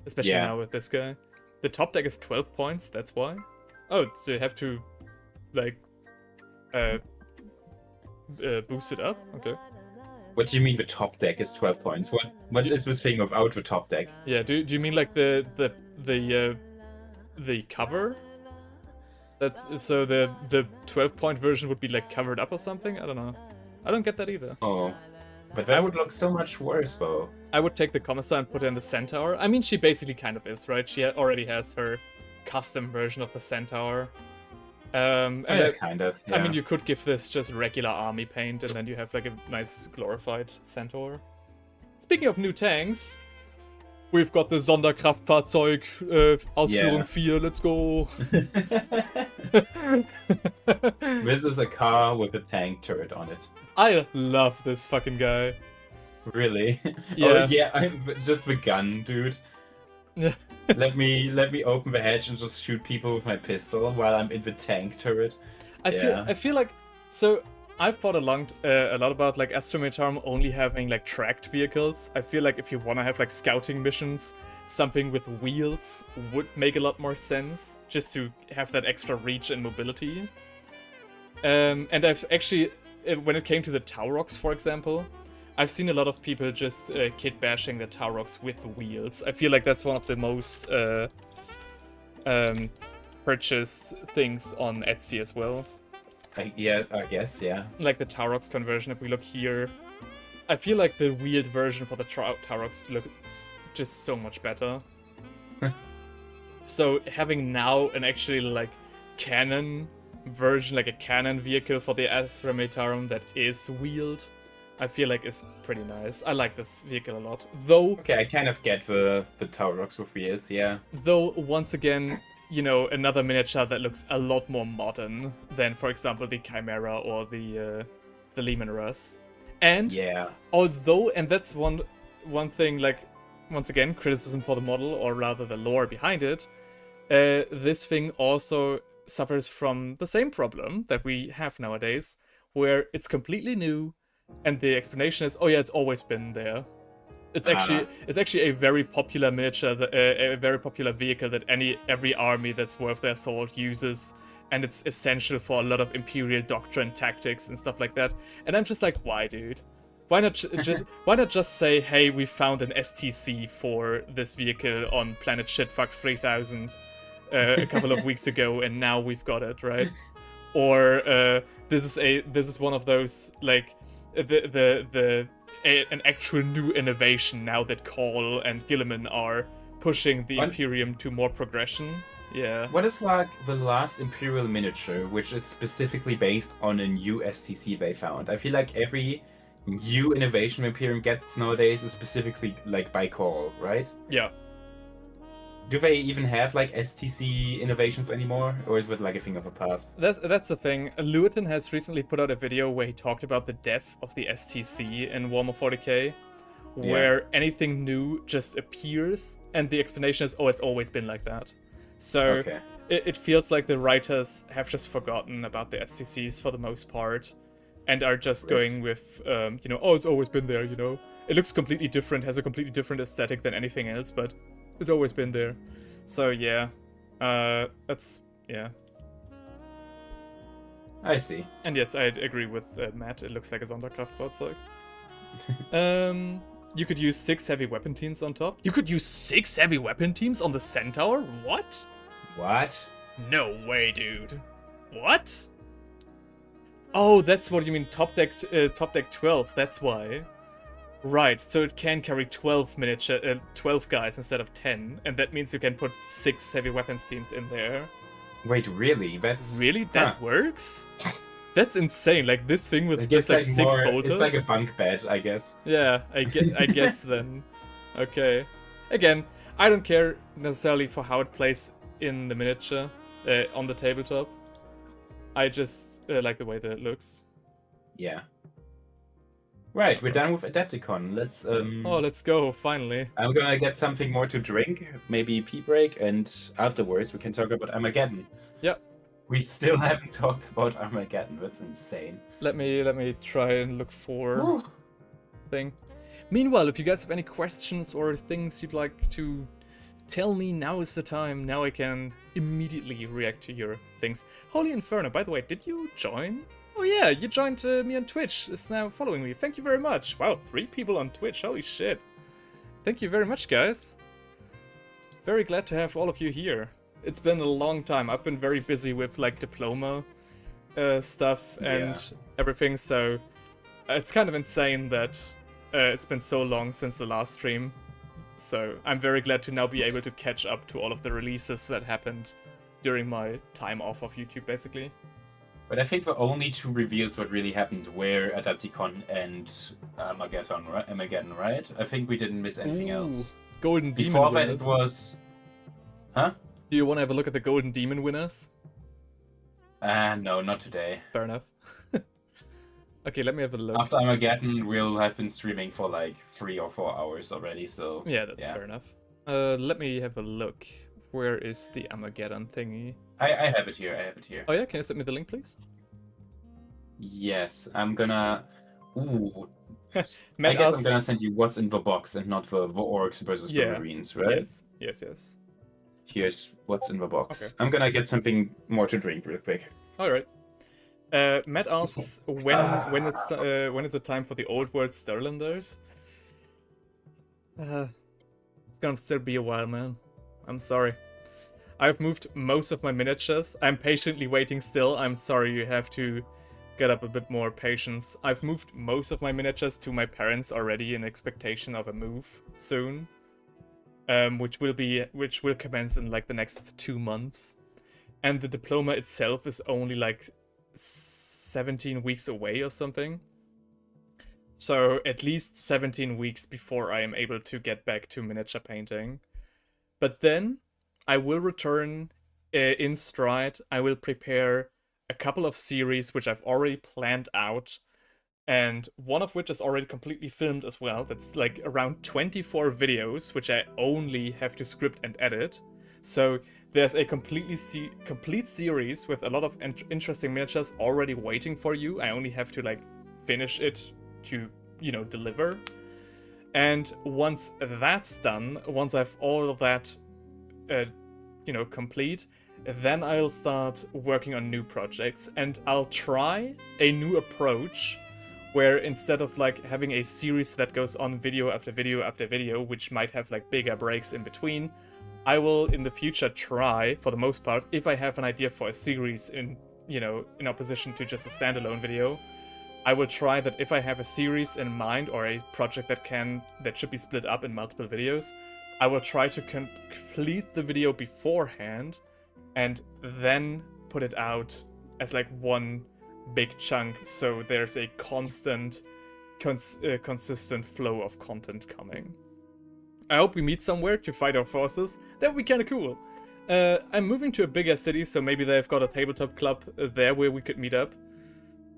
Especially now with this guy. The top deck is 12 points, that's why. Oh, so you have to, like, boost it up? Okay. What do you mean the top deck is 12 points? What is this thing without the top deck? Yeah, do you mean like the cover? So the 12-point version would be like covered up or something? I don't know. I don't get that either. Oh. But that would look so much worse, though. I would take the Commissar and put her in the Centaur. I mean, she basically kind of is, right? She already has her custom version of the Centaur. Kind of, yeah. I mean, you could give this just regular army paint, and then you have like a nice glorified Centaur. Speaking of new tanks, we've got the Sonderkraftfahrzeug Ausführung 4, let's go! This is a car with a tank turret on it. I love this fucking guy. Really? Yeah. Oh yeah, I'm just the gun, dude. let me open the hatch and just shoot people with my pistol while I'm in the tank turret. I feel like, so I've thought a lot about like Astra Militarum only having like tracked vehicles. I feel like if you want to have like scouting missions, something with wheels would make a lot more sense, just to have that extra reach and mobility. And I've actually, when it came to the Taurox, for example, I've seen a lot of people just kit bashing the Taurox with wheels. I feel like that's one of the most purchased things on Etsy as well. I guess, yeah. Like the Taurox conversion, if we look here, I feel like the wheeled version for the Taurox looks just so much better. So having now an actually like cannon version, like a cannon vehicle for the Astra Militarum that is wheeled, I feel like is pretty nice. I like this vehicle a lot. Though... Okay, I kind of get the Taurox with wheels, yeah. Though, once again, you know, another miniature that looks a lot more modern than, for example, the Chimera or the Leman Russ. And yeah, although, and that's one thing, like, once again, criticism for the model, or rather the lore behind it, this thing also suffers from the same problem that we have nowadays, where it's completely new, and the explanation is, oh yeah, it's always been there. It's actually a very popular miniature, a very popular vehicle that every army that's worth their salt uses, and it's essential for a lot of Imperial doctrine, tactics, and stuff like that. And I'm just like, why, dude? Why not just say, hey, we found an STC for this vehicle on Planet Shitfuck 3000 a couple of weeks ago, and now we've got it, right? Or this is one of those like an actual new innovation now that Call and Gilliman are pushing the Imperium to more progression. Yeah. What is like the last Imperial miniature, which is specifically based on a new STC they found? I feel like every new innovation Imperium gets nowadays is specifically like by Call, right? Yeah. Do they even have like STC innovations anymore, or is it like a thing of the past? That's the thing. Lewitton has recently put out a video where he talked about the death of the STC in Warhammer 40k, where anything new just appears, and the explanation is, oh, it's always been like that. So it feels like the writers have just forgotten about the STCs for the most part, and are just going with, oh, it's always been there, you know? It looks completely different, has a completely different aesthetic than anything else, but it's always been there. So yeah, that's, yeah. I see. And yes, I agree with Matt, it looks like a Sonderkraft Fahrzeug. You could use 6 heavy weapon teams on top. You could use 6 heavy weapon teams on the Centaur? What? What? No way, dude. What? Oh, that's what you mean, top deck 12, that's why. Right, so it can carry 12 guys instead of 10, and that means you can put 6 heavy weapons teams in there. Wait, really? That works? That's insane. Like this thing with just like 6 bolters. It's like a bunk bed, I guess. Yeah, I guess then. Okay. Again, I don't care necessarily for how it plays in the miniature on the tabletop. I just like the way that it looks. Yeah. Right, we're done with Adepticon. Let's let's go, finally. I'm gonna get something more to drink, maybe pee break, and afterwards we can talk about Armageddon. Yep. We still haven't talked about Armageddon, that's insane. Let me try and look for thing. Meanwhile, if you guys have any questions or things you'd like to tell me, now is the time. Now I can immediately react to your things. Holy Inferno, by the way, did you join? Oh yeah, you joined me on Twitch. Is now following me. Thank you very much. Wow, 3 people on Twitch. Holy shit. Thank you very much, guys. Very glad to have all of you here. It's been a long time. I've been very busy with like diploma stuff and everything, so it's kind of insane that it's been so long since the last stream. So I'm very glad to now be able to catch up to all of the releases that happened during my time off of YouTube, basically. But I think the only 2 reveals what really happened were Adepticon and Armageddon, right? I think we didn't miss anything else. Golden Demon Before winners. that it was... Huh? Do you want to have a look at the Golden Demon winners? No, not today. Fair enough. Okay, let me have a look. After Armageddon, we'll have been streaming for like 3 or 4 hours already, so... Yeah, that's fair enough. Let me have a look. Where is the Armageddon thingy? I have it here, Oh yeah, can you send me the link, please? Yes, I'm gonna. Ooh. Met I guess us. I'm gonna send you what's in the box and not the orcs versus the Yeah. marines, right? Yes. Here's what's in the box. Okay. I'm gonna get something more to drink real quick. All right. Matt asks when it's the time for the Old World Sterlanders. It's gonna still be a while, man. I'm sorry. I've moved most of my miniatures. I'm patiently waiting still. I'm sorry you have to get up a bit more patience. I've moved most of my miniatures to my parents already in expectation of a move soon. Which will commence in like the next 2 months. And the diploma itself is only like 17 weeks away or something. So at least 17 weeks before I am able to get back to miniature painting. But then I will return in stride. I will prepare a couple of series which I've already planned out. And one of which is already completely filmed as well. That's like around 24 videos, which I only have to script and edit. So there's a complete series with a lot of interesting miniatures already waiting for you. I only have to like finish it to, deliver. And once that's done, once I've all of that, complete, then I'll start working on new projects, and I'll try a new approach where instead of like having a series that goes on video after video after video, which might have like bigger breaks in between, I will in the future try, for the most part, if I have an idea for a series in opposition to just a standalone video, I will try that if I have a series in mind or a project that should be split up in multiple videos, I will try to complete the video beforehand and then put it out as like one big chunk, so there's a consistent flow of content coming. I hope we meet somewhere to fight our forces. That would be kind of cool. I'm moving to a bigger city, so maybe they've got a tabletop club there where we could meet up.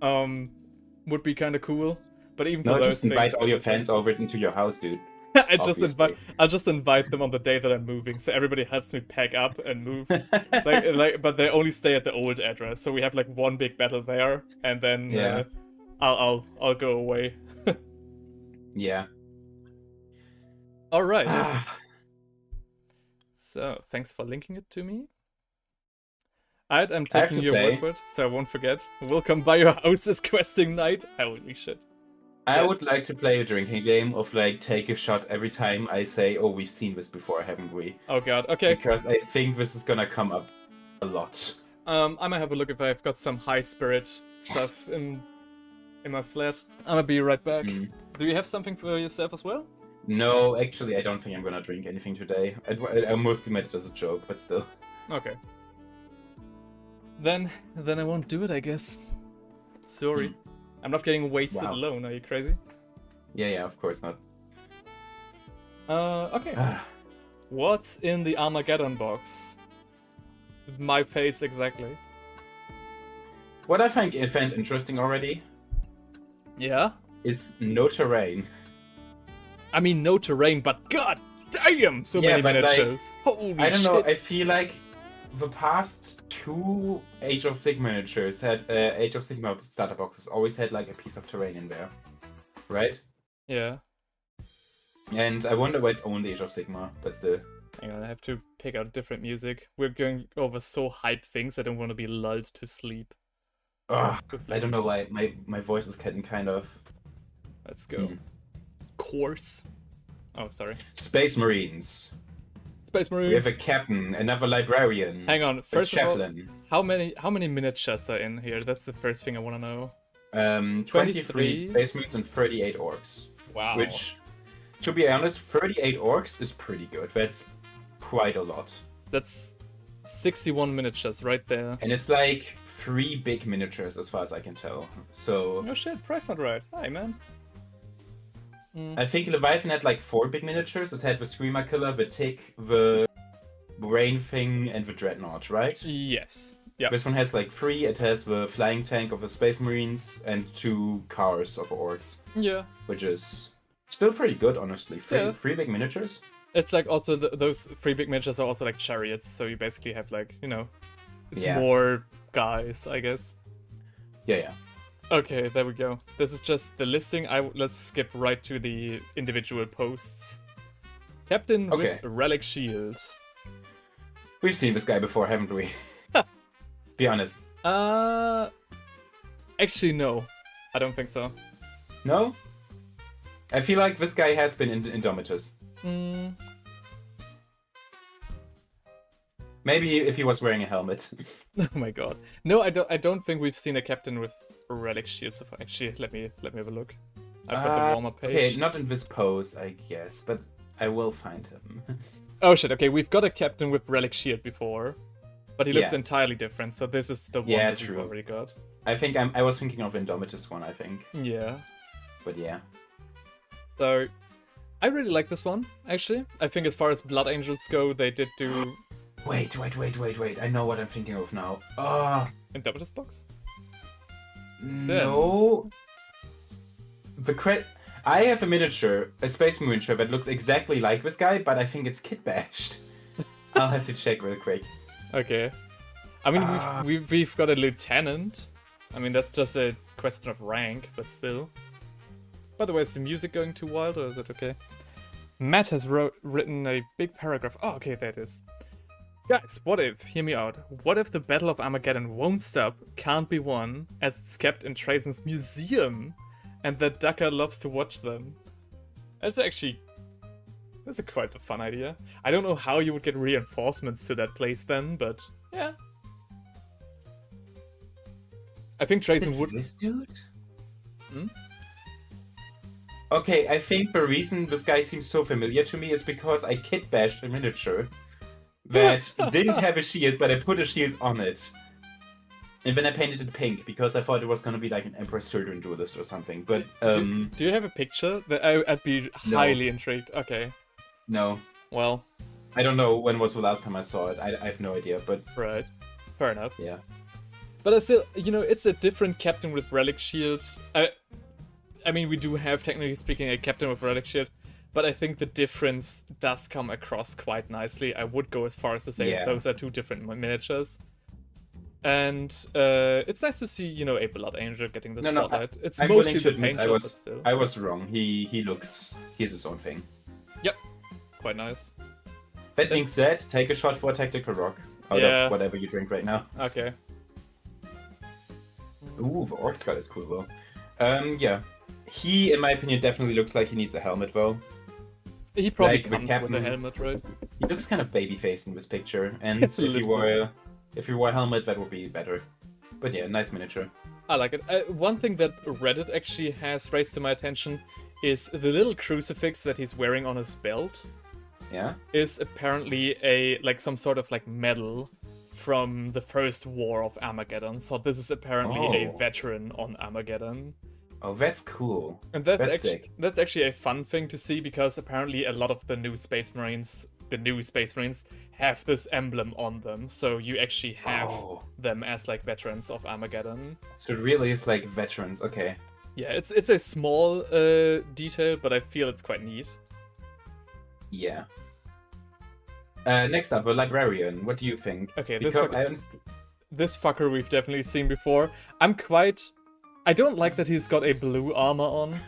Would be kind of cool. But even for those just invite things, all your fans over into your house, dude. I'll just invite them on the day that I'm moving, so everybody helps me pack up and move. But they only stay at the old address, so we have like one big battle there, and then I'll go away. Yeah. All right. So thanks for linking it to me. I'm taking your word for it, so I won't forget. We'll come by your house this questing night. Holy shit. I would like to play a drinking game of like take a shot every time I say, "Oh, we've seen this before, haven't we?" Oh god, okay. Because I think this is gonna come up a lot. I might have a look if I've got some high spirit stuff in my flat. I'm gonna be right back. Do you have something for yourself as well? No, actually, I don't think I'm gonna drink anything today. I mostly meant it as a joke, but still. Okay. Then I won't do it, I guess. Sorry. I'm not getting wasted alone, are you crazy? Yeah, of course not. Okay. What's in the Armageddon box? My face, exactly. What I find interesting already... Yeah? ...is no terrain. I mean, no terrain, but god damn! So many miniatures. Like, holy shit. I don't know, I feel like the past 2 Age of Sigmar miniatures had Age of Sigmar starter boxes always had like a piece of terrain in there, right? Yeah. And I wonder why it's only Age of Sigmar, but still. Hang on, I have to pick out different music. We're going over so hype things. I don't want to be lulled to sleep. Ugh, I don't know why my voice is getting kind of. Let's go. Course. Oh, sorry. Space Marines. Space Marines. We have a captain, another librarian. Hang on. First of all, chaplain. how many miniatures are in here? That's the first thing I want to know. 23 Space Marines and 38 orcs. Wow. Which, to be honest, 38 orcs is pretty good. That's quite a lot. That's 61 miniatures right there. And it's like 3 big miniatures as far as I can tell. So. Oh shit, price not right. Hi, man. I think Leviathan had like 4 big miniatures. It had the Screamer Killer, the Tick, the Brain Thing, and the Dreadnought, right? Yes. Yeah. This one has like 3. It has the flying tank of the Space Marines and 2 cars of orcs. Yeah. Which is still pretty good, honestly. 3 big miniatures. It's like also those 3 big miniatures are also like chariots, so you basically have like, it's more guys, I guess. Yeah. Okay, there we go. This is just the listing. Let's skip right to the individual posts. Captain Okay. with relic shield. We've seen this guy before, haven't we? Be honest. Actually no. I don't think so. No? I feel like this guy has been in Indomitus. Maybe if he was wearing a helmet. Oh my god. No, I don't think we've seen a captain with relic shield so far. Actually, let me have a look. I've got the warm-up page. Okay, not in this pose, I guess, but I will find him. Oh shit, okay, we've got a captain with relic shield before. But he looks Yeah. entirely different, so this is the one Yeah, that we've true. already got. I think I was thinking of Indomitus one, I think. Yeah. But yeah. So, I really like this one, actually. I think as far as Blood Angels go, they did do... Wait. I know what I'm thinking of now. Indomitus box? No. I have a miniature, a Space Marine miniature that looks exactly like this guy, but I think it's kit bashed. I'll have to check real quick. Okay. I mean, we've got a lieutenant. I mean, that's just a question of rank, but still. By the way, is the music going too wild, or is it okay? Matt has written a big paragraph. Oh, okay, there it is. Guys, what if, hear me out, what if the Battle of Armageddon won't stop, can't be won, as it's kept in Trajan's museum, and that Daka loves to watch them? That's a quite a fun idea. I don't know how you would get reinforcements to that place then, but yeah. I think Trajan would... This dude? Hmm? Okay, I think the reason this guy seems so familiar to me is because I kit bashed a miniature that didn't have a shield, but I put a shield on it. And then I painted it pink because I thought it was gonna be like an Emperor's Children duelist or something. But do you have a picture? I'd be highly intrigued. Okay. No. Well. I don't know when was the last time I saw it. I have no idea, but... Right. Fair enough. Yeah. But I still, it's a different captain with relic shield. I mean, we do have, technically speaking, a captain with relic shield, but I think the difference does come across quite nicely. I would go as far as to say that those are two different miniatures. And it's nice to see, a Blood Angel getting the spotlight. It's I'm mostly willing to the admit paint I job, was, but still. I was wrong. He's his own thing. Yep. Quite nice. That being said, take a shot for a tactical rock out of whatever you drink right now. Okay. Ooh, the Orc Skull is cool though. Yeah. He, in my opinion, definitely looks like he needs a helmet though. He probably Like, comes with a helmet, right? He looks kind of baby-faced in this picture, and if he wore a helmet, that would be better. But yeah, nice miniature. I like it. One thing that Reddit actually has raised to my attention is the little crucifix that he's wearing on his belt. Yeah? Is apparently some sort of medal from the first war of Armageddon. So this is apparently a veteran on Armageddon. Oh, that's cool. And that's sick. That's actually a fun thing to see because apparently a lot of the new Space Marines, have this emblem on them. So you actually have them as veterans of Armageddon. So it really is like veterans, okay. Yeah, it's a small detail, but I feel it's quite neat. Yeah. Next up, a librarian. What do you think? Okay, because this fucker we've definitely seen before. I don't like that he's got a blue armor on.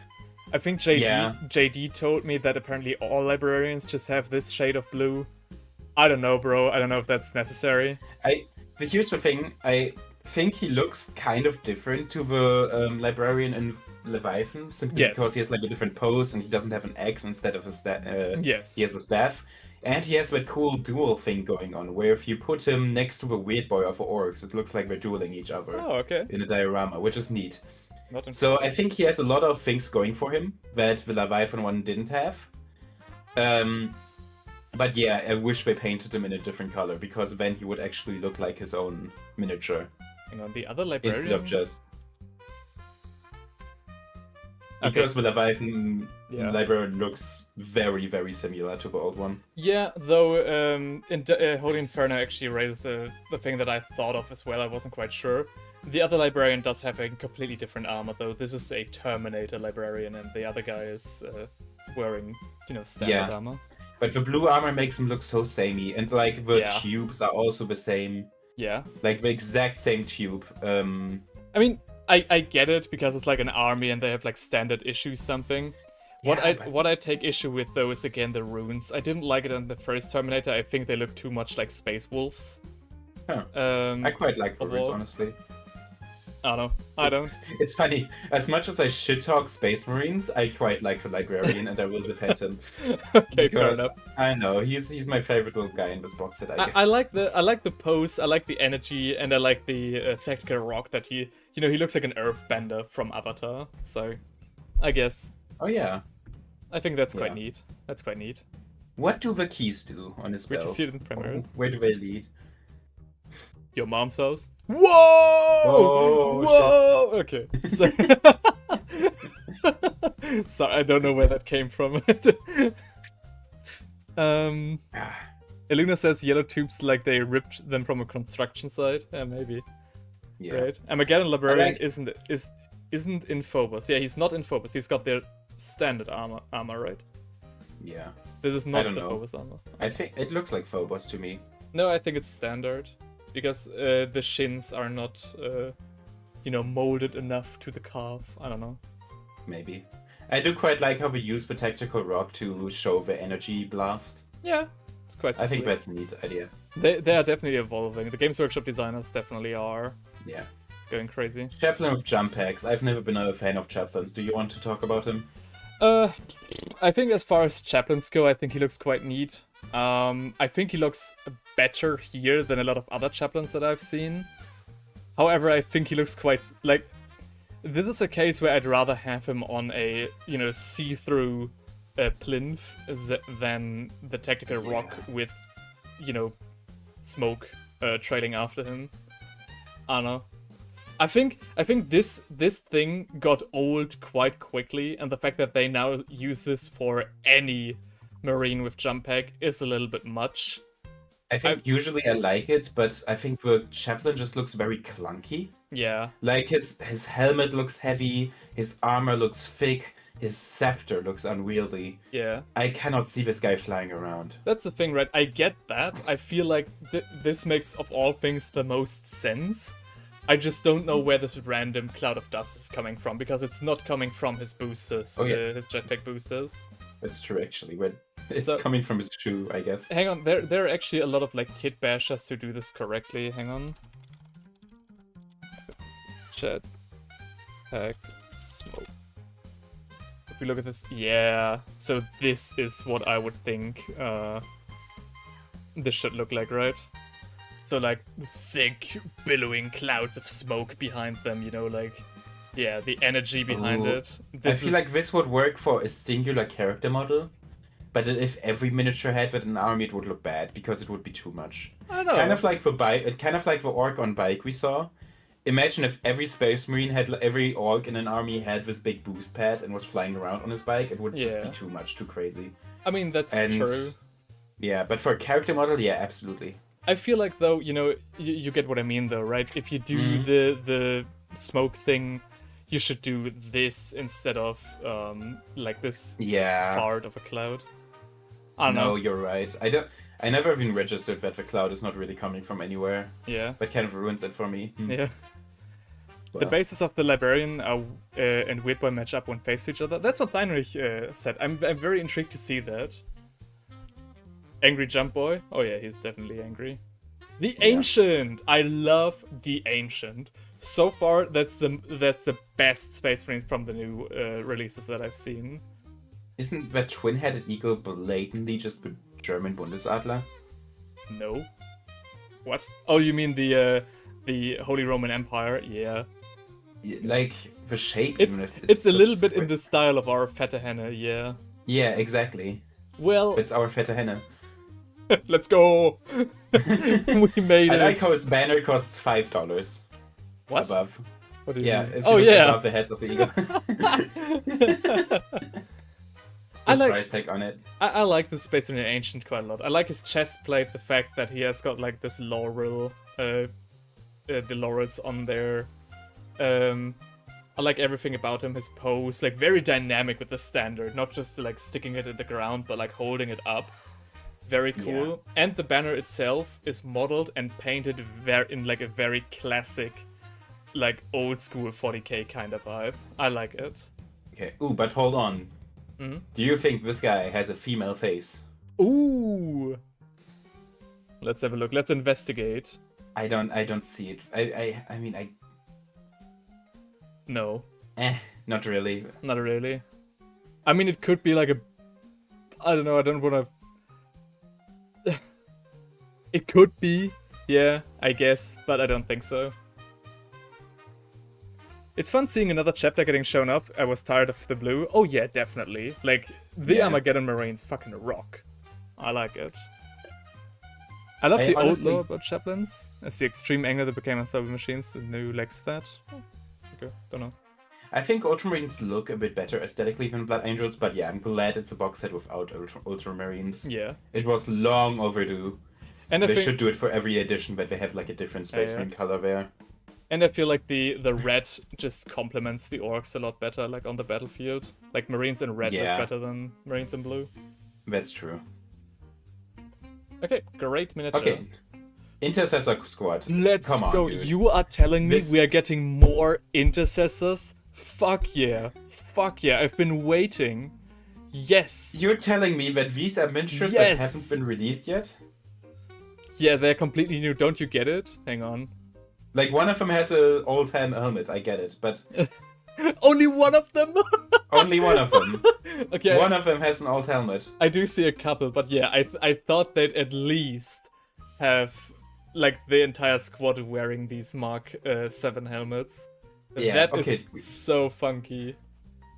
I think JD told me that apparently all librarians just have this shade of blue. I don't know, bro. I don't know if that's necessary. Here's the thing. I think he looks kind of different to the librarian in Leviathan, simply because he has a different pose and he doesn't have an axe instead of a staff. He has a staff. And he has that cool duel thing going on, where if you put him next to the weird boy of the orcs, it looks like they're dueling each other. Oh, okay. In a diorama, which is neat. So I think he has a lot of things going for him that the Leviathan one didn't have. But yeah, I wish they painted him in a different color, because then he would actually look like his own miniature. Hang on, the other librarian... Instead of just... Because the Leviathan librarian looks very, very similar to the old one. Yeah, though Holy Inferno actually raised the thing that I thought of as well. I wasn't quite sure. The other librarian does have a completely different armor, though. This is a Terminator librarian, and the other guy is wearing, standard armor. But the blue armor makes him look so samey, and the tubes are also the same. Yeah. The exact same tube. I mean, I get it because it's like an army and they have like standard issues something. What I take issue with though is again the runes. I didn't like it in the first Terminator. I think they look too much like space wolves. Huh. I I quite like the runes, honestly. don't know. I don't. It's funny. As much as I shit talk Space Marines, I quite like the Librarian, and I will defend him. Okay, fair enough. I know he's my favorite little guy in this box set. I guess. I like the pose. I like the energy, and I like the tactical rock that he looks like an earthbender from Avatar. So, I guess. Oh yeah. I think that's quite neat. That's quite neat. What do the keys do on his belt? We can see it in Primaris. Where do they lead? Your mom's house. Whoa! Whoa! Okay. So... Sorry, I don't know where that came from. Eluna says yellow tubes like they ripped them from a construction site. Yeah, maybe. Yeah. Right. Armageddon Librarian isn't in Phobos. Yeah, he's not in Phobos. He's got their standard armor, right? Yeah. This is not the Phobos armor. I think it looks like Phobos to me. No, I think it's standard. Because the shins are not, molded enough to the calf. I don't know. Maybe. I do quite like how we use the tactical rock to show the energy blast. Yeah, it's quite I think that's a neat idea. They are definitely evolving. The Games Workshop designers definitely are. Yeah. Going crazy. Chaplain with jump packs. I've never been a fan of chaplains. Do you want to talk about him? I think as far as chaplains go, I think he looks quite neat. I think he looks better here than a lot of other chaplains that I've seen. However, I think he looks quite like this is a case where I'd rather have him on a see-through plinth than the tactical rock with smoke trailing after him. I don't know. I think this thing got old quite quickly, and the fact that they now use this for any Marine with jump pack is a little bit much. I think usually I like it, but I think the chaplain just looks very clunky. Yeah. Like his helmet looks heavy, his armor looks thick, his scepter looks unwieldy. Yeah. I cannot see this guy flying around. That's the thing, right? I get that. I feel like this makes, of all things, the most sense. I just don't know where this random cloud of dust is coming from, because it's not coming from his boosters, his jetpack boosters. That's true, actually. It's coming from his shoe, I guess. Hang on, there are actually a lot of kit bashers who do this correctly. Hang on. Jetpack smoke. If we look at this, yeah. So this is what I would think this should look like, right? So thick, billowing clouds of smoke behind them, yeah, the energy behind it. I feel like this would work for a singular character model, but if every miniature had with an army, it would look bad because it would be too much. I know. Kind of like the Ork on bike we saw. Imagine if every Space Marine every Ork in an army had this big boost pad and was flying around on his bike. It would just be too much, too crazy. I mean, that's true. Yeah, but for a character model, yeah, absolutely. I feel like, though, you get what I mean, though, right? If you do the smoke thing, you should do this instead of, this fart of a cloud. I don't know. No, you're right. I never even registered that the cloud is not really coming from anywhere. Yeah. That kind of ruins it for me. Yeah. Well. The bases of the Librarian and Weird Boy match up when faced each other. That's what Heinrich said. I'm very intrigued to see that. Angry Jump Boy? Oh yeah, he's definitely angry. The Ancient! I love the Ancient. So far, that's the best Space Marine from the new releases that I've seen. Isn't that twin-headed eagle blatantly just the German Bundesadler? No. What? Oh, you mean the Holy Roman Empire? Yeah. Like the shape. It's a little bit in the style of our Fette Henne, yeah. Yeah, exactly. Well, it's our Fette Henne. Let's go! We made it. I like how his banner costs $5. What? Above. What do you mean? If you look above the heads of the eagle. I like price tag on it. I like the Space Marine Ancient quite a lot. I like his chest plate, the fact that he has got this laurel, the laurels on there. I like everything about him, his pose, very dynamic with the standard, not just sticking it in the ground, but holding it up. Very cool. Yeah. And the banner itself is modeled and painted in a very classic like old school 40k kind of vibe. I like it. Okay. Ooh, but hold on. Mm-hmm. Do you think this guy has a female face? Ooh. Let's have a look. Let's investigate. I don't see it. I mean, No. Not really. Not really. I mean, it could be like a... I don't know, I don't want to... It could be, yeah, I guess, but I don't think so. It's fun seeing another chapter getting shown up. I was tired of the blue. Oh yeah, definitely. Like, the Armageddon Marines fucking rock. I like it. I love the old lore about chaplains. As the extreme anger that became unstoppable machines, the new like stat. Oh, okay, don't know. I think Ultramarines look a bit better aesthetically than Blood Angels, but yeah, I'm glad it's a box set without Ultramarines. Yeah. It was long overdue. And they should do it for every edition, but they have like a different Space Marine color there. And I feel like the red just complements the orcs a lot better, like on the battlefield. Like Marines in red look better than Marines in blue. That's true. Okay, great miniature. Okay. Intercessor squad. Let's go. Dude. You are telling me we are getting more intercessors? Fuck yeah. Fuck yeah. I've been waiting. Yes. You're telling me that these are miniatures that haven't been released yet? Yeah, they're completely new. Don't you get it? Hang on. Like, one of them has an old helmet, I get it, but... Only one of them? Only one of them. Okay. One of them has an old helmet. I do see a couple, but yeah, I thought they'd at least have, like, the entire squad wearing these Mark 7 helmets. Yeah, that is so funky.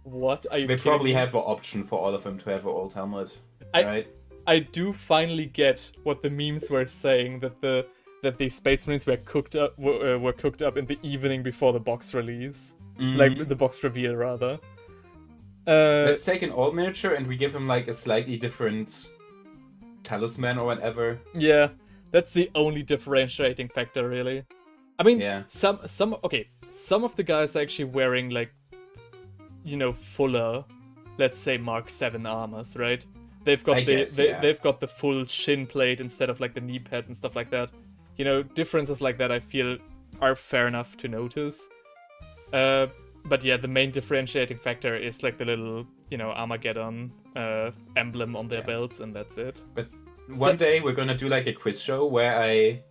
What are you They kidding probably me? have an option for all of them to have an old helmet, right? I do finally get what the memes were saying, that the Space Marines were cooked up in the evening before the box release. Like, the box reveal, rather. Let's take an old miniature and we give him, like, a slightly different talisman or whatever. Yeah, that's the only differentiating factor, really. I mean, some of the guys are actually wearing, like, you know, fuller, let's say Mark 7 armors, right? They've got they've got the full shin plate instead of like the knee pads and stuff like that. You know, differences like that I feel are fair enough to notice. But yeah, the main differentiating factor is like the little, you know, Armageddon emblem on their belts, and that's it. But one day we're gonna do like a quiz show where I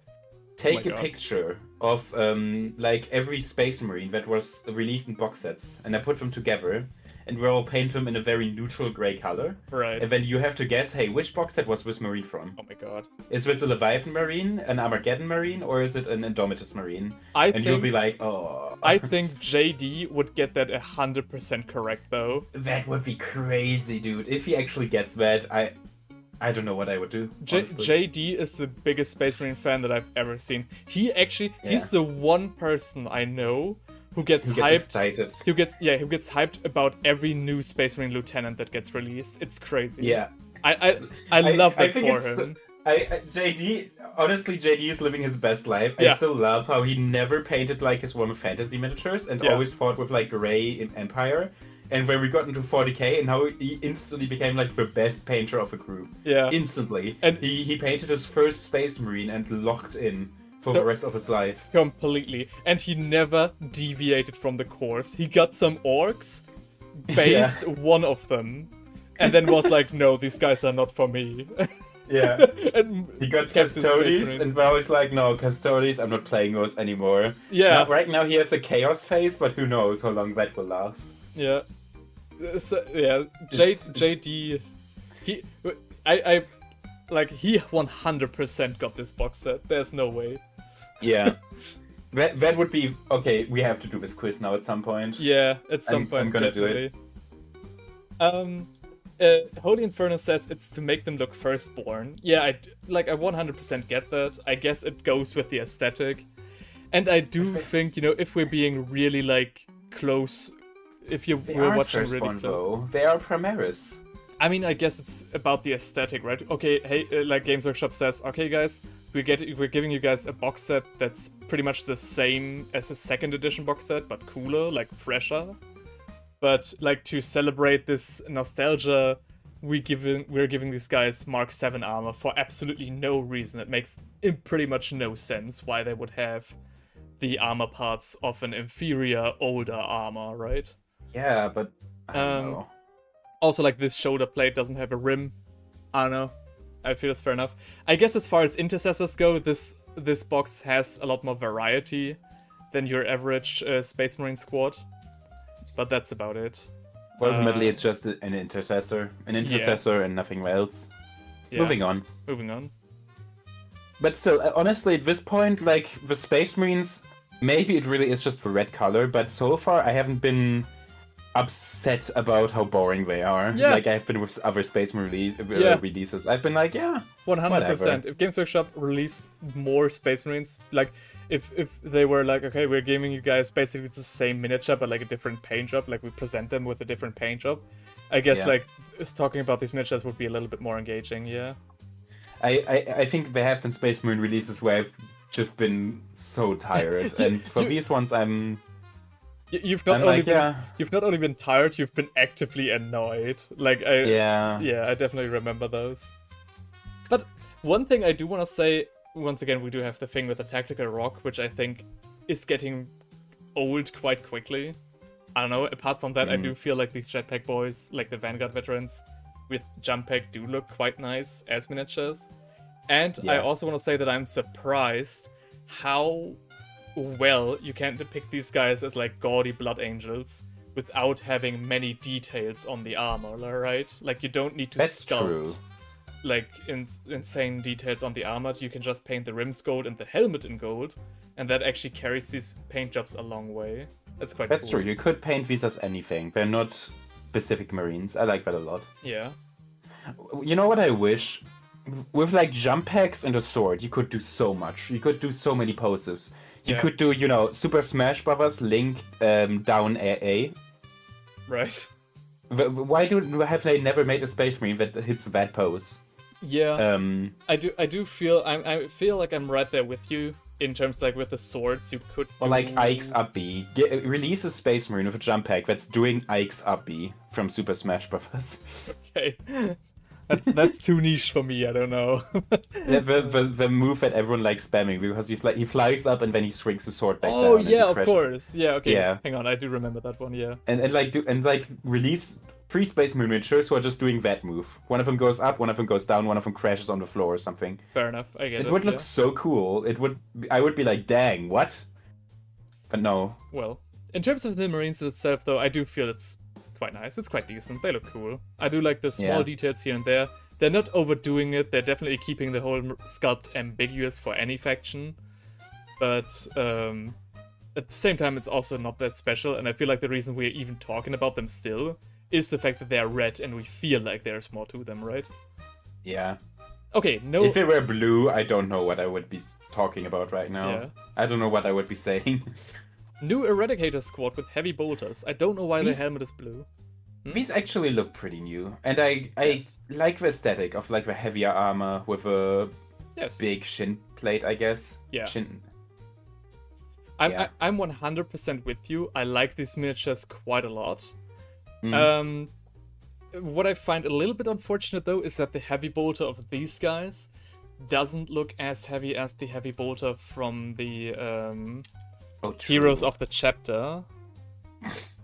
take a picture of like every Space Marine that was released in box sets, and I put them together, and we'll all paint them in a very neutral gray color. Right. And then you have to guess, hey, which box set was this Marine from? Oh my god. Is this a Leviathan Marine, an Armageddon Marine, or is it an Indomitus Marine? You'll be like, oh. I think JD would get that 100% correct, though. That would be crazy, dude. If he actually gets that, I don't know what I would do. JD is the biggest Space Marine fan that I've ever seen. He actually, he's the one person I know who gets hyped. Excited. Who gets hyped about every new Space Marine lieutenant that gets released. It's crazy. Yeah. I love that for him. Honestly, JD is living his best life. I still love how he never painted like his Warhammer Fantasy miniatures and always fought with like Grey in Empire. And when we got into 40k, and how he instantly became like the best painter of a group. Yeah. Instantly. And he painted his first Space Marine and locked in for the rest of his life. Completely. And he never deviated from the course. He got some orcs, based one of them, and then was like, no, these guys are not for me. Yeah. And he got Custodes, and now he's like, no, Custodes, I'm not playing those anymore. Yeah. Right now he has a Chaos phase, but who knows how long that will last. Yeah. So, yeah, JD, he 100% got this box set. There's no way. Yeah. That would be... Okay, we have to do this quiz now at some point. Yeah, at some point, I'm gonna definitely. Do it. Holy Inferno says it's to make them look firstborn. Yeah, I 100% get that. I guess it goes with the aesthetic. And I do think, you know, if we're being really, like, close... If you were watching really close... Though. They are Primaris. I mean, I guess it's about the aesthetic, right? Okay, hey, like Games Workshop says, okay, guys, we're giving you guys a box set that's pretty much the same as a second edition box set, but cooler, like fresher. But like to celebrate this nostalgia, we're giving these guys Mark 7 armor for absolutely no reason. It makes pretty much no sense why they would have the armor parts of an inferior, older armor, right? Yeah, but I don't know. Also, like, this shoulder plate doesn't have a rim. I don't know. I feel it's fair enough. I guess as far as intercessors go, this box has a lot more variety than your average Space Marine squad. But that's about it. Ultimately, it's just an intercessor. And nothing else. Yeah. Moving on. But still, honestly, at this point, like, the Space Marines, maybe it really is just the red color, but so far I haven't been upset about how boring they are. Yeah. Like I've been with other Space Marine releases. I've been like, 100%. whatever. If Games Workshop released more Space Marines, like if they were like, okay, we're giving you guys basically the same miniature but like a different paint job, like we present them with a different paint job, I guess like talking about these miniatures would be a little bit more engaging. Yeah. I think there have been Space Marine releases where I've just been so tired, and for these ones You've not only been tired, you've been actively annoyed. Like I definitely remember those. But one thing I do want to say, once again, we do have the thing with the tactical rock, which I think is getting old quite quickly. I don't know. Apart from that, I do feel like these jetpack boys, like the Vanguard veterans with jump pack, do look quite nice as miniatures. And I also want to say that I'm surprised how well you can depict these guys as like gaudy blood angels without having many details on the armor, right? Like you don't need to sculpt like insane details on the armor. You can just paint the rims gold and the helmet in gold, and that actually carries these paint jobs a long way. That's quite That's cool. true. You could paint these as anything. They're not specific Marines. I like that a lot. Yeah. You know what I wish? With like jump packs and a sword, you could do so much. You could do so many poses. You could do, Super Smash Brothers, Link, down AA. Right. Why have they never made a Space Marine that hits that pose? Yeah. I do feel I feel like I'm right there with you in terms like with the swords you could. Or like Ike's up B. Release a Space Marine with a jump pack that's doing Ike's up B from Super Smash Brothers. Okay. That's too niche for me. I don't know. the move that everyone likes spamming because he flies up and then he swings the sword back down. Oh yeah, of course. Yeah, okay. Yeah. Hang on, I do remember that one. Yeah. And release 3 Space Marine miniatures who are just doing that move. One of them goes up, one of them goes down, one of them crashes on the floor or something. Fair enough. I get it. It would look so cool. I would be like, dang, what? But no. Well, in terms of the Marines itself, though, I do feel it's quite nice. It's quite decent. They look cool. I do like the small details here and there. They're not overdoing it. They're definitely keeping the whole sculpt ambiguous for any faction. But at the same time, it's also not that special. And I feel like the reason we're even talking about them still is the fact that they are red and we feel like there's more to them, right? Yeah. Okay, no... If they were blue, I don't know what I would be talking about right now. Yeah. I don't know what I would be saying. New Eradicator squad with heavy bolters. I don't know why their helmet is blue. These actually look pretty new. And I like the aesthetic of like the heavier armor with a big shin plate, I guess. Yeah. Shin. I'm 100% with you. I like these miniatures quite a lot. What I find a little bit unfortunate though is that the heavy bolter of these guys doesn't look as heavy as the heavy bolter from the Heroes of the Chapter.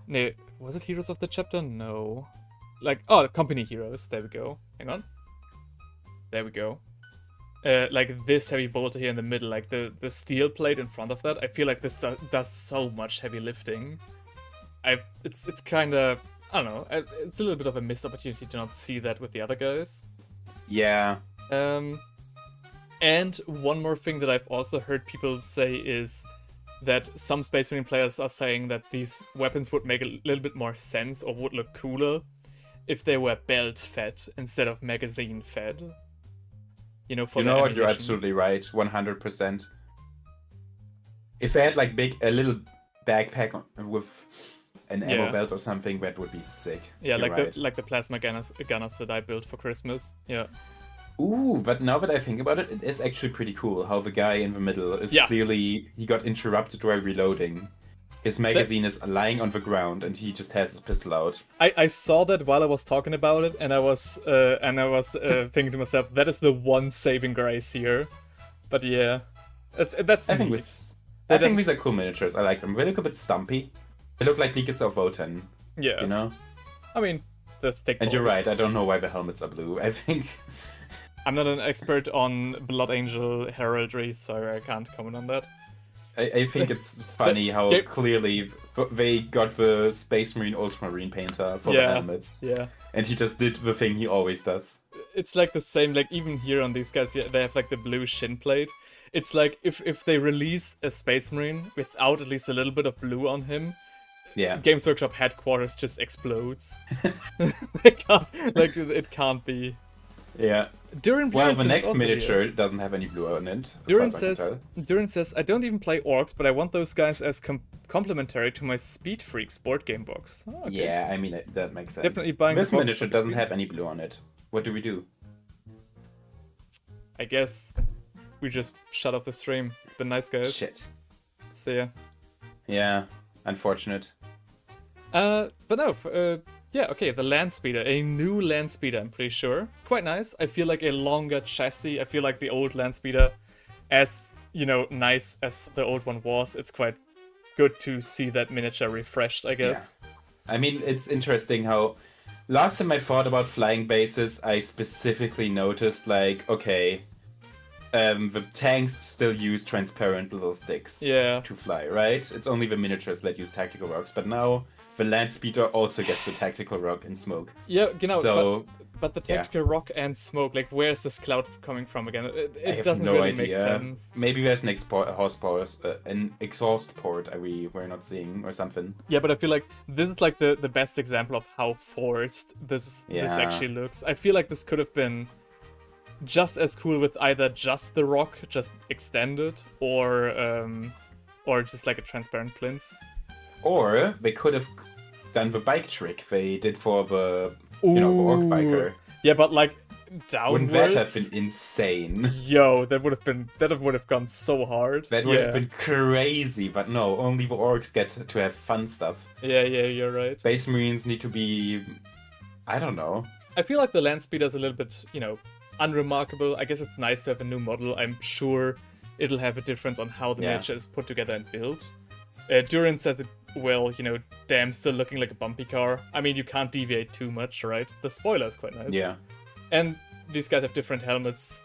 No, was it Heroes of the Chapter? No. Company Heroes. There we go. Hang on. There we go. Like this heavy bolter here in the middle, like the steel plate in front of that. I feel like this does so much heavy lifting. It's kind of, I don't know. It's a little bit of a missed opportunity to not see that with the other guys. Yeah. And one more thing that I've also heard people say is that some Space Marine players are saying that these weapons would make a little bit more sense or would look cooler if they were belt-fed instead of magazine-fed. You're absolutely right, 100%. If they had like a little backpack with an ammo belt or something, that would be sick. Yeah, like the plasma gunners that I built for Christmas. Yeah. Ooh, but now that I think about it, it is actually pretty cool how the guy in the middle is clearly, he got interrupted while reloading. His magazine is lying on the ground and he just has his pistol out. I saw that while I was talking about it, and I was thinking to myself, that is the one saving grace here. But yeah, that's I think I think these are cool miniatures. I like them. They look a bit stumpy. They look like Legions of Wotan. Yeah. You know? I mean, the thick And you're balls. right, I don't know why the helmets are blue. I think... I'm not an expert on Blood Angel heraldry, so I can't comment on that. I think it's funny how clearly they got the Space Marine Ultramarine painter for the helmets. Yeah. And he just did the thing he always does. It's like the same, like even here on these guys, they have like the blue shin plate. It's like if they release a Space Marine without at least a little bit of blue on him, Games Workshop headquarters just explodes. It can't be. Yeah. Well, the next miniature doesn't have any blue on it. Durin says, I don't even play orcs, but I want those guys as complementary to my Speed Freaks board game box. Oh, okay. Yeah, I mean, that makes sense. Definitely buying this miniature doesn't have any blue on it. What do we do? I guess we just shut off the stream. It's been nice, guys. Shit. See ya. Yeah, unfortunate. But no, yeah, okay, the land speeder, a new land speeder, I'm pretty sure. Quite nice. I feel like a longer chassis. I feel like the old land speeder, as, nice as the old one was, it's quite good to see that miniature refreshed, I guess. Yeah. I mean, it's interesting how last time I thought about flying bases, I specifically noticed, like, okay, the tanks still use transparent little sticks to fly, right? It's only the miniatures that use tactical rocks, but now the land speeder also gets the tactical rock and smoke. Yeah, so, but the tactical rock and smoke, like, where's this cloud coming from again? It doesn't no really idea. make sense. Maybe there's an an exhaust port we're not seeing or something. Yeah, but I feel like this is like the best example of how forced this actually looks. I feel like this could have been just as cool with either just the rock, just extended, or just like a transparent plinth. Or they could have done the bike trick they did for the the orc biker. Yeah, but like downwards. Wouldn't that have been insane? Yo, that would have gone so hard. That would have been crazy, but no, only the orcs get to have fun stuff. Yeah, you're right. Space Marines need to be, I don't know. I feel like the land speeder is a little bit, unremarkable. I guess it's nice to have a new model. I'm sure it'll have a difference on how the miniature is put together and built. Durin says it well, damn, still looking like a bumpy car. I mean, you can't deviate too much, right? The spoiler is quite nice. Yeah. And these guys have different helmets,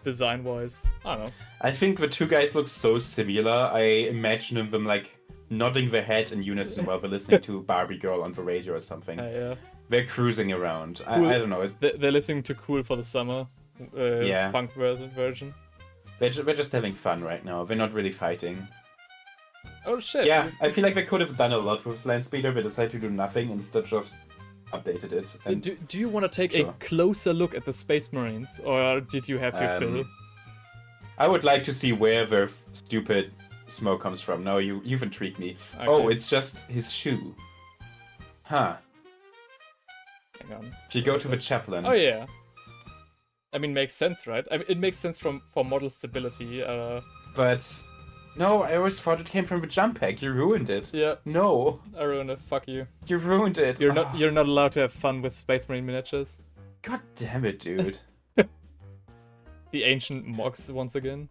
design-wise. I don't know. I think the two guys look so similar. I imagine them, like, nodding their head in unison while they're listening to Barbie Girl on the radio or something. Yeah. They're cruising around. Cool. I don't know. They're listening to Cool for the Summer, punk version. They're just having fun right now. They're not really fighting. Oh shit. Yeah, I feel like they could have done a lot with Land Speeder. They decided to do nothing instead just updated it. And do you want to take a closer look at the Space Marines, or did you have your fill? I would like to see where their stupid smoke comes from. No, you've intrigued me. Okay. Oh, it's just his shoe. Huh. Hang on. If you go to the chaplain. Oh yeah. I mean, makes sense, right? I mean, it makes sense for model stability. But no, I always thought it came from the jump pack. You ruined it. Yeah. No. I ruined it. Fuck you. You ruined it. You're not allowed to have fun with Space Marine miniatures. God damn it, dude. The ancient Mogs once again.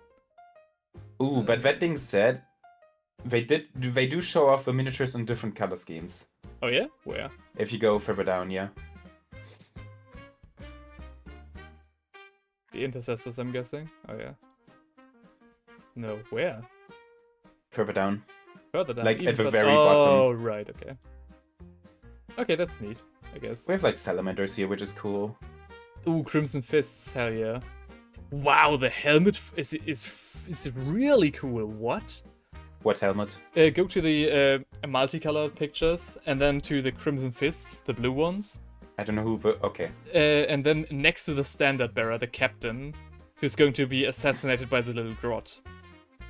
Ooh, but that being said, they do show off the miniatures in different color schemes. Oh yeah? Where? If you go further down, yeah. The intercessors, I'm guessing. Oh yeah. No, where? Further down. Further down. Like at the very bottom. Oh right, okay. Okay, that's neat, I guess. We have like salamanders here, which is cool. Ooh, Crimson Fists, hell yeah. Wow, the helmet is really cool. What? What helmet? Go to the multicolored pictures, and then to the Crimson Fists, the blue ones. I don't know who, but okay. And then next to the standard bearer, the captain, who's going to be assassinated by the little grot.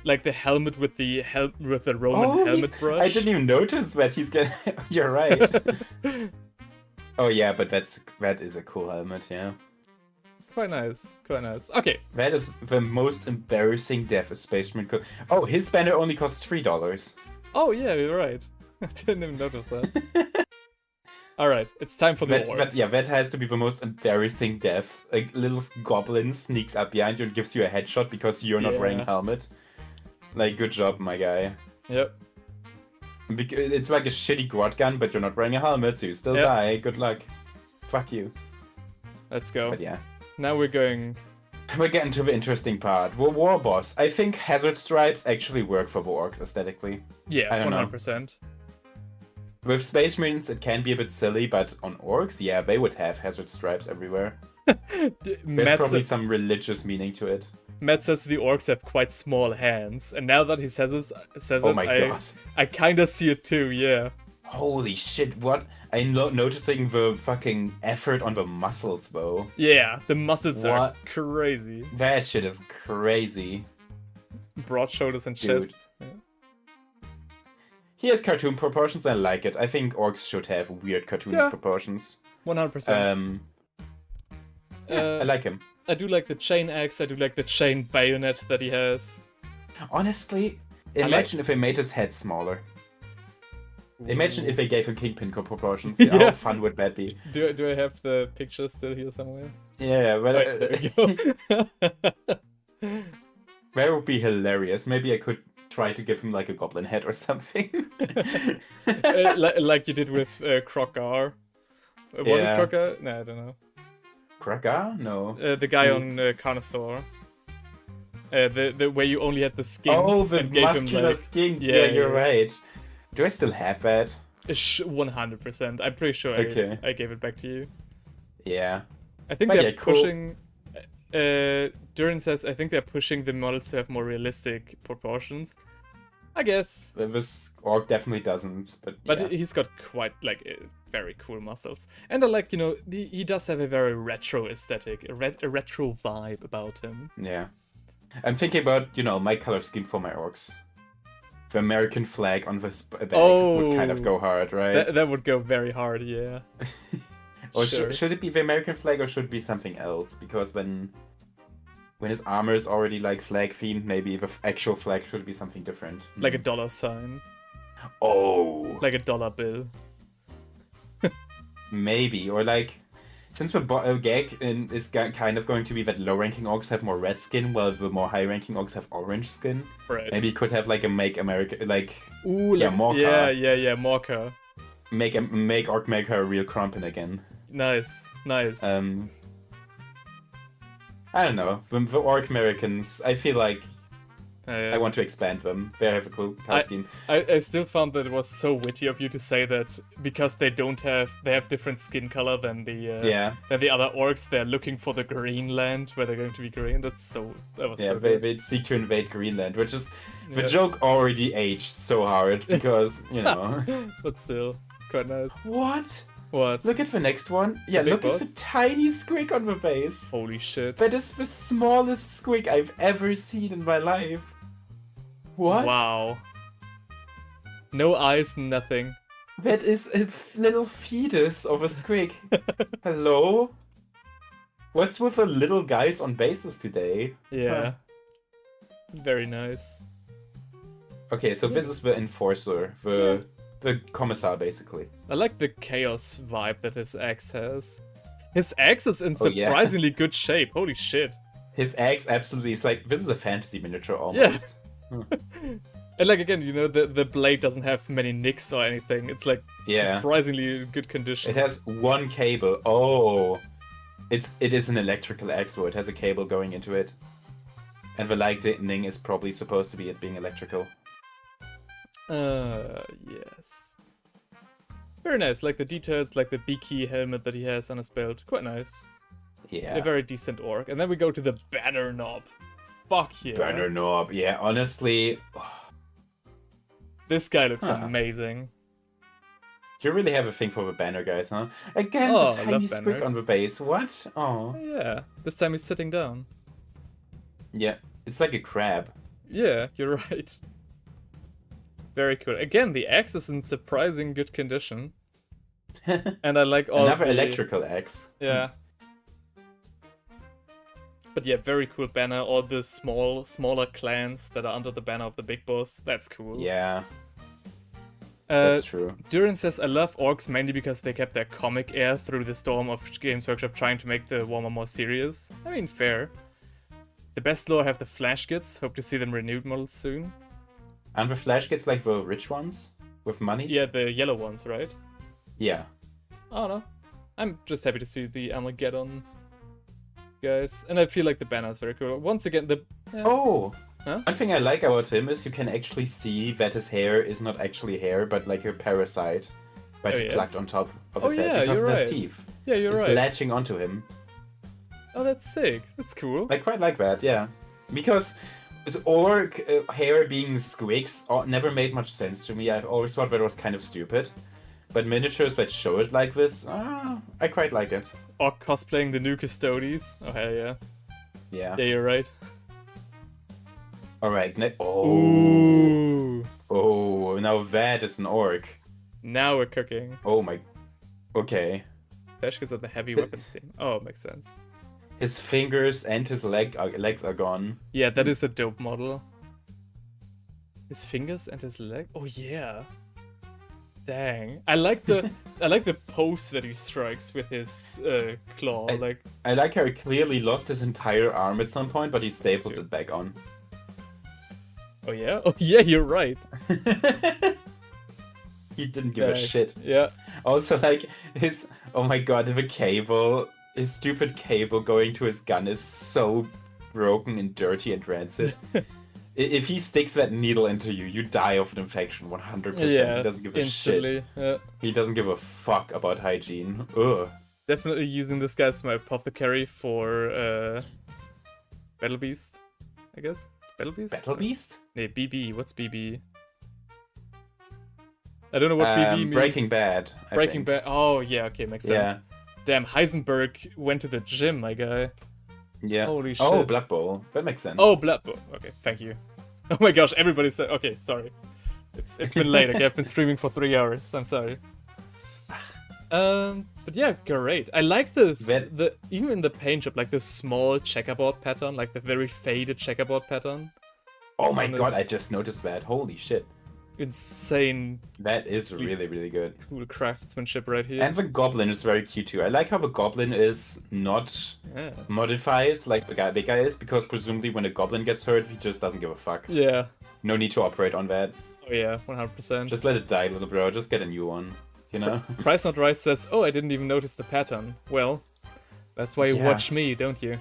Like the helmet with the Roman helmet brush. I didn't even notice that he's getting. You're right. Oh yeah, but that is a cool helmet, yeah. Quite nice, quite nice. Okay. That is the most embarrassing death a Space Marine could. Oh, his banner only costs $3. Oh yeah, you're right. I didn't even notice that. All right, it's time for the wars. That has to be the most embarrassing death. Like little goblin sneaks up behind you and gives you a headshot because you're not wearing a helmet. Like, good job, my guy. Yep. It's like a shitty quad gun, but you're not wearing a helmet, so you still Yep. die. Good luck. Fuck you. Let's go. But yeah. Now we're going... We're getting to the interesting part. War boss. I think hazard stripes actually work for the orcs aesthetically. Yeah, I don't know. 100%. With Space Marines, it can be a bit silly, but on orcs, yeah, they would have hazard stripes everywhere. There's Matt probably says, some religious meaning to it. Matt says the orcs have quite small hands, and now that he says Oh my god. I kind of see it too, yeah. Holy shit, what? I'm noticing the fucking effort on the muscles, though. Yeah, the muscles are What? crazy. That shit is crazy. Broad shoulders and Dude. chest. Yeah. He has cartoon proportions, I like it. I think orcs should have weird cartoonish Yeah. proportions. 100%. I like him. I do like the chain axe, I do like the chain bayonet that he has. Honestly, imagine if they made his head smaller. Imagine if they gave him kingpin proportions. Yeah. How fun would that be? Do I have the picture still here somewhere? Yeah, but Wait, there we go. that would be hilarious. Maybe I could try to give him like a goblin head or something. Like you did with Krokar. Was Yeah. it Krokar? No, I don't know. Kraka? No. The guy Who? on Carnosaur. The where you only had the skin. Oh, the and gave him, muscular like, skin. Yeah, Yeah, you're yeah. right. Do I still have that? 100%. I'm pretty sure Okay. I gave it back to you. Yeah. I think But they're yeah, cool. pushing. Durin says I think they're pushing the models to have more realistic proportions. I guess, This orc definitely doesn't, but but yeah. he's got quite like very cool muscles, and I like he does have a very retro aesthetic, a retro vibe about him. Yeah. I'm thinking about, my color scheme for my orcs. The American flag on the back would kind of Oh. go hard, right? That would go very hard, yeah. Or Sure. should it be the American flag or should it be something else? Because when his armor is already like flag themed, maybe the actual flag should be something different. Like a dollar sign, Oh, like a dollar bill. maybe. Or like, since the gag is kind of going to be that low-ranking orcs have more red skin, while the more high-ranking orcs have orange skin. Right. Maybe you could have like a Make America, like Ooh, yeah, like, Morka. yeah, Morka. make Orc Maker a real Crumpin again. Nice. I don't know. The Orc Americans, I feel like Yeah. I want to expand them. They have a cool color scheme. I still found that it was so witty of you to say that because they have different skin color than the than the other orcs. They're looking for the green land where they're going to be green. That was so good. They seek to invade Greenland, which is the Yeah. joke already aged so hard because But still, quite nice. What? What? Look at the next one. Yeah, big look at the boss? tiny squig on the base. Holy shit! That is the smallest squig I've ever seen in my life. What? Wow. No eyes, nothing. That is a little fetus of a squig. Hello? What's with the little guys on bases today? Yeah. Very nice. Okay, so this is the enforcer, the commissar, basically. I like the chaos vibe that his axe has. His axe is in Oh, yeah. surprisingly good shape. Holy shit. His axe absolutely is like, this is a fantasy miniature almost. And like again, the blade doesn't have many nicks or anything. It's like Yeah. surprisingly in good condition. It has one cable. Oh. It is an electrical axe, so it has a cable going into it. And the lightning is probably supposed to be it being electrical. Yes. Very nice. Like the details, like the beaky helmet that he has on his belt. Quite nice. Yeah. A very decent orc. And then we go to the banner knob. Fuck yeah. Banner knob. Yeah, honestly, This guy looks Huh. amazing. you really have a thing for the banner guys, huh? Again, Oh, the I tiny love squig banners. on the base. What? Oh. Oh, yeah. This time he's sitting down. Yeah, it's like a crab. Yeah, you're right. Very cool. Again, the axe is in surprising good condition. And I like all Another the... electrical axe. Yeah. But yeah, very cool banner. All the smaller clans that are under the banner of the big boss. That's cool. Yeah, that's Uh, true. Durin says, I love orcs mainly because they kept their comic air through the storm of Games Workshop trying to make the Warhammer more serious. I mean, fair. The best lore have the Flash Kits. Hope to see them renewed models soon. And the flash gets like the rich ones with money? Yeah, the yellow ones, right? Yeah. Oh no. I'm just happy to see the Armageddon guys. And I feel like the banner is very cool. Once again, the... Oh! Huh? One thing I like about him is you can actually see that his hair is not actually hair, but like a parasite that he plucked on top of his head because you're of his right. teeth. Yeah, you're it's right. latching onto him. Oh, that's sick. That's cool. I quite like that, yeah. Because his orc hair being squigs never made much sense to me. I've always thought that was kind of stupid. But miniatures that show it like this, I quite like it. Or cosplaying the new Custodes. Oh, hell yeah. Yeah. Yeah, you're right. Alright, Ooh. Oh, now that is an orc. Now we're cooking. Oh my... Okay. Especially at the heavy weapons scene. Oh, makes sense. His fingers and his legs are gone. Yeah, that is a dope model. His fingers and his leg? Oh, yeah. Dang. I like the pose that he strikes with his claw. I like how he clearly lost his entire arm at some point, but he stapled it back on. Oh yeah? Oh yeah, you're right. He didn't give a shit. Yeah. Also, like, oh my god, the cable, his stupid cable going to his gun is so broken and dirty and rancid. If he sticks that needle into you, you die of an infection 100%. Yeah, he doesn't give a instantly. shit. Yeah. He doesn't give a fuck about hygiene. Ugh. Definitely using this guy as my apothecary for Battle Beast, I guess. Battle Beast? Battle Beast? Nee, BB. What's BB? I don't know what BB means. Breaking Bad. Breaking Bad. Oh, yeah, okay, makes sense. Yeah. Damn, Heisenberg went to the gym, my guy. Yeah. Holy shit. Oh, Blood Bowl. That makes sense. Oh, Blood Bowl. Okay, thank you. Oh my gosh, everybody said... Okay, sorry. It's been late, okay? I've been streaming for 3 hours. I'm sorry. But yeah, great. I like this. Even in the paint job, like this small checkerboard pattern, like the very faded checkerboard pattern. Oh my god, I just noticed that. Holy shit. Insane. That is really, really good. Cool craftsmanship right here. And the goblin is very cute too. I like how the goblin is not modified like the guy is, because presumably when a goblin gets hurt, he just doesn't give a fuck. Yeah. No need to operate on that. Oh yeah, 100%. Just let it die, little bro. Just get a new one. You know? Price Not Rice says, oh, I didn't even notice the pattern. Well, that's why you watch me, don't you?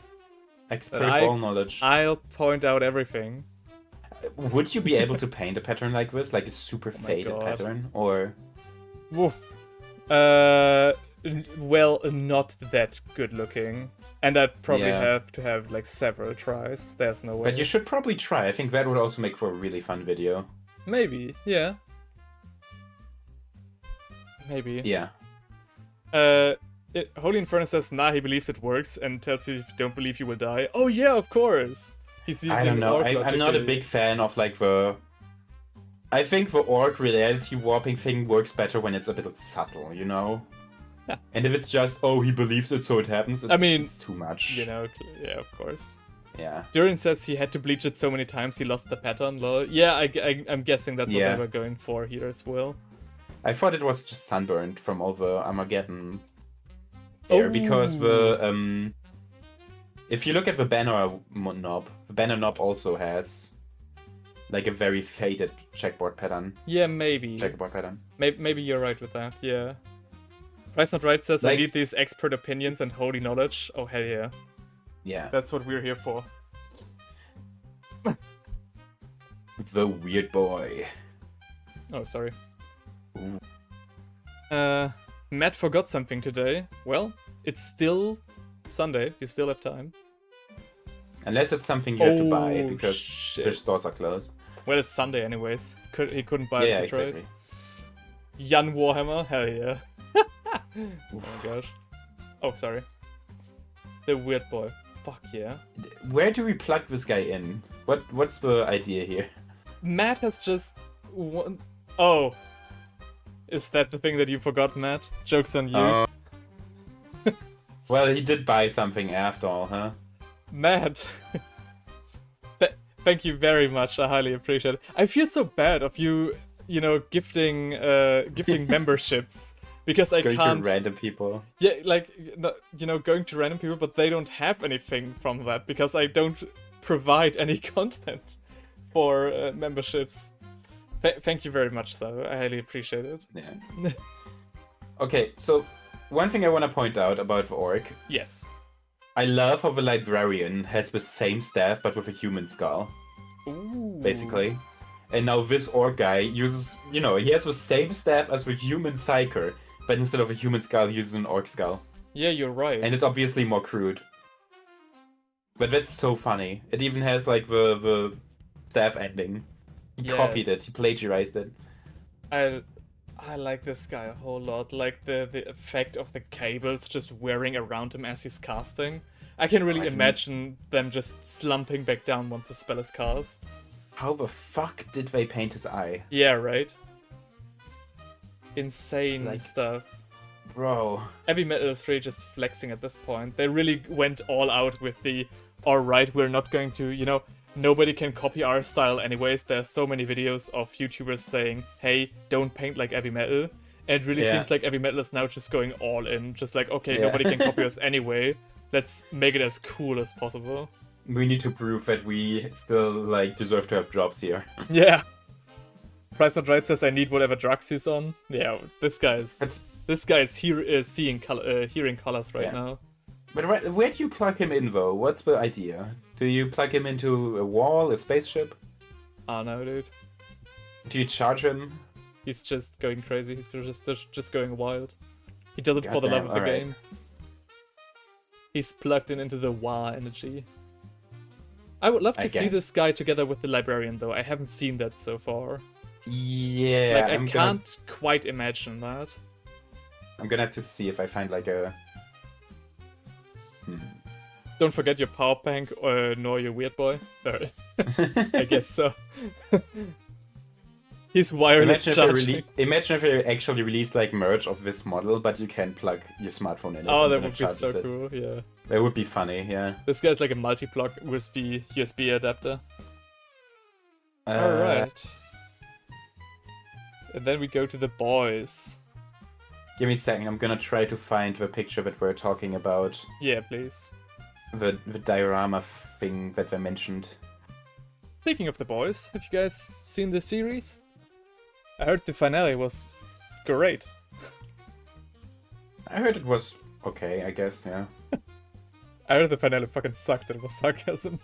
Expert ball knowledge. I'll point out everything. Would you be able to paint a pattern like this? Like a super faded pattern? Or... Whoa. Well, not that good looking. And I'd probably have to have like several tries. There's no way. But you should probably try. I think that would also make for a really fun video. Maybe, yeah. Maybe. Yeah. Holy Inferno says, nah, he believes it works, and tells you if you don't believe you will die. Oh yeah, of course! He's using I don't know, orc I'm not a big fan of like the... I think the orc reality warping thing works better when it's a bit subtle, you know? Yeah. And if it's just, oh, he believes it so it happens, it's too much. You know, yeah, of course. Yeah. Durin says he had to bleach it so many times he lost the pattern, lol. Yeah, I'm guessing that's what they were going for here as well. I thought it was just sunburned from all the Armageddon air, because the if you look at the banner knob, the banner knob also has like a very faded checkboard pattern. Yeah, maybe. Checkerboard pattern. Maybe you're right with that, yeah. Price Not Right says, I need these expert opinions and holy knowledge. Oh, hell yeah. Yeah. That's what we're here for. The weird boy. Oh, sorry. Ooh. Matt forgot something today. Well, it's still Sunday. You still have time. Unless it's something you have to buy, because the stores are closed. Well, it's Sunday anyways. He couldn't buy it, exactly. right? Jan Warhammer? Hell yeah. Oh my gosh. Oh, sorry. The weird boy. Fuck yeah. Where do we plug this guy in? What's the idea here? Matt has just... Oh. Is that the thing that you forgot, Matt? Joke's on you. Well, he did buy something after all, huh? Matt. Thank you very much. I highly appreciate it. I feel so bad of you, you know, gifting memberships. Because I can't... Going to random people. Yeah, like, you know, going to random people, but they don't have anything from that, because I don't provide any content for memberships. Thank you very much, though. I highly appreciate it. Yeah. Okay, so one thing I want to point out about the Orc. Yes. I love how the Librarian has the same staff, but with a human skull. Ooh. Basically. And now this Orc guy uses, he has the same staff as the human Psyker, but instead of a human skull, he uses an Orc skull. Yeah, you're right. And it's obviously more crude. But that's so funny. It even has, like, the staff ending. He copied it, he plagiarized it. I like this guy a whole lot. Like the effect of the cables just whirring around him as he's casting. I can really imagine them just slumping back down once the spell is cast. How the fuck did they paint his eye? Yeah, right? Insane stuff. Bro. Heavy Metal 3 just flexing at this point. They really went all out with the, alright, we're not going to, nobody can copy our style anyways. There's so many videos of YouTubers saying, hey, don't paint like Heavy Metal. And it really seems like Heavy Metal is now just going all in. Just like, okay, nobody can copy us anyway. Let's make it as cool as possible. We need to prove that we still, deserve to have jobs here. Yeah. Price Not Right says I need whatever drugs he's on. Yeah, this guy's hearing colors right now. But where do you plug him in, though? What's the idea? Do you plug him into a wall, a spaceship? Oh no, dude. Do you charge him? He's just going crazy. He's just going wild. He does it for the love of the game. He's plugged into the Wa energy. I would love to see this guy together with the Librarian, though. I haven't seen that so far. Yeah, I can't quite imagine that. I'm gonna have to see if I find a... Don't forget your power bank nor your weird boy. I guess so. He's wireless charging. Imagine if they actually released merch of this model, but you can plug your smartphone in it. Oh, that would be so cool, yeah. That would be funny, yeah. This guy's like a multi-plug USB adapter. Alright. And then we go to the boys. Give me a second, I'm gonna try to find the picture that we're talking about. Yeah, please. The diorama thing that they mentioned. Speaking of the boys, have you guys seen the series? I heard the finale was great. I heard it was okay, I guess, yeah. I heard the finale fucking sucked, it was sarcasm.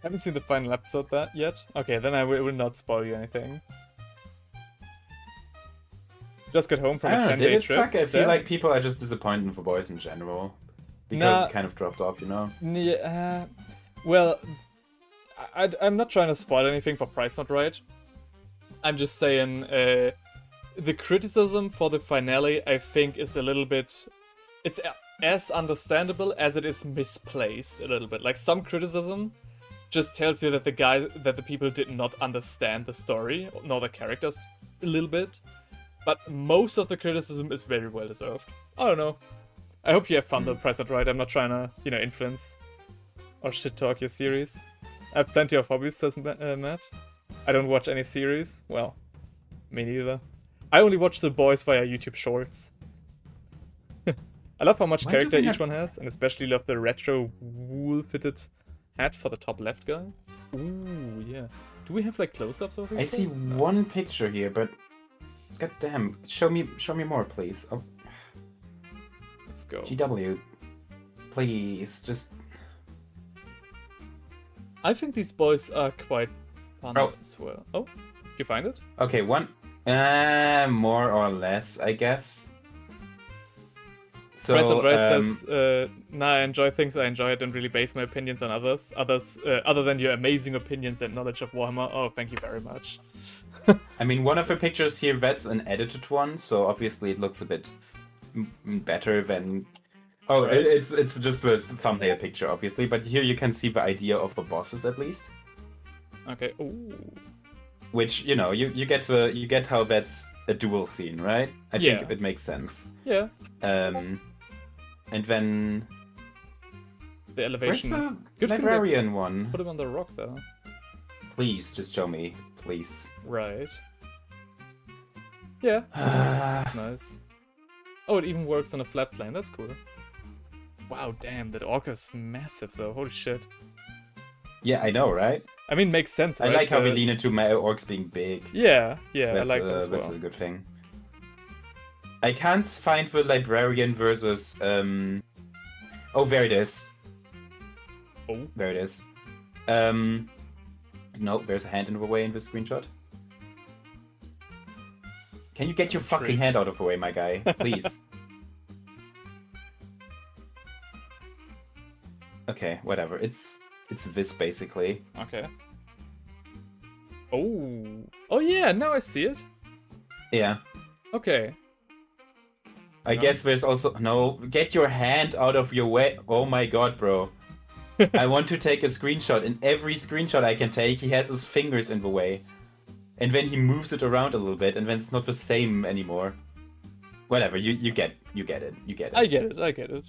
Haven't seen the final episode yet? Okay, then I will not spoil you anything. Just got home from a 10-day trip. Did it suck? I feel like people are just disappointed in the boys in general. Because it kind of dropped off, Yeah, well, I'm not trying to spoil anything for Price Not Right. I'm just saying, the criticism for the finale, I think, is a little bit... It's as understandable as it is misplaced a little bit. Like, some criticism just tells you that the people did not understand the story, nor the characters a little bit. But most of the criticism is very well deserved. I don't know. I hope you have fun though, Price Not Right. I'm not trying to, influence or shit talk your series. I have plenty of hobbies, says Matt. I don't watch any series. Well, me neither. I only watch the boys via YouTube Shorts. I love how much character each one has, and especially love the retro wool-fitted hat for the top left guy. Ooh, yeah. Do we have close-ups of these? I see one picture here, but god damn, show me more, please. Oh. Let's go. GW, please, just... I think these boys are quite fun as well. Oh, did you find it? Okay, one... more or less, I guess. So, Price Not Right says, nah, I enjoy things I enjoy. I don't really base my opinions on others. Other than your amazing opinions and knowledge of Warhammer. Oh, thank you very much. I mean, one of the pictures here, that's an edited one, so obviously it looks a bit better than... Oh, right. It's just a thumbnail picture, obviously, but here you can see the idea of the bosses, at least. Okay, ooh. Which, you get how that's a duel scene, right? I think it makes sense. Yeah. And then... The elevation. Where's the librarian one? Put him on the rock, though. Please, just show me, please. Right. Yeah. That's nice. Oh, it even works on a flat plane. That's cool. Wow, damn, that orc is massive, though. Holy shit. Yeah, I know, right? I mean, makes sense, right? I like how we lean into my orcs being big. Yeah, I That's, like that as well. that's a good thing. I can't find the librarian versus Oh, there it is. Oh, There it is. No, there's a hand in the way in this screenshot. Can you get your fucking hand out of the way, my guy? Please. Okay, whatever. It's this basically. Okay. Oh yeah, now I see it. Yeah. Okay. I guess there's also no. Get your hand out of your way. Oh my god, bro. I want to take a screenshot. In every screenshot I can take, he has his fingers in the way. And then he moves it around a little bit, and then it's not the same anymore. Whatever, you get it. You get it. I get it.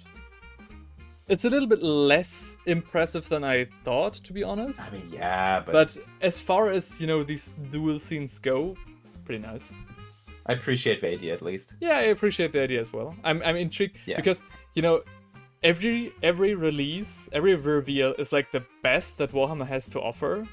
It's a little bit less impressive than I thought, to be honest. I mean, yeah, but as far as, you know, these duel scenes go, pretty nice. I appreciate the idea, at least. Yeah, I appreciate the idea as well. I'm intrigued because, you know, every release, every reveal is like the best that Warhammer has to offer,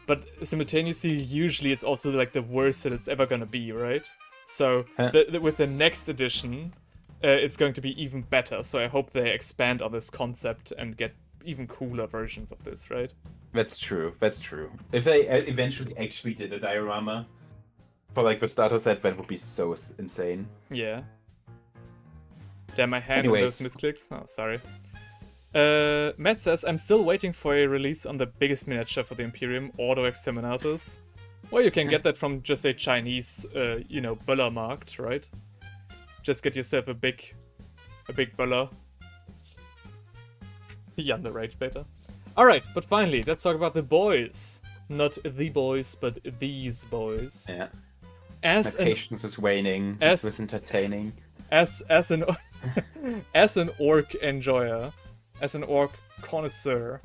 but simultaneously, usually it's also like the worst that it's ever gonna be, right? So with the next edition, it's going to be even better. So I hope they expand on this concept and get even cooler versions of this, right? That's true. That's true. If they eventually actually did a diorama for like the starter set, that would be so insane. Yeah. Damn, my hand on those misclicks. Oh, sorry. Matt says, I'm still waiting for a release on the biggest miniature for the Imperium, Ordo Exterminatus. Well, you can get that from just a Chinese, you know, Buller marked, right? Just get yourself a big Buller. Jan the Rage Beta. Alright, but finally, let's talk about the boys. Not the boys, but these boys. Yeah. My patience is waning. This was entertaining. As an orc enjoyer, as an orc connoisseur,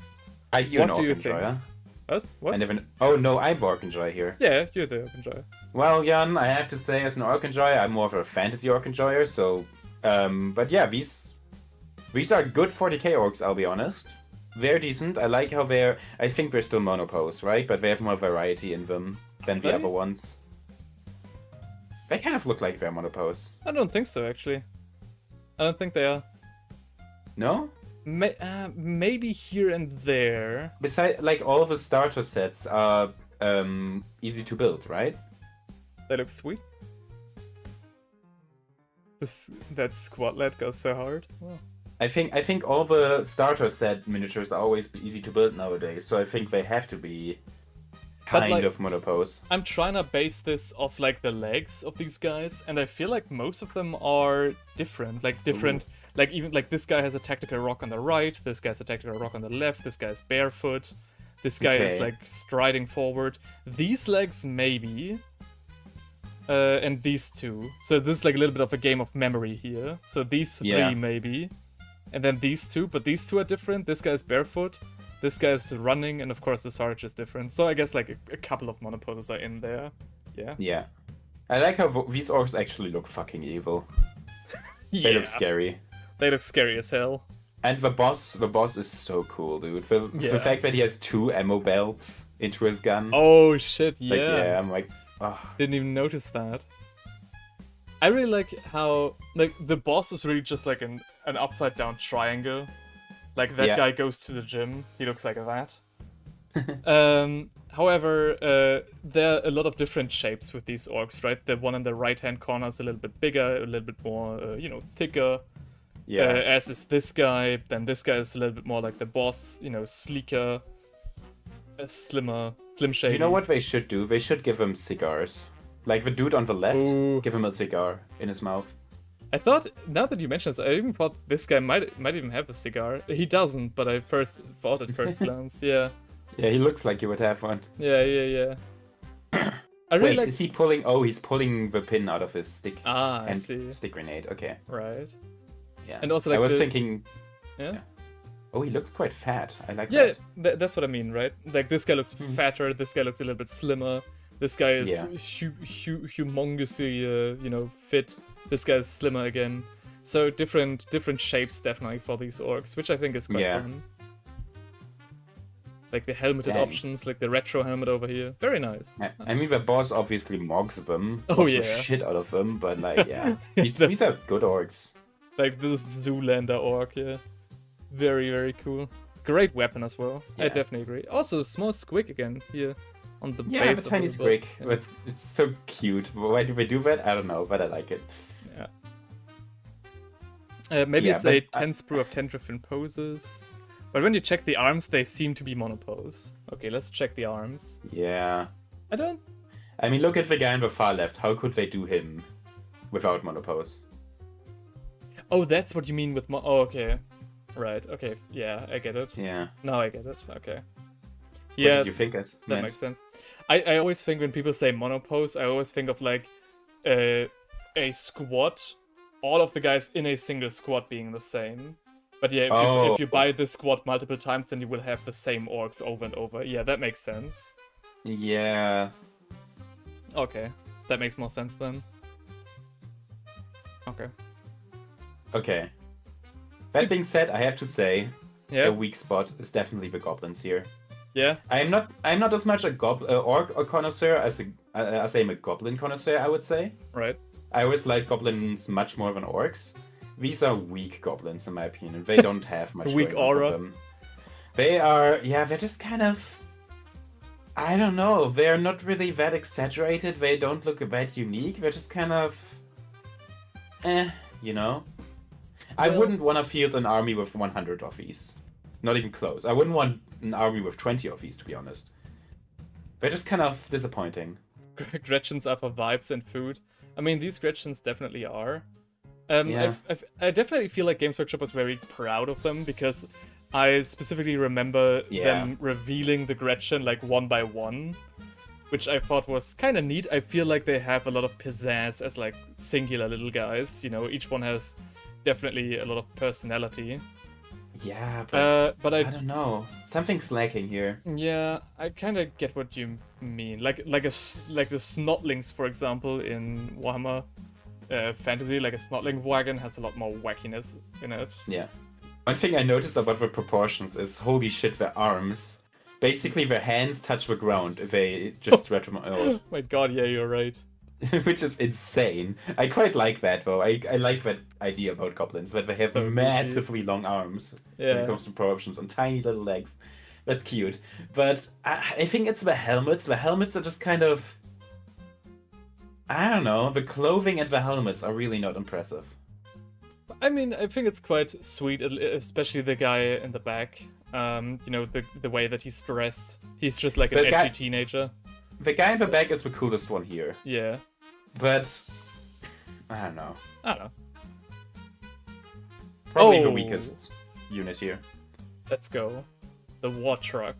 are you an orc enjoyer? Think? Us? What? Oh no, I'm orc enjoyer here. Yeah, you're the orc enjoyer. Well, Jan, I have to say, as an orc enjoyer, I'm more of a fantasy orc enjoyer. So, but yeah, these are good 40k orcs. I'll be honest. They're decent. I like how they're. I think they're still monopose, right? But they have more variety in them than the other ones. They kind of look like they're monopose. I don't think so, actually. I don't think they are. No? Maybe here and there. Besides, like, all the starter sets are easy to build, right? They look sweet. That squatlet goes so hard. Oh. I think all the starter set miniatures are always easy to build nowadays, so I think they have to be kind of monopose. I'm trying to base this off like the legs of these guys, and I feel like most of them are different. Like even like this guy has a tactical rock on the right, this guy has a tactical rock on the left, this guy's barefoot, this guy is like striding forward. These legs maybe, and these two. So this is like a little bit of a game of memory here. So these three maybe, and then these two, but these two are different. This guy's barefoot. This guy's running, and of course the Sarge is different. So I guess like a couple of monoposes are in there. Yeah. Yeah. I like how these orcs actually look fucking evil. They look scary. They look scary as hell. And the boss is so cool, dude. The fact that he has 2 ammo belts into his gun. Oh shit, yeah. Like, yeah, I'm like, oh. Didn't even notice that. I really like how like the boss is really just like an upside down triangle. Like, that guy goes to the gym. He looks like that. However, there are a lot of different shapes with these orcs, right? The one in the right-hand corner is a little bit bigger, a little bit more, you know, thicker. Yeah. As is this guy. Then this guy is a little bit more like the boss, you know, sleeker, slim shade. You know what they should do? They should give him cigars. Like the dude on the left, give him a cigar in his mouth. I thought, now that you mention this, I even thought this guy might even have a cigar. He doesn't, but I first thought at first glance, yeah. Yeah, he looks like he would have one. Yeah. I really Wait, is he pulling... Oh, he's pulling the pin out of his stick. I see. Stick grenade, okay. Right. Yeah. And also, like, I was thinking... Yeah? Oh, he looks quite fat. I like that. Yeah, that's what I mean, right? Like, this guy looks fatter, this guy looks a little bit slimmer. This guy is humongously, you know, fit. This guy's slimmer again. So different shapes definitely for these orcs, which I think is quite fun. Like the helmeted Dang. options, like the retro helmet over here. Very nice. I mean, the boss obviously mogs them. Oh, Mogs the yeah. shit out of them, but like, yeah. These The- these are good orcs. Like this Zoolander orc, yeah. Very, very cool. Great weapon as well. I Yeah. definitely agree. Also, small squig again here on the Yeah, base the of tiny boss. squig. Yeah. It's so cute. Why do they do that? I don't know, but I like it. Maybe Yeah, it's a but 10 sprue of 10 different poses. But when you check the arms, they seem to be monopose. Okay, let's check the arms. Yeah. I don't... I mean, look at the guy on the far left. How could they do him without monopose? Oh, that's what you mean with Oh, okay. Right, okay. Yeah, I get it. Yeah. Now I get it. Okay. What Yeah, did you think that meant? makes sense. I always think when people say monopose, I always think of like a squad. All of the guys in a single squad being the same. But yeah, if you Oh. buy this squad multiple times, then you will have the same orcs over and over. Yeah, that makes sense. Yeah. Okay, that makes more sense then. Okay. Okay. That being said, I have to say, Yeah, a weak spot is definitely the goblins here. yeah, I'm not as much a orc connoisseur as I'm a goblin connoisseur, I would say. right. I always like goblins much more than orcs. These are weak goblins in my opinion. They don't have much Weak going on for aura. them. They are, yeah, they're just kind of, I don't know, they're not really that exaggerated. They don't look that unique. They're just kind of, you know. I Well- wouldn't want to field an army with 100 of these. Not even close. I wouldn't want an army with 20 of these, to be honest. They're just kind of disappointing. Gretchens are for vibes and food. I mean, these Gretchens definitely are. Yeah. I definitely feel like Games Workshop was very proud of them because I specifically remember them revealing the Gretchen like one by one, which I thought was kind of neat. I feel like they have a lot of pizzazz as like singular little guys. You know, each one has definitely a lot of personality. Yeah, But I don't know. Something's lacking here. yeah, I kind of get what you mean. Like the Snotlings, for example, in Warhammer Fantasy, like a Snotling wagon has a lot more wackiness in it. Yeah. One thing I noticed about the proportions is, holy shit, their arms. Basically, their hands touch the ground if they just stretch them out. My god, yeah, you're right. Which is insane. I quite like that, though. I like that idea about goblins, that they have So massively long arms when it Yeah. comes to proportions and tiny little legs. That's cute. But I think it's the helmets. The helmets are just kind of... I don't know. The clothing and the helmets are really not impressive. I mean, I think it's quite sweet, especially the guy in the back. You know, the way that he's dressed. He's just like an The guy- edgy teenager. The guy in the back is the coolest one here. Yeah. But... I don't know. I don't know. Probably the Oh. weakest unit here. Let's go. The War Truck.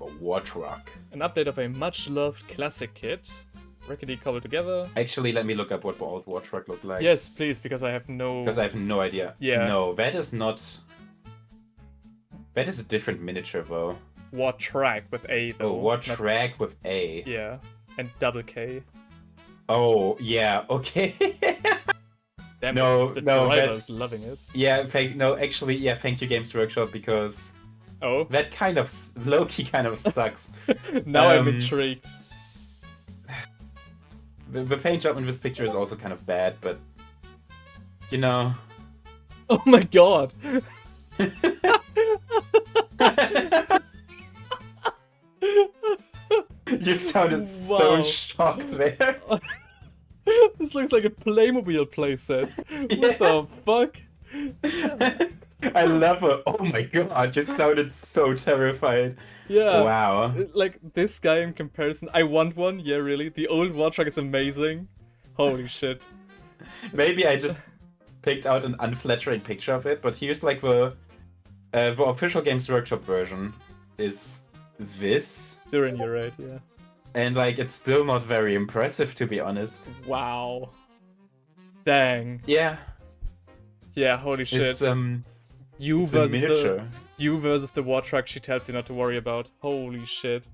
A war truck. An update of a much-loved classic kit. Rickety cobbled together. Actually, let me look up what the old war truck looked like. Yes, please, because I have no... Because I have no idea. Yeah. No, that is not... That is a different miniature, though. War Track with A, Oh, though. war not- track with A. Yeah. And double K. Oh, yeah, okay. Damn No, it, the no, driver's that's- loving it. Yeah, actually, yeah, thank you, Games Workshop, because Oh, that kind of... Low-key kind of sucks. now I'm Um, intrigued. The paint job in this picture is also kind of bad, but... You know... Oh my god! You sounded so Wow. shocked there. This looks like a Playmobil playset. What the fuck? I love her. Oh my god, you sounded so terrified. Yeah. Wow. Like, this guy in comparison, I want one, yeah, really. The old War Truck is amazing. Holy shit. Maybe I just picked out an unflattering picture of it, but here's like the official Games Workshop version is this, Durin, you're right, yeah. and like it's still not very impressive, to be honest. Wow. Dang. Yeah, Yeah, holy shit. it's you it's a versus miniature. you versus the War Truck she tells you not to worry about. Holy shit.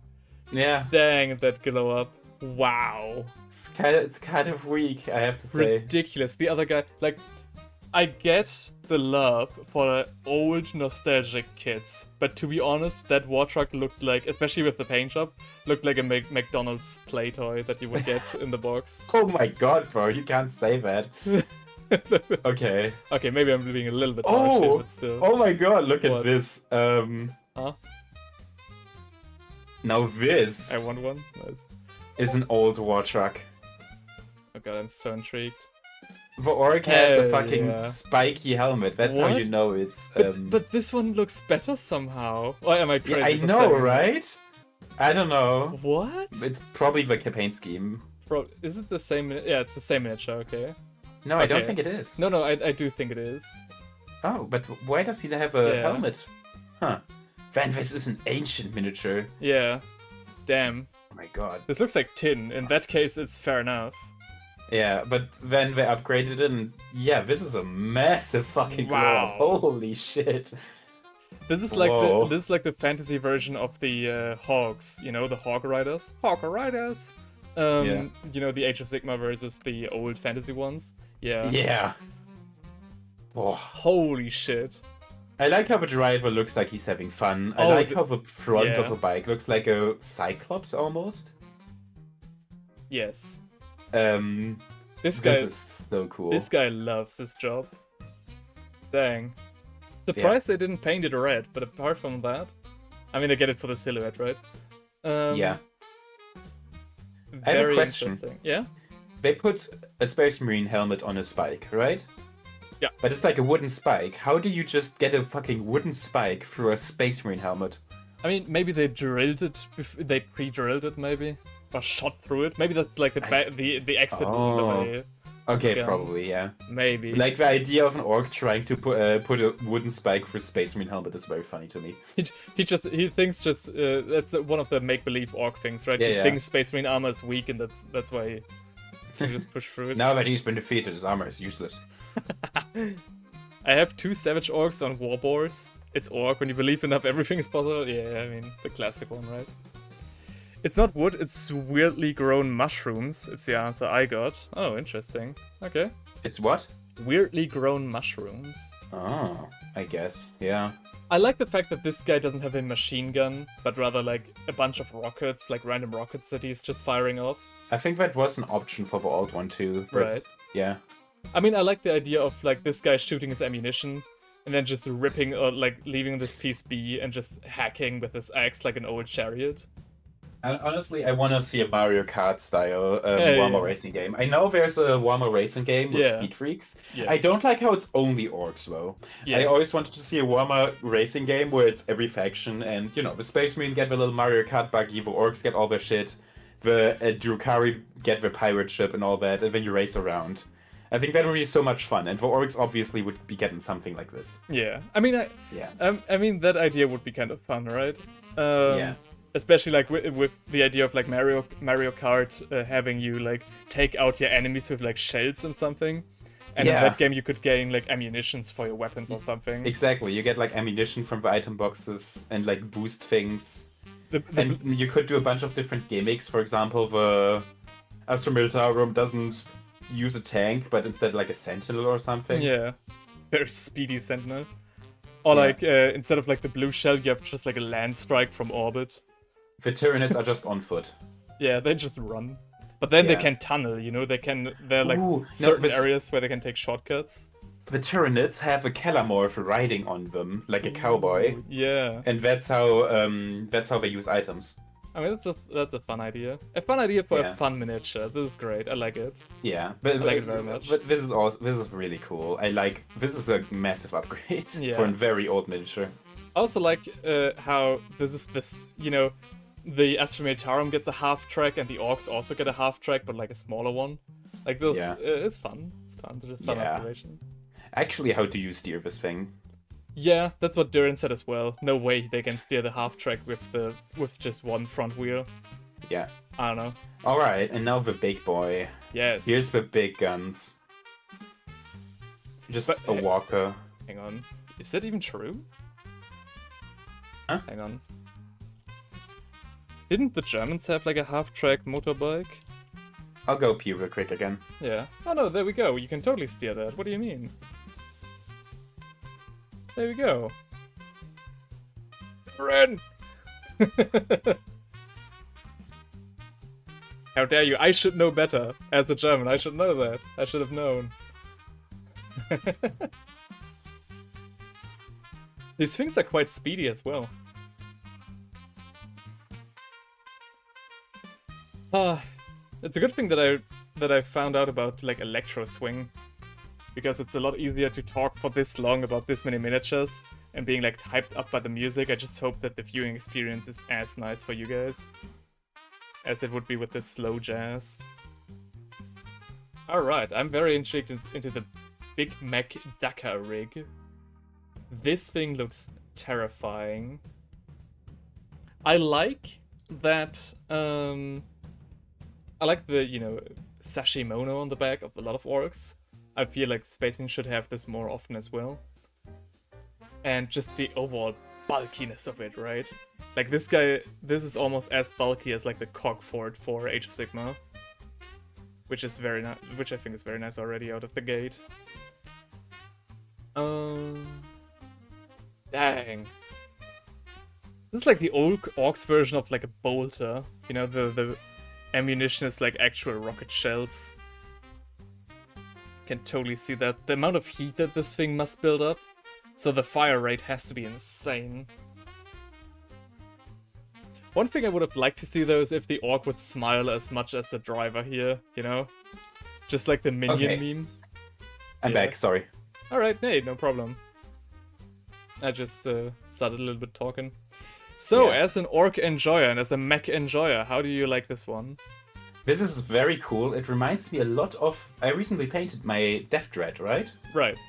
Yeah, Dang, that glow up. Wow. it's kind of weak, I have to say. Ridiculous. The other guy, like, I get the love for old nostalgic kits, but to be honest, that war truck looked like, especially with the paint job, looked like a McDonald's play toy that you would get in the box. Oh my god, bro, you can't say that. Okay. Okay, maybe I'm being a little bit harsh here, but still. Oh my god, look What? at this. Huh? Now this I want one. Nice. is an old war truck. Oh god, I'm so intrigued. The Ork has a Hell fucking yeah. spiky helmet. That's how What? you know it's. But this one looks better somehow. Or am I crazy? Yeah, I for know, saying that? right? I don't know. What? It's probably the campaign scheme. Bro, is it the same? Yeah, it's the same miniature. Okay. No, I don't Okay. think it is. No, I do think it is. Oh, but why does he have a Yeah. helmet? Huh. Van, this is an ancient miniature. Yeah. Damn. Oh my god. This looks like tin. In that case, it's fair enough. Yeah, but then they upgraded it, and yeah, this is a massive fucking Wow. glow up. Holy shit. This is like Whoa. this is like the fantasy version of the Hogs. You know, the Hog Riders. Hog Riders. Yeah. You know, the Age of Sigmar versus the old fantasy ones. Yeah. Yeah. Oh. Holy shit. I like how the driver looks like he's having fun. I Oh, like how the front yeah. of the bike looks like a Cyclops almost. Yes. This This guy. is so cool. This guy loves his job. Dang. Surprised they didn't paint it red, but apart from that, I mean, they get it for the silhouette, right? Yeah. I have a Very question. interesting. Yeah. They put a Space Marine helmet on a spike, right? Yeah. But it's like a wooden spike. How do you just get a fucking wooden spike through a Space Marine helmet? I mean, maybe they drilled it. They pre-drilled it, maybe, or shot through it. Maybe that's like the exit Oh. way. Okay, Yeah. probably, yeah. Maybe. Like the idea of an orc trying to put a wooden spike through a Space Marine helmet is very funny to me. he thinks just that's one of the make-believe orc things, right? Yeah, He yeah. thinks Space Marine armor is weak, and that's why he just push through it. Now that he's been defeated, his armor is useless. I have 2 savage orcs on war boars. It's orc. When you believe enough, everything is possible. Yeah, I mean, the classic one, right? It's not wood, it's weirdly grown mushrooms. It's the answer I got. Oh, interesting. Okay. It's what? Weirdly grown mushrooms. Oh, I guess, yeah. I like the fact that this guy doesn't have a machine gun, but rather like a bunch of rockets, like random rockets that he's just firing off. I think that was an option for the old one too, but Right. yeah. I mean, I like the idea of like this guy shooting his ammunition and then just ripping or like leaving this piece be and just hacking with his axe like an old chariot. And honestly, I want to see a Mario Kart style Yeah, Warhammer yeah. racing game. I know there's a Warhammer racing game with Yeah. Speed Freaks. Yes. I don't like how it's only orcs though. Yeah. I always wanted to see a Warhammer racing game where it's every faction, and you know, the Space Marine get the little Mario Kart buggy, the orcs get all their shit, the Drukari get the pirate ship and all that, and then you race around. I think that would be so much fun, and the orcs obviously would be getting something like this. Yeah. I mean, Yeah. I mean that idea would be kind of fun, right? Yeah. Especially like with the idea of like Mario Kart having you like take out your enemies with like shells and something, and in Yeah. that game you could gain like ammunitions for your weapons or something. Exactly. You get like ammunition from the item boxes and like boost things. The And you could do a bunch of different gimmicks. For example, the Astra Militarum doesn't use a tank, but instead like a sentinel or something. yeah, very speedy sentinel. Or Yeah. like instead of like the blue shell, you have just like a land strike from orbit. The Tyranids are just on foot. Yeah, they just run. But then they Yeah. can tunnel, you know, they're like Ooh, no, certain this- areas where they can take shortcuts. The Tyranids have a Calamorph riding on them, like a cowboy, Yeah. and that's how they use items. I mean, that's a fun idea. A fun idea for Yeah. a fun miniature. This is great. I like it. Yeah, but I like it very much. But this is really cool. This is a massive upgrade Yeah. for a very old miniature. I also like how the Astra Militarum gets a half track and the Orcs also get a half track, but like a smaller one. Like this, Yeah. it's fun. It's fun. It's a fun Yeah. observation. Actually, how do you steer this thing? Yeah, that's what Duran said as well. No way they can steer the half track with just one front wheel. Yeah. I don't know. All right, and now the big boy. Yes. Here's the big guns. Just But, a walker. Hang on. Is that even true? Huh? Hang on. Didn't the Germans have like a half-track motorbike? I'll go pee real quick again. Yeah. Oh no, there we go. You can totally steer that. What do you mean? There we go. Ren! How dare you? I should know better. As a German, I should know that. I should have known. These things are quite speedy as well. It's a good thing that I found out about like Electro Swing, because it's a lot easier to talk for this long about this many miniatures and being like hyped up by the music. I just hope that the viewing experience is as nice for you guys as it would be with the slow jazz. Alright, I'm very intrigued into the Big Mac Dakar rig. This thing looks terrifying. I like that, I like the, you know, sashimono on the back of a lot of orcs. I feel like Space Marines should have this more often as well. And just the overall bulkiness of it, right? Like this guy, this is almost as bulky as like the Cogfort for Age of Sigmar. Which is very nice, which I think is very nice already out of the gate. Dang. This is like the old Orcs version of like a bolter. You know, the ammunition is like actual rocket shells. Can totally see that. The amount of heat that this thing must build up. So the fire rate has to be insane. One thing I would have liked to see though is if the Orc would smile as much as the driver here, you know? Just like the minion meme. I'm back, sorry. Alright, hey, no problem. I just started a little bit talking. So, as an Orc enjoyer and as a mech enjoyer, how do you like this one? This is very cool. It reminds me a lot of... I recently painted my Death Dread, right? Right.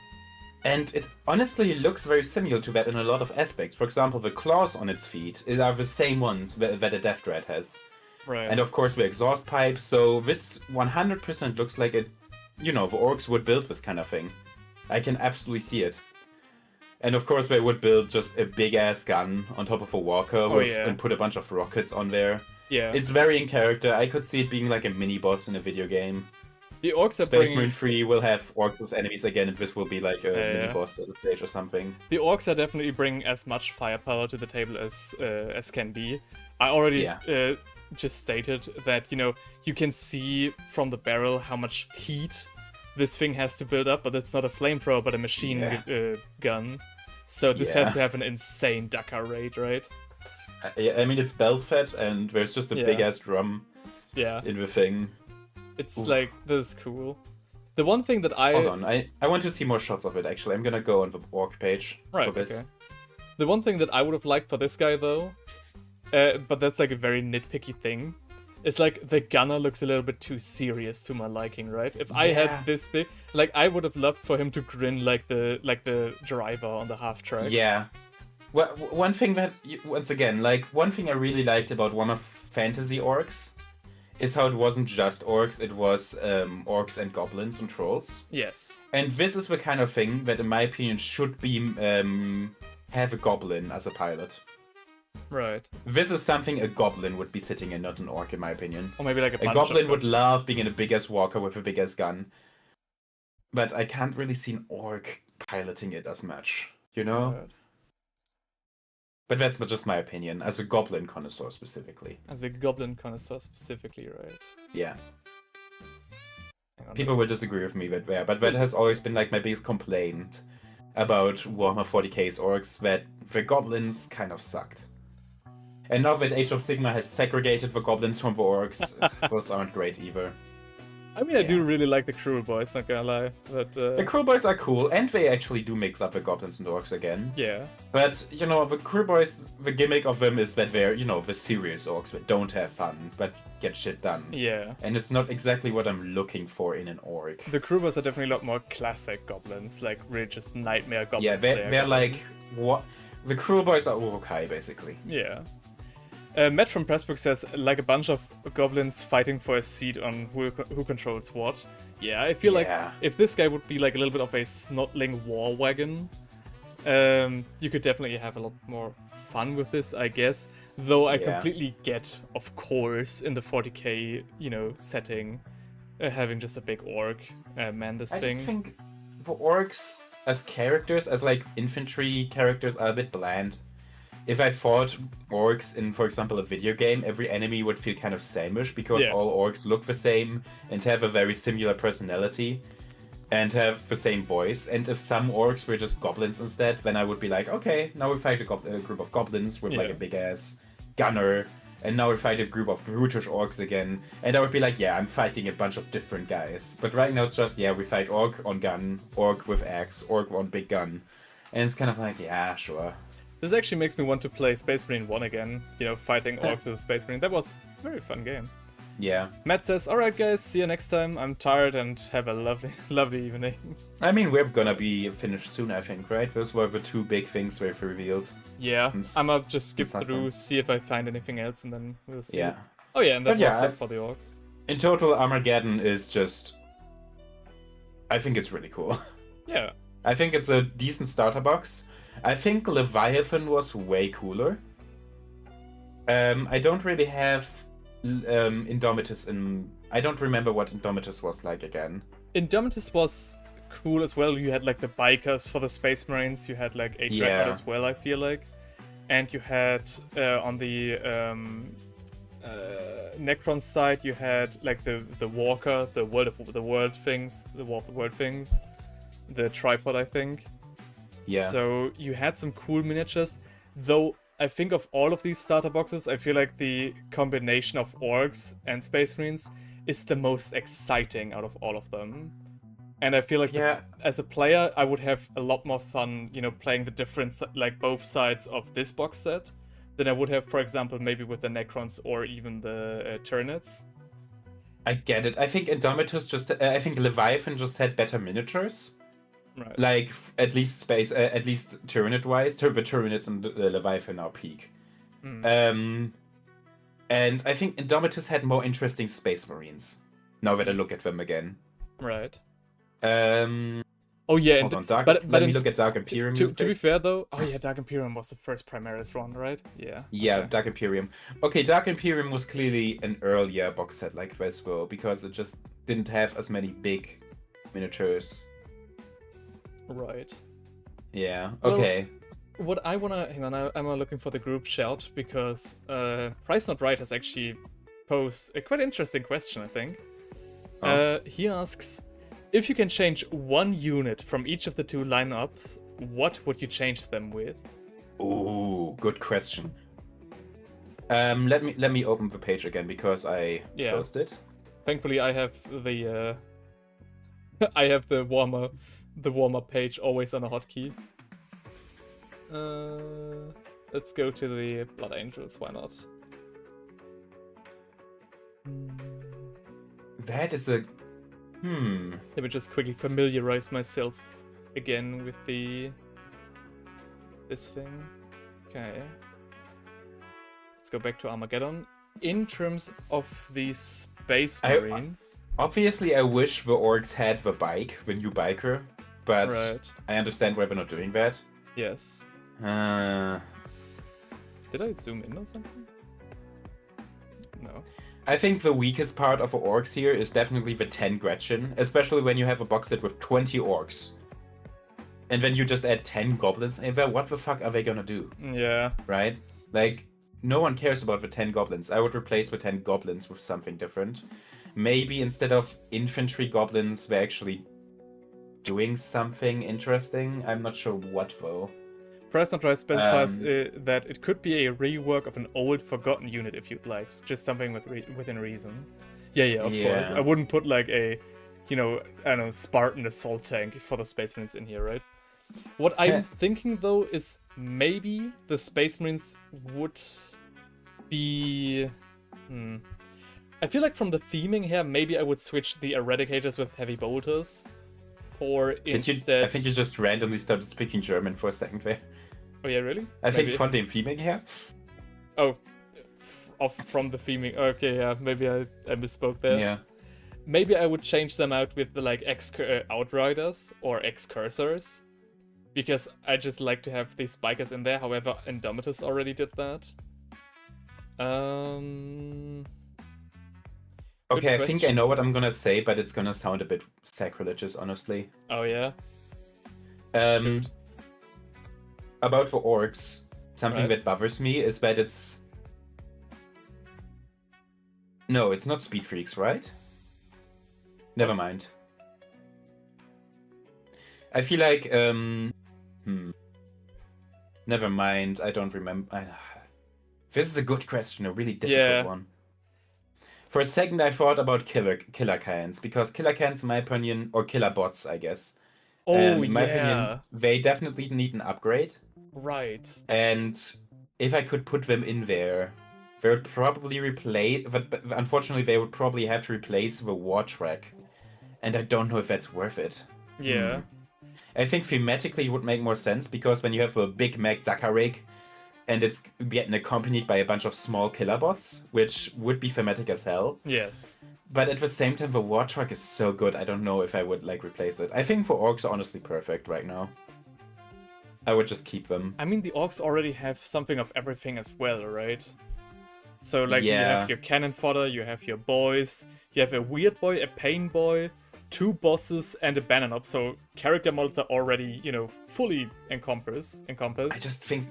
And it honestly looks very similar to that in a lot of aspects. For example, the claws on its feet are the same ones that a Death Dread has. Right. And of course the exhaust pipe, so this 100% looks like it, you know, the Orcs would build this kind of thing. I can absolutely see it. And of course they would build just a big-ass gun on top of a walker and put a bunch of rockets on there. Yeah. It's very in character. I could see it being like a mini-boss in a video game. The Orcs are Space Marine 3 will have Orcs as enemies again, and this will be like a mini-boss at a stage or something. The Orcs are definitely bringing as much firepower to the table as can be. I already just stated that, you know, you can see from the barrel how much heat this thing has to build up, but it's not a flamethrower, but a machine gun. So this has to have an insane Dakar rate, right? I mean, it's belt-fed, and there's just a big-ass drum in the thing. It's like, this is cool. The one thing that I... Hold on, I want to see more shots of it, actually. I'm gonna go on the Orc page for this. Okay. The one thing that I would have liked for this guy, though, but that's like a very nitpicky thing, is like the gunner looks a little bit too serious to my liking, right? If I had this big... Like, I would have loved for him to grin like the driver on the half-track. Yeah. Well, one thing that, once again, like, one thing I really liked about Warhammer Fantasy Orcs is how it wasn't just orcs, it was orcs and goblins and trolls. Yes. And this is the kind of thing that, in my opinion, should be have a goblin as a pilot. Right. This is something a goblin would be sitting in, not an orc, in my opinion. Or maybe like a goblin would love being in a big-ass walker with a big-ass gun. But I can't really see an orc piloting it as much, you know? Right. But that's just my opinion, as a goblin connoisseur specifically. As a goblin connoisseur specifically, right? Yeah. People will disagree with me but that has always been like my biggest complaint about Warhammer 40k's orcs, that the goblins kind of sucked. And now that Age of Sigmar has segregated the goblins from the orcs, those aren't great either. I mean, I do really like the Cruel Boys, not gonna lie, but... The Cruel Boys are cool, and they actually do mix up the goblins and orcs again. Yeah. But, you know, the Cruel Boys, the gimmick of them is that they're, you know, the serious orcs that don't have fun, but get shit done. Yeah. And it's not exactly what I'm looking for in an orc. The Cruel Boys are definitely a lot more classic goblins, like really just nightmare goblins. Yeah, they're like, what? The Cruel Boys are Urukai, basically. Yeah. Matt from Pressbook says, like a bunch of goblins fighting for a seat on who controls what. Yeah, I feel like if this guy would be like a little bit of a snotling war wagon, you could definitely have a lot more fun with this, I guess. Though I completely get, of course, in the 40k, you know, setting, having just a big orc man this thing. I just think the orcs as characters, as like infantry characters are a bit bland. If I fought orcs in, for example, a video game, every enemy would feel kind of sameish because Yeah. all orcs look the same and have a very similar personality and have the same voice. And if some orcs were just goblins instead, then I would be like, okay, now we fight a group of goblins with like a big ass gunner, and now we fight a group of brutish orcs again. And I would be like, yeah, I'm fighting a bunch of different guys. But right now it's just, yeah, we fight orc on gun, orc with axe, orc on big gun. And it's kind of like, yeah, sure. This actually makes me want to play Space Marine 1 again, you know, fighting orcs as a Space Marine. That was a very fun game. Yeah. Matt says, alright guys, see you next time. I'm tired and have a lovely, lovely evening. I mean, we're gonna be finished soon, I think, right? Those were the two big things we've revealed. Yeah, I'm gonna just skip it's through, see if I find anything else, and then we'll see. Yeah. Oh yeah, and that But yeah, was it for the orcs. In total, Armageddon is just... I think it's really cool. Yeah. I think it's a decent starter box. I think Leviathan was way cooler. I don't really have Indomitus in... I don't remember what Indomitus was like again. Indomitus was cool as well. You had like the bikers for the Space Marines, you had like a Dreadnought as well, I feel like. And you had on the Necron side, you had like the Walker, the World of the World things, the War of the World thing, the tripod, I think. Yeah. So you had some cool miniatures, though I think of all of these starter boxes, I feel like the combination of orcs and Space Marines is the most exciting out of all of them. And I feel like as a player, I would have a lot more fun, you know, playing the different, like both sides of this box set than I would have, for example, maybe with the Necrons or even the Tyranids. I get it. I think Indomitus just... I think Leviathan just had better miniatures. Right. Like, at least Tyranid-wise, the Tyranids and the Leviathan are peak. And I think Indomitus had more interesting Space Marines, now that I look at them again. Right. Oh yeah, hold on, let me look at Dark Imperium. To be fair though, oh yeah, Dark Imperium was the first Primaris one, right? Yeah. Yeah, okay. Dark Imperium. Okay, Dark Imperium was clearly an earlier box set like this, well, because it just didn't have as many big miniatures. Right. Yeah. Okay. Well, what I wanna hang on, I'm looking for the group shout because Price Not Right has actually posed a quite interesting question, I think. He asks, if you can change one unit from each of the two lineups, what would you change them with? Ooh, good question. Let me open the page again because I closed it. Thankfully, I have the I have the warm-up page always on a hotkey. Let's go to the Blood Angels. Why not? That is a... Let me just quickly familiarize myself again with this thing. Okay. Let's go back to Armageddon. In terms of the Space Marines... Obviously, I wish the orcs had the bike, the new biker, but I understand why they're not doing that. Yes. Did I zoom in or something? No. I think the weakest part of the orcs here is definitely the 10 Gretchen, especially when you have a box set with 20 orcs. And then you just add 10 goblins in there, what the fuck are they gonna do? Yeah. Right? Like, no one cares about the 10 goblins. I would replace the 10 goblins with something different. Maybe instead of infantry goblins, they're actually doing something interesting. I'm not sure what though. Press Not Right specifies that it could be a rework of an old forgotten unit if you'd like. Just something within reason. Yeah, of course. I wouldn't put like a, you know, I don't know, Spartan assault tank for the Space Marines in here, right? What I'm thinking though is maybe the Space Marines would be... I feel like from the theming here, maybe I would switch the Eradicators with Heavy Bolters. Or instead... I think you just randomly started speaking German for a second there. Oh yeah, really? I think von dem Theming her. Oh, from the theming. Okay, yeah, maybe I misspoke there. Yeah. Maybe I would change them out with the like Outriders or X-Cursors. Because I just like to have these bikers in there. However, Indomitus already did that. Okay, I think I know what I'm gonna say, but it's gonna sound a bit sacrilegious, honestly. Oh yeah? Um, Shoot. about the orcs, something Right. that bothers me is that it's... No, it's not speed freaks, right? Never mind. I feel like, Never mind, I don't remember. This is a good question, a really difficult one. For a second, I thought about killer cans, because killer cans, in my opinion, or killer bots, I guess. Oh, in my opinion, they definitely need an upgrade. Right. And if I could put them in there, they would probably replace. But unfortunately, they would probably have to replace the war track, and I don't know if that's worth it. Yeah. I think thematically it would make more sense, because when you have a big mech Dakar rig, and it's getting accompanied by a bunch of small killer bots, which would be thematic as hell. Yes. But at the same time, the war truck is so good, I don't know if I would like replace it. I think for orcs are honestly perfect right now. I would just keep them. I mean, the orcs already have something of everything as well, right? So, like, you Yeah. have your cannon fodder, you have your boys, you have a weird boy, a pain boy, 2 bosses, and a banner knob. So, character models are already, fully encompassed. I just think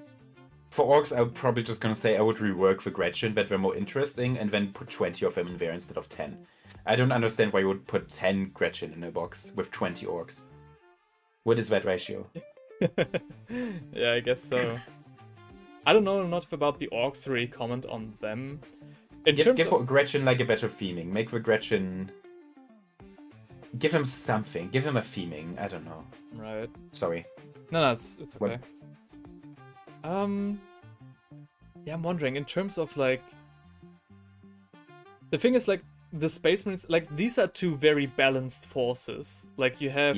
for orcs, I'm probably just gonna say I would rework the Gretchen that were more interesting and then put 20 of them in there instead of 10. I don't understand why you would put 10 Gretchen in a box with 20 orcs. What is that ratio? Yeah, I guess so. I don't know enough about the orcs to really comment on them. Give Gretchen like a better theming. Make the Gretchen... Give him something. Give him a theming. I don't know. Right. Sorry. No, it's okay. What? Yeah, I'm wondering, in terms of, like... The thing is, like, the Space Marines, like, these are 2 very balanced forces. Like, you have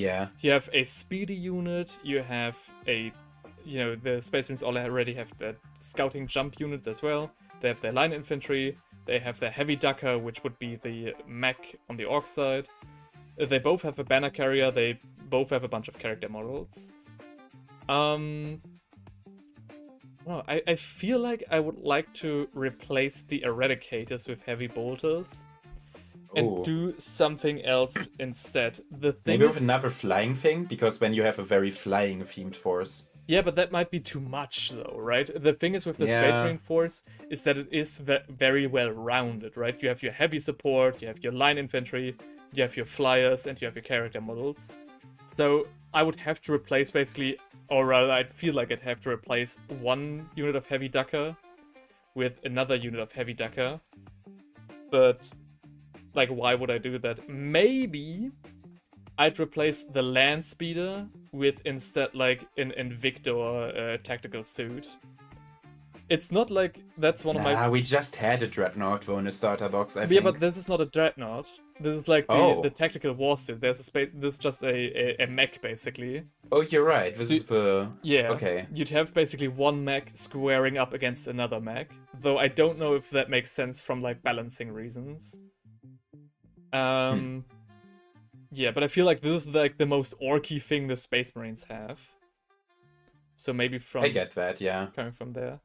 a speedy unit, you have a... the Space Marines already have the scouting jump units as well. They have their line infantry, they have their heavy ducker, which would be the mech on the orc side. They both have a banner carrier, they both have a bunch of character models. Well, I feel like I would like to replace the Eradicators with heavy bolters and do something else instead. The thing Maybe is, with another flying thing, because when you have a very flying themed force. yeah, but that might be too much though, right? The thing is with the Space Marine force is that it is very well rounded, right? You have your heavy support, you have your line infantry, you have your flyers, and you have your character models. So I would have to replace basically, or rather I'd feel like I'd have to replace 1 unit of heavy ducker with another unit of heavy ducker. But, like, why would I do that? Maybe I'd replace the land speeder with instead, like, an Invictor tactical suit. It's not like that's one of my... we just had a Dreadnought though in the starter box, I think. Yeah, but this is not a Dreadnought. This is like the tactical warsuit. There's a space. This is just a mech basically. Oh, you're right. This is the... Yeah. Okay. You'd have basically 1 mech squaring up against another mech. Though I don't know if that makes sense from like balancing reasons. Yeah, but I feel like this is like the most orky thing the Space Marines have. So maybe from... I get that, yeah. Coming from there.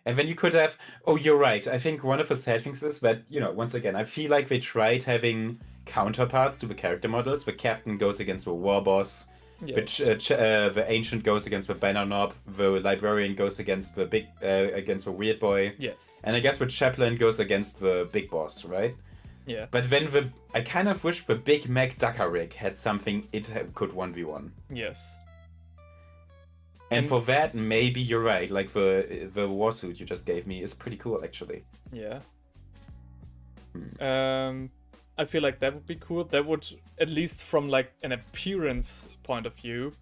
And then you could have... Oh, you're right. I think one of the sad things is that, once again, I feel like they tried having counterparts to the character models. The captain goes against the war boss. Yeah. The ancient goes against the banner knob. The librarian goes against the against the weird boy. Yes. And I guess the chaplain goes against the big boss, right? Yeah. But then I kind of wish the big mech Dakar rig had something it could 1v1. Yes. And for that, maybe you're right. Like the warsuit you just gave me is pretty cool, actually. Yeah. I feel like that would be cool. That would, at least from like an appearance point of view,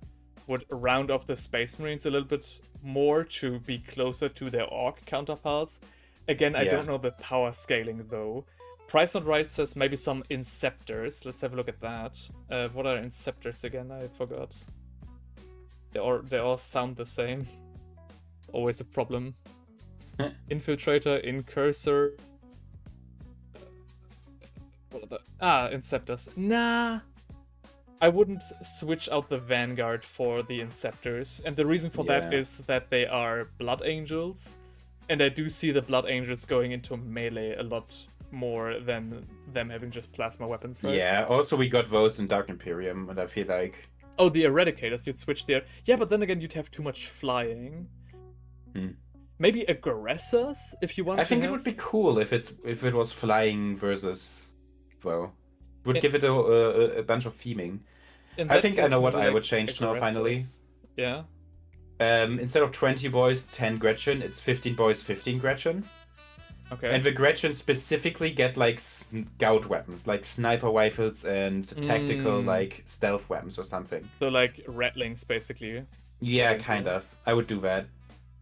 would round off the Space Marines a little bit more to be closer to their Orc counterparts. Again, I don't know the power scaling though. Price Not Right says maybe some Inceptors. Let's have a look at that. What are Inceptors again? I forgot. They all sound the same. Always a problem. Infiltrator, Incursor. What are the... Inceptors. Nah. I wouldn't switch out the Vanguard for the Inceptors. And the reason for that is that they are Blood Angels. And I do see the Blood Angels going into melee a lot more than them having just plasma weapons, right? Yeah, also we got those in Dark Imperium, and I feel like... Oh, the Eradicators, you'd switch there. Yeah, but then again, you'd have too much flying. Maybe Aggressors, if you want to I think have... it would be cool if it was flying versus, well, would give it a bunch of theming. I think I know what I would change now, finally. Yeah. Instead of 20 boys, 10 Gretchen, it's 15 boys, 15 Gretchen. Okay. And the Gretchen specifically get like scout weapons, like sniper rifles and tactical like stealth weapons or something. So like Ratlings, basically. Yeah, kind of. I would do that.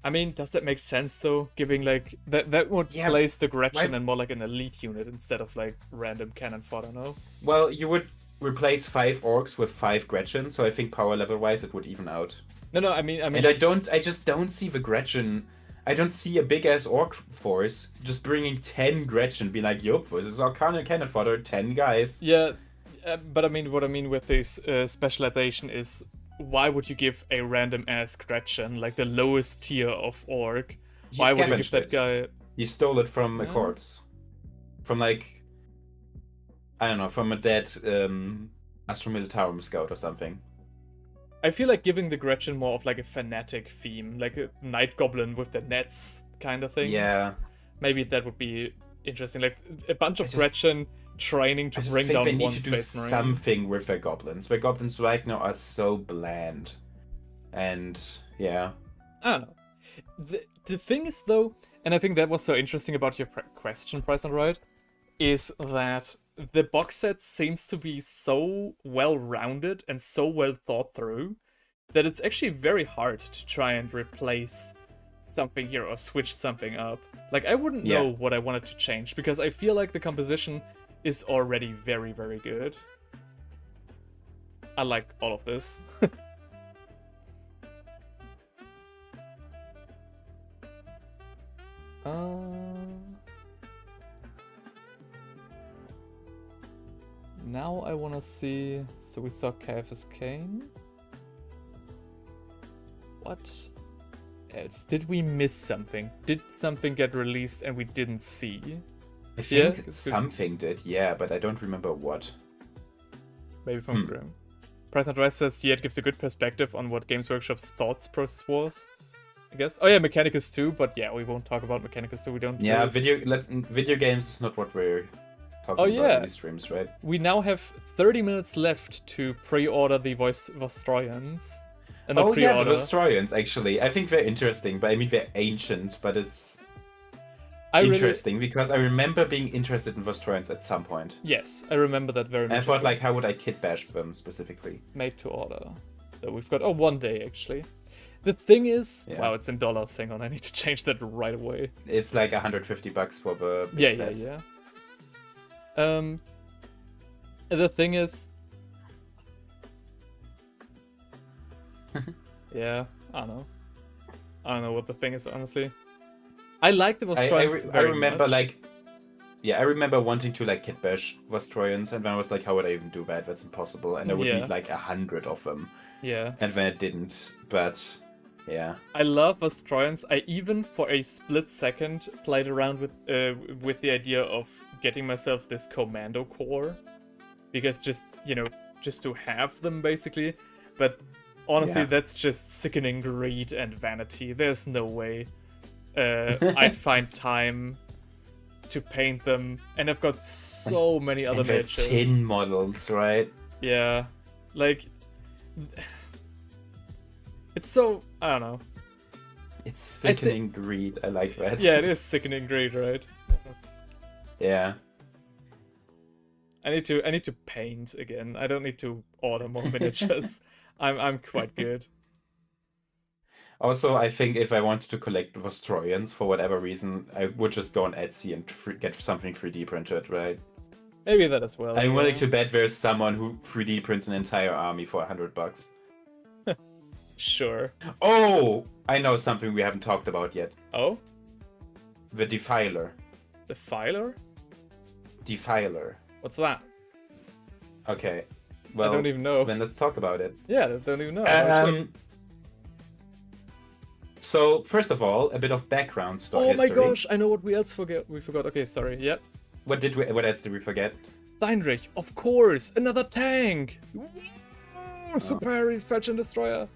I mean, does that make sense though? Giving like that would place the Gretchen in more like an elite unit instead of like random cannon fodder, no? Well, you would replace 5 orcs with 5 Gretchen, so I think power level wise it would even out. No, I mean, and I just don't see the Gretchen. I don't see a big ass orc force just bringing 10 Gretchen, be like, yup, this is our cannon fodder, 10 guys. Yeah, but I mean, what I mean with this specialization is, why would you give a random ass Gretchen, like the lowest tier of orc? Why would you give that guy? He stole it from a corpse, from like, I don't know, from a dead Astra Militarum scout or something. I feel like giving the Gretchen more of like a fanatic theme, like a Night Goblin with the nets kind of thing. Yeah. Maybe that would be interesting. Like a bunch of Gretchen training to bring down one Space Marine. They need to do something with their goblins. Their goblins right now are so bland. And yeah. I don't know. The thing is though, and I think that was so interesting about your question, Present Right, is that the box set seems to be so well-rounded and so well thought through that it's actually very hard to try and replace something here or switch something up. Like, I wouldn't know what I wanted to change because I feel like the composition is already very, very good. I like all of this. Now I want to see... So we saw Ciaphas Cain. What else? Did we miss something? Did something get released and we didn't see? I think something did, yeah, but I don't remember what. Maybe from Grim. Present Rice says, yeah, it gives a good perspective on what Games Workshop's thoughts process was, I guess. Oh yeah, Mechanicus 2, but yeah, we won't talk about Mechanicus 2. We don't. Yeah, video games is not what we're talking about in these streams, right? We now have 30 minutes left to pre-order the Vostroyans. Yeah, the Vostroyans, actually. I think they're interesting, but I mean, they're ancient, but it's interesting because I remember being interested in Vostroyans at some point. Yes, I remember that very much. And I thought, like, how would I kit bash them specifically? Made to order. So we've got, 1 day, actually. The thing is, wow, it's in dollars. Hang on, I need to change that right away. It's like $150 for the big set. Yeah. The thing is, yeah, I don't know what the thing is, honestly. I like the Vostroyans I remember much. I remember wanting to like kit bash Vostroyans, and then I was like, how would I even do that? That's impossible, and I would need like 100 of them. Yeah. And then it didn't, but yeah. I love Vostroyans. I even for a split second played around with the idea of getting myself this commando corps, because just to have them basically, but honestly that's just sickening greed and vanity. There's no way I'd find time to paint them, and I've got so many other miniatures. Tin models, right? Yeah, like it's so, I don't know. It's sickening greed. I like that. Yeah, it is sickening greed, right? Yeah. I need to paint again. I don't need to order more miniatures. I'm quite good. Also, I think if I wanted to collect Vostroyans for whatever reason, I would just go on Etsy and get something 3D printed, right? Maybe that as well. I'm willing to bet there's someone who 3D prints an entire army for $100. Sure. Oh, I know something we haven't talked about yet. Oh? The Defiler. Defiler? Defiler. What's that? Okay. Well, I don't even know. Then let's talk about it. Yeah, I don't even know. So, first of all, a bit of background story. Oh my gosh, I know what we forgot. Okay, sorry. Yep. What else did we forget? Steinrich, of course, another tank. Super Fetch and Destroyer.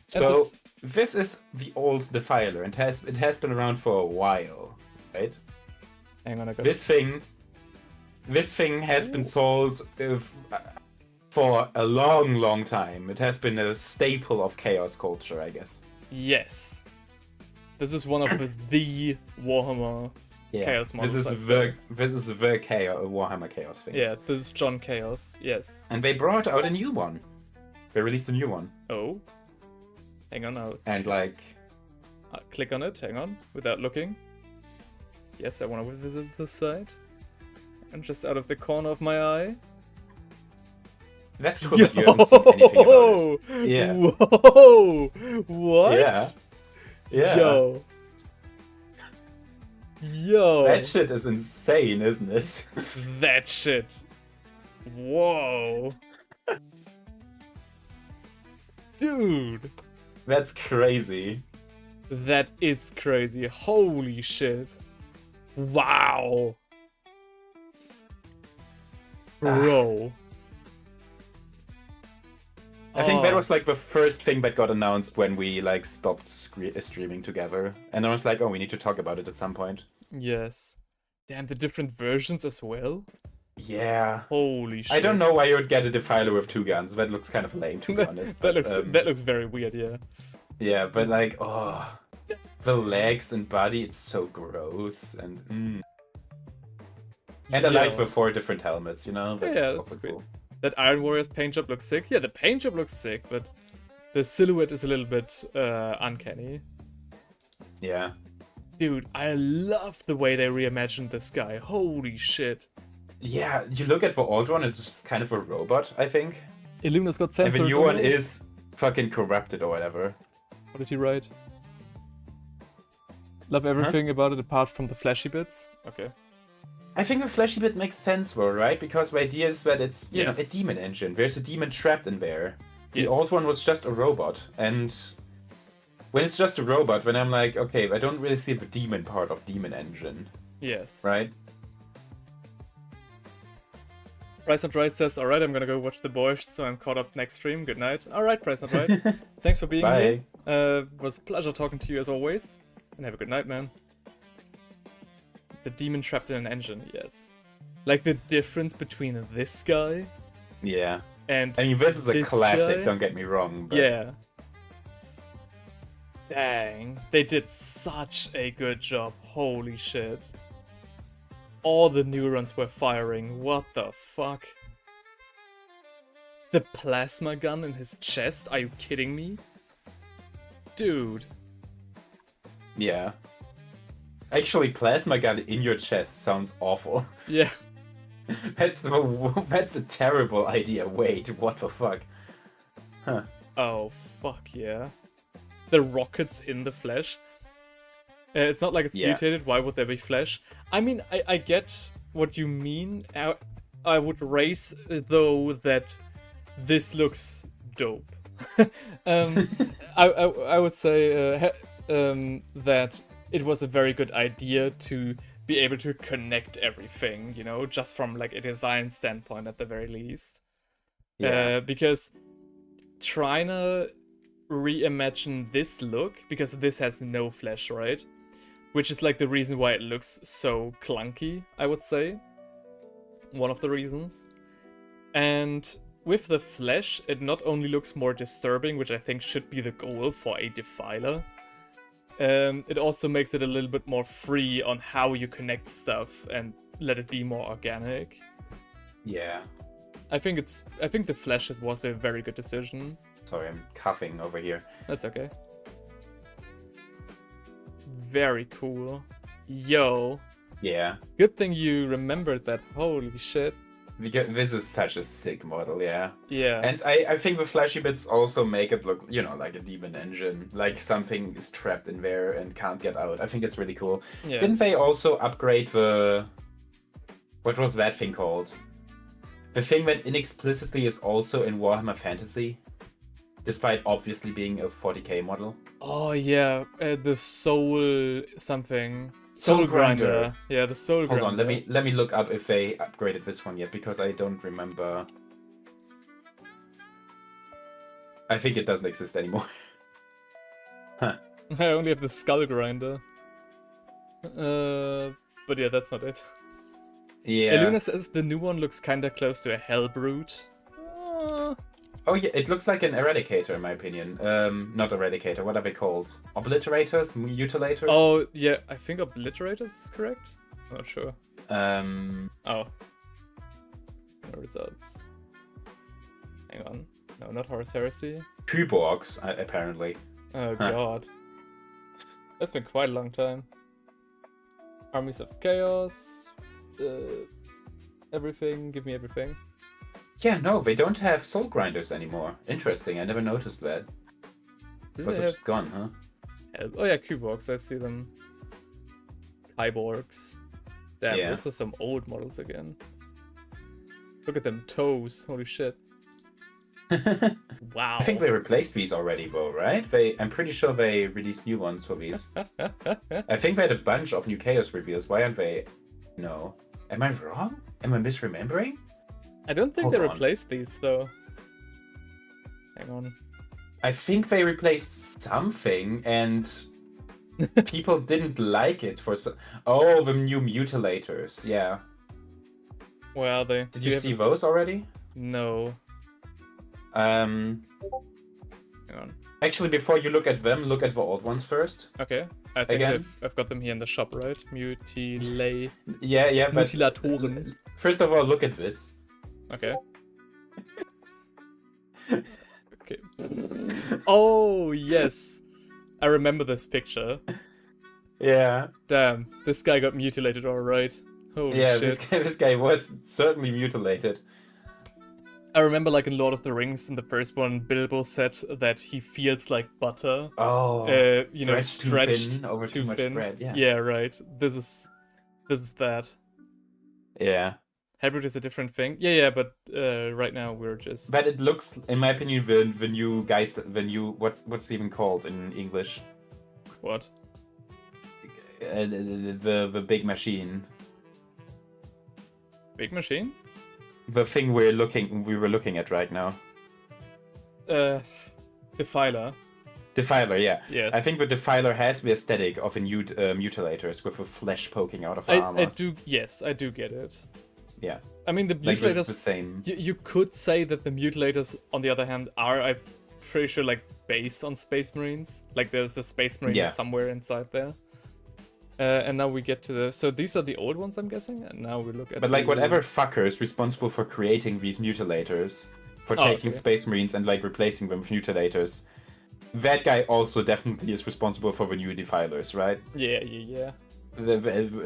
So this is the old Defiler, and it has been around for a while, right? Hang on, I got This thing has been sold for a long, long time. It has been a staple of chaos culture, I guess. Yes. This is one of the Warhammer Chaos models. This is the Warhammer Chaos things. Yeah, this is John Chaos, yes. And they brought out a new one. They released a new one. Oh. Hang on, I'll click on it, hang on, without looking. Yes, I want to visit the site. And just out of the corner of my eye. That's cool that you haven't seen anything about it. Yeah. Whoa! What? Yeah. Yeah. Yo. That shit is insane, isn't it? That shit. Whoa. Dude. That's crazy. That is crazy. Holy shit. Wow. Bro. I think that was like the first thing that got announced when we like stopped streaming together, and I was like, oh, we need to talk about it at some point. Yes. Damn, the different versions as well. Yeah. Holy shit. I don't know why you would get a Defiler with 2 guns. That looks kind of lame, to be honest. that looks very weird, yeah. Yeah, but like, the legs and body, it's so gross, and and I like the 4 different helmets, you know. That's also cool. That Iron Warrior's paint job looks sick. Yeah, the paint job looks sick, but the silhouette is a little bit uncanny. Yeah. Dude, I love the way they reimagined this guy. Holy shit. Yeah, you look at the old one, it's just kind of a robot, I think. Illumina's got sensor. And the new one is fucking corrupted or whatever. What did he write? Love everything about it apart from the flashy bits. Okay. I think the flashy bit makes sense though, right? Because the idea is that it's you know, a demon engine. There's a demon trapped in there. The old one was just a robot, and when it's just a robot, then I'm like, okay, I don't really see the demon part of demon engine. Yes. Right? Price Not Right says, alright, I'm gonna go watch the boys, so I'm caught up next stream. Good night. Alright, Price Not Right. Thanks for being here. It was a pleasure talking to you as always. And have a good night, man. It's a demon trapped in an engine, yes. Like the difference between this guy... Yeah. And I mean, this is a classic, guy, don't get me wrong. But... Yeah. Dang. They did such a good job. Holy shit. All the neurons were firing. What the fuck? The plasma gun in his chest? Are you kidding me? Dude. Yeah. Actually, plasma gun in your chest sounds awful. Yeah. That's a terrible idea. Wait, what the fuck? Huh. Oh, fuck yeah. The rockets in the flesh. It's not like it's mutated. Why would there be flesh? I mean, I get what you mean. I would raise, though, that this looks dope. I would say that it was a very good idea to be able to connect everything, you know, just from like a design standpoint at the very least. Yeah. Because trying to reimagine this look, because this has no flesh, right? Which is like the reason why it looks so clunky, I would say. One of the reasons. And with the flesh, it not only looks more disturbing, which I think should be the goal for a Defiler, it also makes it a little bit more free on how you connect stuff and let it be more organic. Yeah. I think the flesh was a very good decision. Sorry, I'm coughing over here. That's okay. Very cool. Yo. Yeah. Good thing you remembered that. Holy shit. Because this is such a sick model, yeah. Yeah. And I think the flashy bits also make it look, you know, like a demon engine. Like something is trapped in there and can't get out. I think it's really cool. Yeah. Didn't they also upgrade the... What was that thing called? The thing that inexplicitly is also in Warhammer Fantasy? Despite obviously being a 40k model. Oh yeah, the soul something. Soul grinder. Yeah, the soul grinder. Hold on, let me look up if they upgraded this one yet, because I don't remember. I think it doesn't exist anymore. Huh. I only have the Skull Grinder. But yeah, that's not it. Yeah. Eluna says the new one looks kinda close to a Hellbrute. Oh yeah, it looks like an Eradicator in my opinion. Not Eradicator, what are they called? Obliterators? Mutilators? Oh, yeah, I think Obliterators is correct? I'm not sure. Oh. No results. Hang on. No, not Horus Heresy. Kyborgs, apparently. Oh god. That's been quite a long time. Armies of Chaos. Everything. Give me everything. Yeah, no, they don't have soul grinders anymore. Interesting, I never noticed that. Was it just gone, huh? Oh yeah, Kyborgs, I see them. Kyborgs. Damn, Yeah. those are some old models again. Look at them toes, holy shit. Wow. I think they replaced these already though, right? I'm pretty sure they released new ones for these. I think they had a bunch of new Chaos reveals. Why aren't they? No. Am I wrong? Am I misremembering? I don't think Hold they on. replaced these though. Hang on. I think they replaced something and people didn't like it for so. Oh, the new mutilators. Yeah. Where are they? Did Do you have see those already? No. Um. Hang on. Actually, before you look at them, look at the old ones first. Okay. I think Again? I've got them here in the shop, right? Mutilatoren. Yeah, but first of all, look at this. Okay. Okay. Oh, yes. I remember this picture. Yeah. Damn, this guy got mutilated alright. Holy Yeah, shit. this guy was certainly mutilated. I remember, like, in Lord of the Rings, in the first one, Bilbo said that he feels like butter. Oh, You know, stretched too thin over too much bread. Yeah. Yeah, right. This is that. Yeah. Hybrid is a different thing. Yeah, but right now we're just. But it looks, in my opinion, the new guys, the new what's it even called in English? What? The big machine. Big machine? The thing we were looking at right now. Defiler. Defiler, yeah. Yes. I think the Defiler has the aesthetic of a mutilators with the flesh poking out of the armor. I do. Yes, I do get it. Yeah. I mean, the Like it's mutilators. the same. You could say that the mutilators, on the other hand, are, I'm pretty sure, like, based on Space Marines. Like, there's a Space Marine somewhere inside there. And now we get to the. So these are the old ones, I'm guessing. And now we look at. But like whatever fucker is responsible for creating these mutilators, for taking Space Marines and like replacing them with mutilators, that guy also definitely is responsible for the new Defilers, right? Yeah.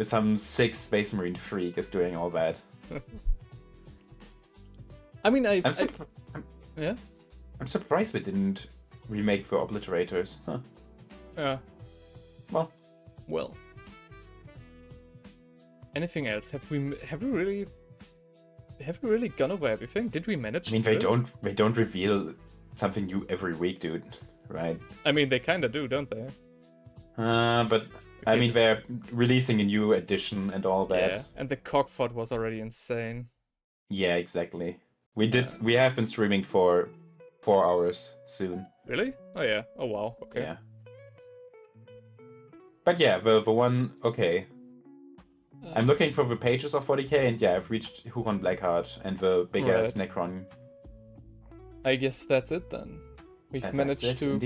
Some sick Space Marine freak is doing all that. I mean, I'm surprised they didn't remake the Obliterators. Huh. Yeah. Well. Anything else? Have we really gone over everything? Did we manage? I mean, to do it? they don't reveal something new every week, dude. Right? I mean, they kind of do, don't they? But I mean, they're releasing a new edition and all that. Yeah, and the Cogfort was already insane. Yeah, exactly. We have been streaming for 4 hours soon. Really? Oh yeah. Oh wow. Okay. Yeah. But yeah, the one. Okay. I'm looking for the pages of 40k, and yeah, I've reached Huron Blackheart and the big ass Necron. I guess that's it then. We've managed to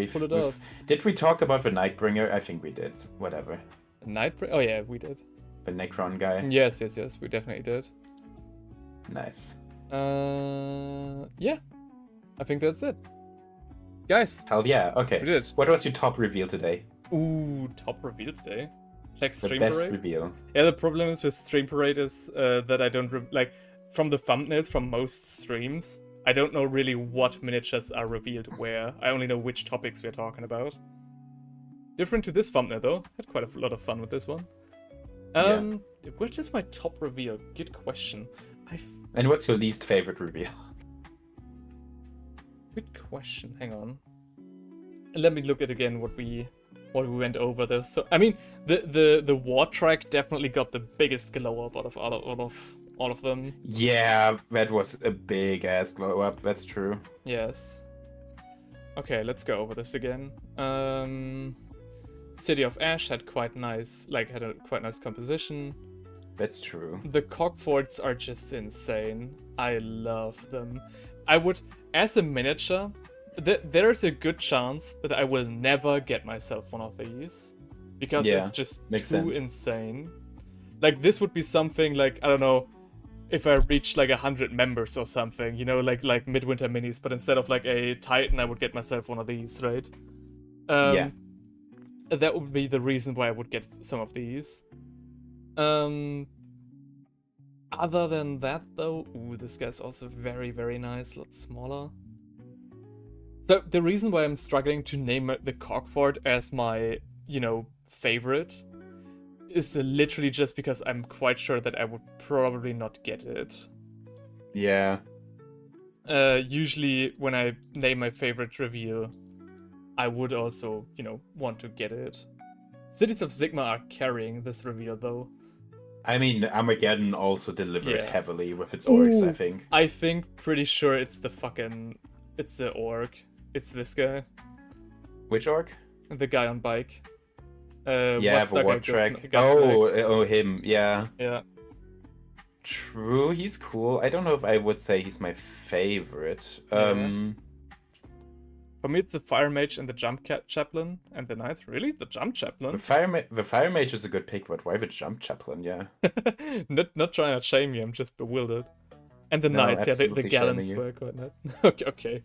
pull it off. Did we talk about the Nightbringer? I think we did. Whatever. Nightbringer? Oh yeah, we did. The Necron guy. Yes, we definitely did. Nice. Yeah. I think that's it. Guys. Hell yeah, okay. We did. What was your top reveal today? Ooh, top reveal today? Like Stream the best Parade? reveal. Yeah, the problem is with Stream Parade is that I don't like from the thumbnails from most streams. I don't know really what miniatures are revealed where. I only know which topics we're talking about. Different to this thumbnail though. Had quite a lot of fun with this one. Which is my top reveal? Good question. And what's your least favorite reveal? Good question. Hang on. Let me look at again what we went over there. So I mean, the war track definitely got the biggest glow up out of all of them. Yeah, that was a big ass glow up. That's true. Yes. Okay, let's go over this again. City of Ash had a quite nice composition. That's true. The Cogforts are just insane. I love them. I would, as a miniature, there's a good chance that I will never get myself one of these. Because it's just too insane. Like, this would be something like, I don't know, if I reached like 100 members or something, you know, like Midwinter Minis, but instead of like a Titan, I would get myself one of these, right? Yeah. That would be the reason why I would get some of these. Other than that, though, this guy's also very, very nice, a lot smaller. So the reason why I'm struggling to name the Cogfort as my, you know, favorite is literally just because I'm quite sure that I would probably not get it. Yeah. Usually when I name my favorite reveal, I would also, you know, want to get it. Cities of Sigmar are carrying this reveal, though. I mean, Armageddon also delivered heavily with its orcs, I think. I think pretty sure it's the orc. It's this guy. Which orc? The guy on bike. Yeah, the Wartrack. Oh, him. Yeah. Yeah. True, he's cool. I don't know if I would say he's my favorite. For me, it's the Fire Mage and the Jump Chaplain and the Knights. Really? The Jump Chaplain? The Fire Mage is a good pick, but why the Jump Chaplain? Yeah. not trying to shame you, I'm just bewildered. And the Knights, yeah, the Gallants were quite nice. Okay.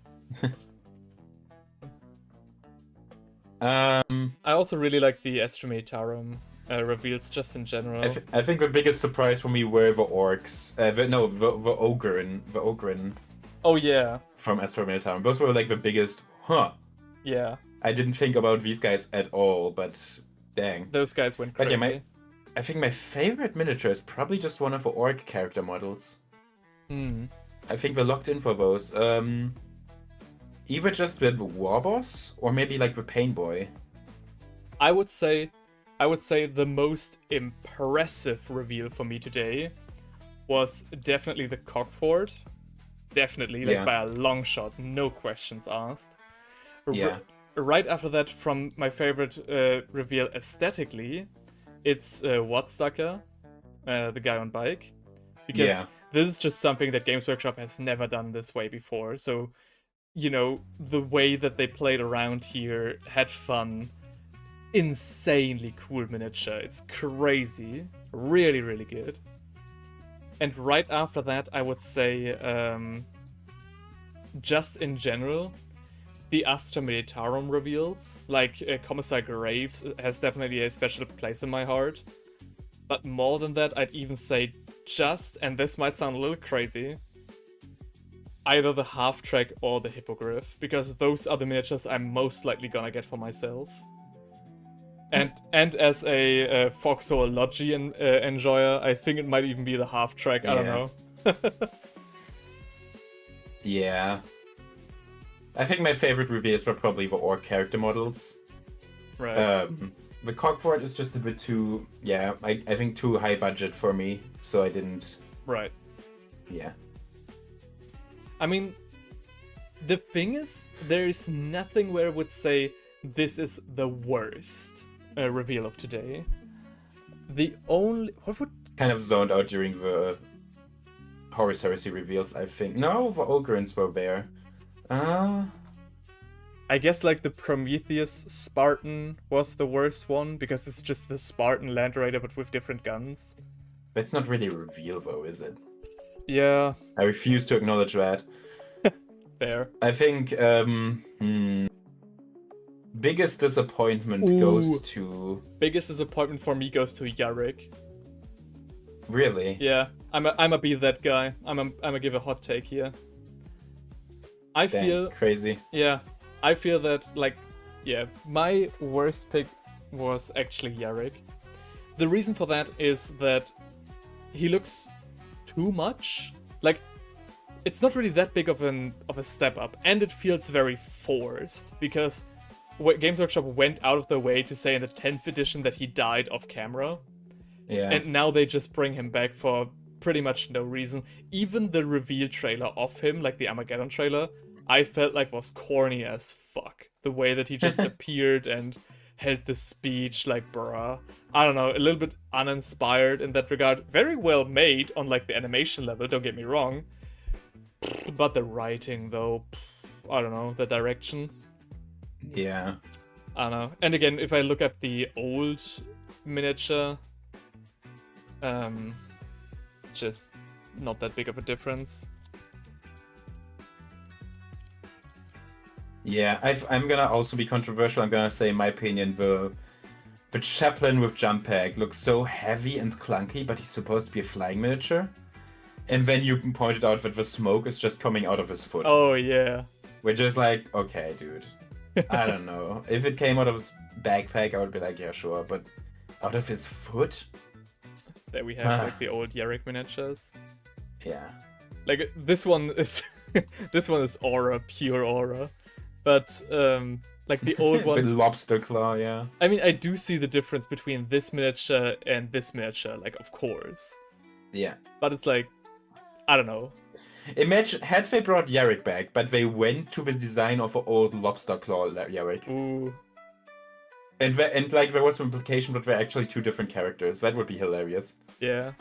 I also really like the Astra Militarum reveals just in general. I think the biggest surprise for me were the orcs. The Ogren. Oh yeah. From Astra Militarum. Those were like the biggest. Yeah. I didn't think about these guys at all, but dang. Those guys went crazy. But yeah, I think my favorite miniature is probably just one of the orc character models. I think we're locked in for those. Either just the War Boss or maybe like the Pain Boy. I would say the most impressive reveal for me today was definitely the Cogfort. Definitely, like by a long shot, no questions asked. Yeah. Right after that, from my favorite reveal aesthetically, it's Wattstacker, the guy on bike. Because this is just something that Games Workshop has never done this way before. So, you know, the way that they played around here, had fun, insanely cool miniature. It's crazy. Really, really good. And right after that, I would say, just in general, the Astra Militarum reveals, like Commissar Graves, has definitely a special place in my heart. But more than that, I'd even say just, and this might sound a little crazy, either the half-track or the Hippogriff, because those are the miniatures I'm most likely gonna get for myself. And as a Foxhole Logi enjoyer, I think it might even be the half-track, I don't know. Yeah. I think my favorite reveals were probably the orc character models. Right. The Cogfort is just a bit too, I think too high budget for me, so I didn't. Right. Yeah. I mean, the thing is, there is nothing where I would say this is the worst reveal of today. The only... What would... Kind of zoned out during the Horus Heresy reveals, I think. No, the Ogrins were there. I guess like the Prometheus Spartan was the worst one, because it's just the Spartan Land Raider but with different guns. That's not really a reveal though, is it? Yeah. I refuse to acknowledge that. Fair. I think biggest disappointment goes to... Biggest disappointment for me goes to Yarrick. Really? Yeah, I'm a be that guy. I'm a give a hot take here. I feel crazy. Yeah, I feel that my worst pick was actually Yarrick. The reason for that is that he looks too much. Like, it's not really that big of a step up, and it feels very forced because Games Workshop went out of their way to say in the 10th edition that he died off camera. Yeah. And now they just bring him back for pretty much no reason. Even the reveal trailer of him, like the Armageddon trailer, I felt like was corny as fuck. The way that he just appeared and held the speech, like, bruh. I don't know, a little bit uninspired in that regard. Very well made on, like, the animation level, don't get me wrong. But the writing, though, I don't know, the direction. Yeah. I don't know. And again, if I look at the old miniature, it's just not that big of a difference. Yeah, I'm gonna also be controversial. I'm gonna say, in my opinion, the chaplain with jump pack looks so heavy and clunky, but he's supposed to be a flying miniature. And then you pointed out that the smoke is just coming out of his foot. Oh, yeah. We're just like, okay, dude. I don't know. If it came out of his backpack, I would be like, yeah, sure. But out of his foot? There we have like the old Yarrick miniatures. Yeah. Like this one is this one is aura, pure aura. But like the old one with lobster claw, yeah. I mean, I do see the difference between this miniature and this miniature, like, of course. Yeah. But it's like, I don't know. Imagine, had they brought Yarrick back, but they went to the design of an old lobster claw Yarrick. Ooh. And like there was some implication that they're actually two different characters. That would be hilarious. Yeah.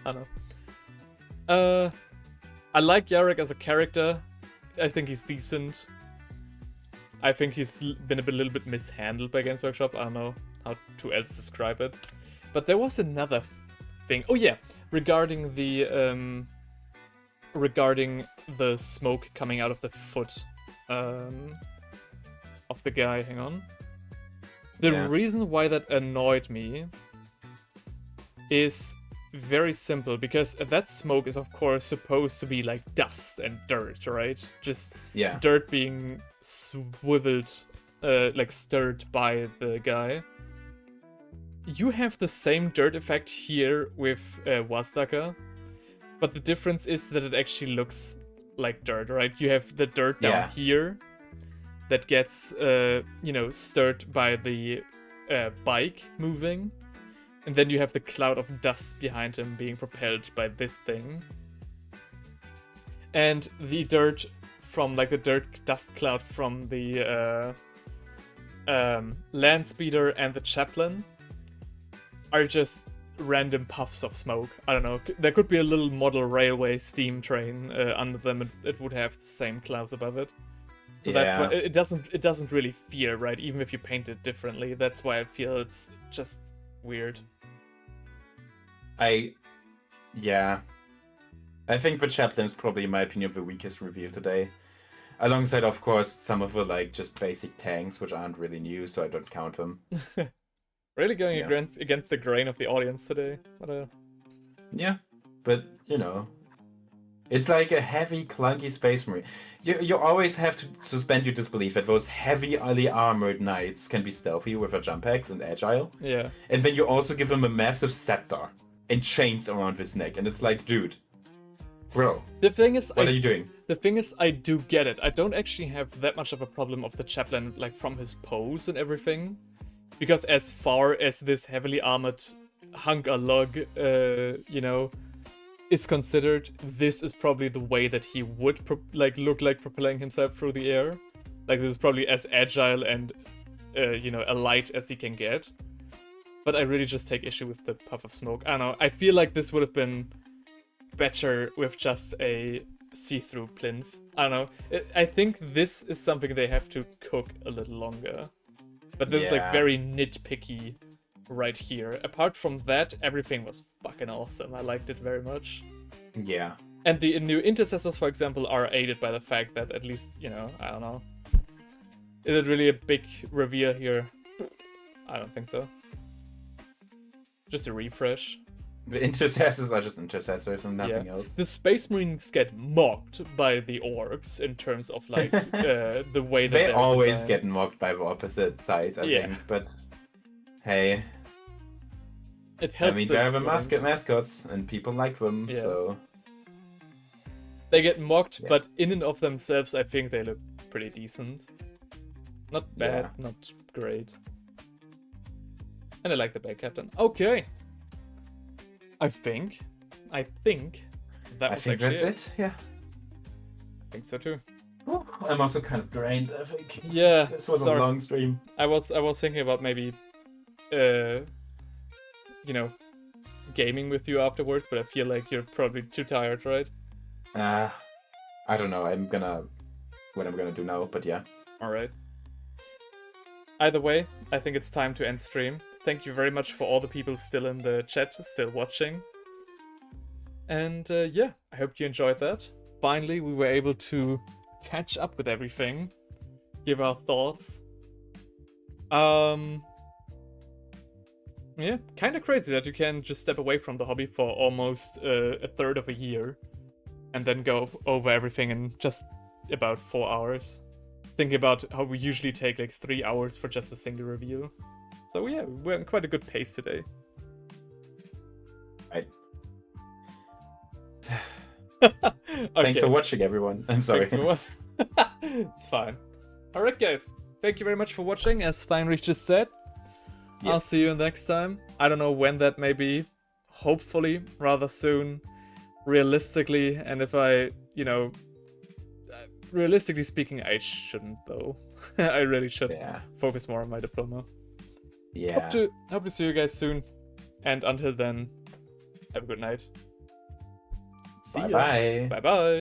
I don't know. I like Yarrick as a character. I think he's decent. I think he's been a little bit mishandled by Games Workshop. I don't know how to else describe it. But there was another thing. Oh yeah, regarding the smoke coming out of the foot of the guy. Hang on. The reason why that annoyed me is very simple, because that smoke is of course supposed to be like dust and dirt, right? Just dirt being swiveled, like stirred by the guy. You have the same dirt effect here with Wazdaka, but the difference is that it actually looks like dirt, right? You have the dirt down here that gets, stirred by the bike moving. And then you have the cloud of dust behind him being propelled by this thing. And the dirt from, like, the dirt dust cloud from the land speeder and the chaplain are just random puffs of smoke. I don't know. There could be a little model railway steam train under them. It would have the same clouds above it. So that's why it doesn't really feel right, even if you paint it differently. That's why I feel it's just weird. I think the chaplain is probably, in my opinion, the weakest reveal today. Alongside, of course, some of the, like, just basic tanks, which aren't really new, so I don't count them. Really going against the grain of the audience today. Yeah, but, you know, it's like a heavy, clunky Space Marine. You always have to suspend your disbelief that those heavily armored knights can be stealthy with their jump packs and agile. Yeah. And then you also give them a massive scepter and chains around his neck, and it's like, dude, bro, the thing is, what are you doing? The thing is, I do get it. I don't actually have that much of a problem of the chaplain, like, from his pose and everything. Because as far as this heavily armored hunk or lug, is considered, this is probably the way that he would look like propelling himself through the air. Like, this is probably as agile and a light as he can get. But I really just take issue with the puff of smoke. I don't know. I feel like this would have been better with just a see-through plinth. I don't know. I think this is something they have to cook a little longer. But this is, like, very nitpicky right here. Apart from that, everything was fucking awesome. I liked it very much. Yeah. And the new intercessors, for example, are aided by the fact that at least, I don't know. Is it really a big reveal here? I don't think so. Just a refresh. The intercessors are just intercessors and nothing else. The Space Marines get mocked by the orcs in terms of, like, the way that they always get mocked by the opposite sides, I think. But hey, it helps. I mean, they're the mascots, and people like them, so they get mocked. But in and of themselves, I think they look pretty decent. Not bad, not great. And I like the Bear Captain. Okay. I think that was that's it. Yeah. think so too. I'm also kind of drained, I think. Yeah, This was sorry. a long stream. I was thinking about maybe, you know, gaming with you afterwards, but I feel like you're probably too tired, right? I don't know. What I'm gonna do now, but yeah. Alright. Either way, I think it's time to end stream. Thank you very much for all the people still in the chat, still watching. And yeah, I hope you enjoyed that. Finally, we were able to catch up with everything, give our thoughts. Yeah, kind of crazy that you can just step away from the hobby for almost a third of a year and then go over everything in just about 4 hours. Thinking about how we usually take like 3 hours for just a single review. So yeah, we're in quite a good pace today. Thanks for watching, everyone. I'm sorry. It's fine. Alright guys, thank you very much for watching, as Steinrich just said. I'll see you next time. I don't know when that may be. Hopefully rather soon. Realistically, and if I, realistically speaking, I shouldn't though. I really should focus more on my diploma. Yeah. Hope to see you guys soon. And until then, have a good night. See ya. Bye bye. Bye bye.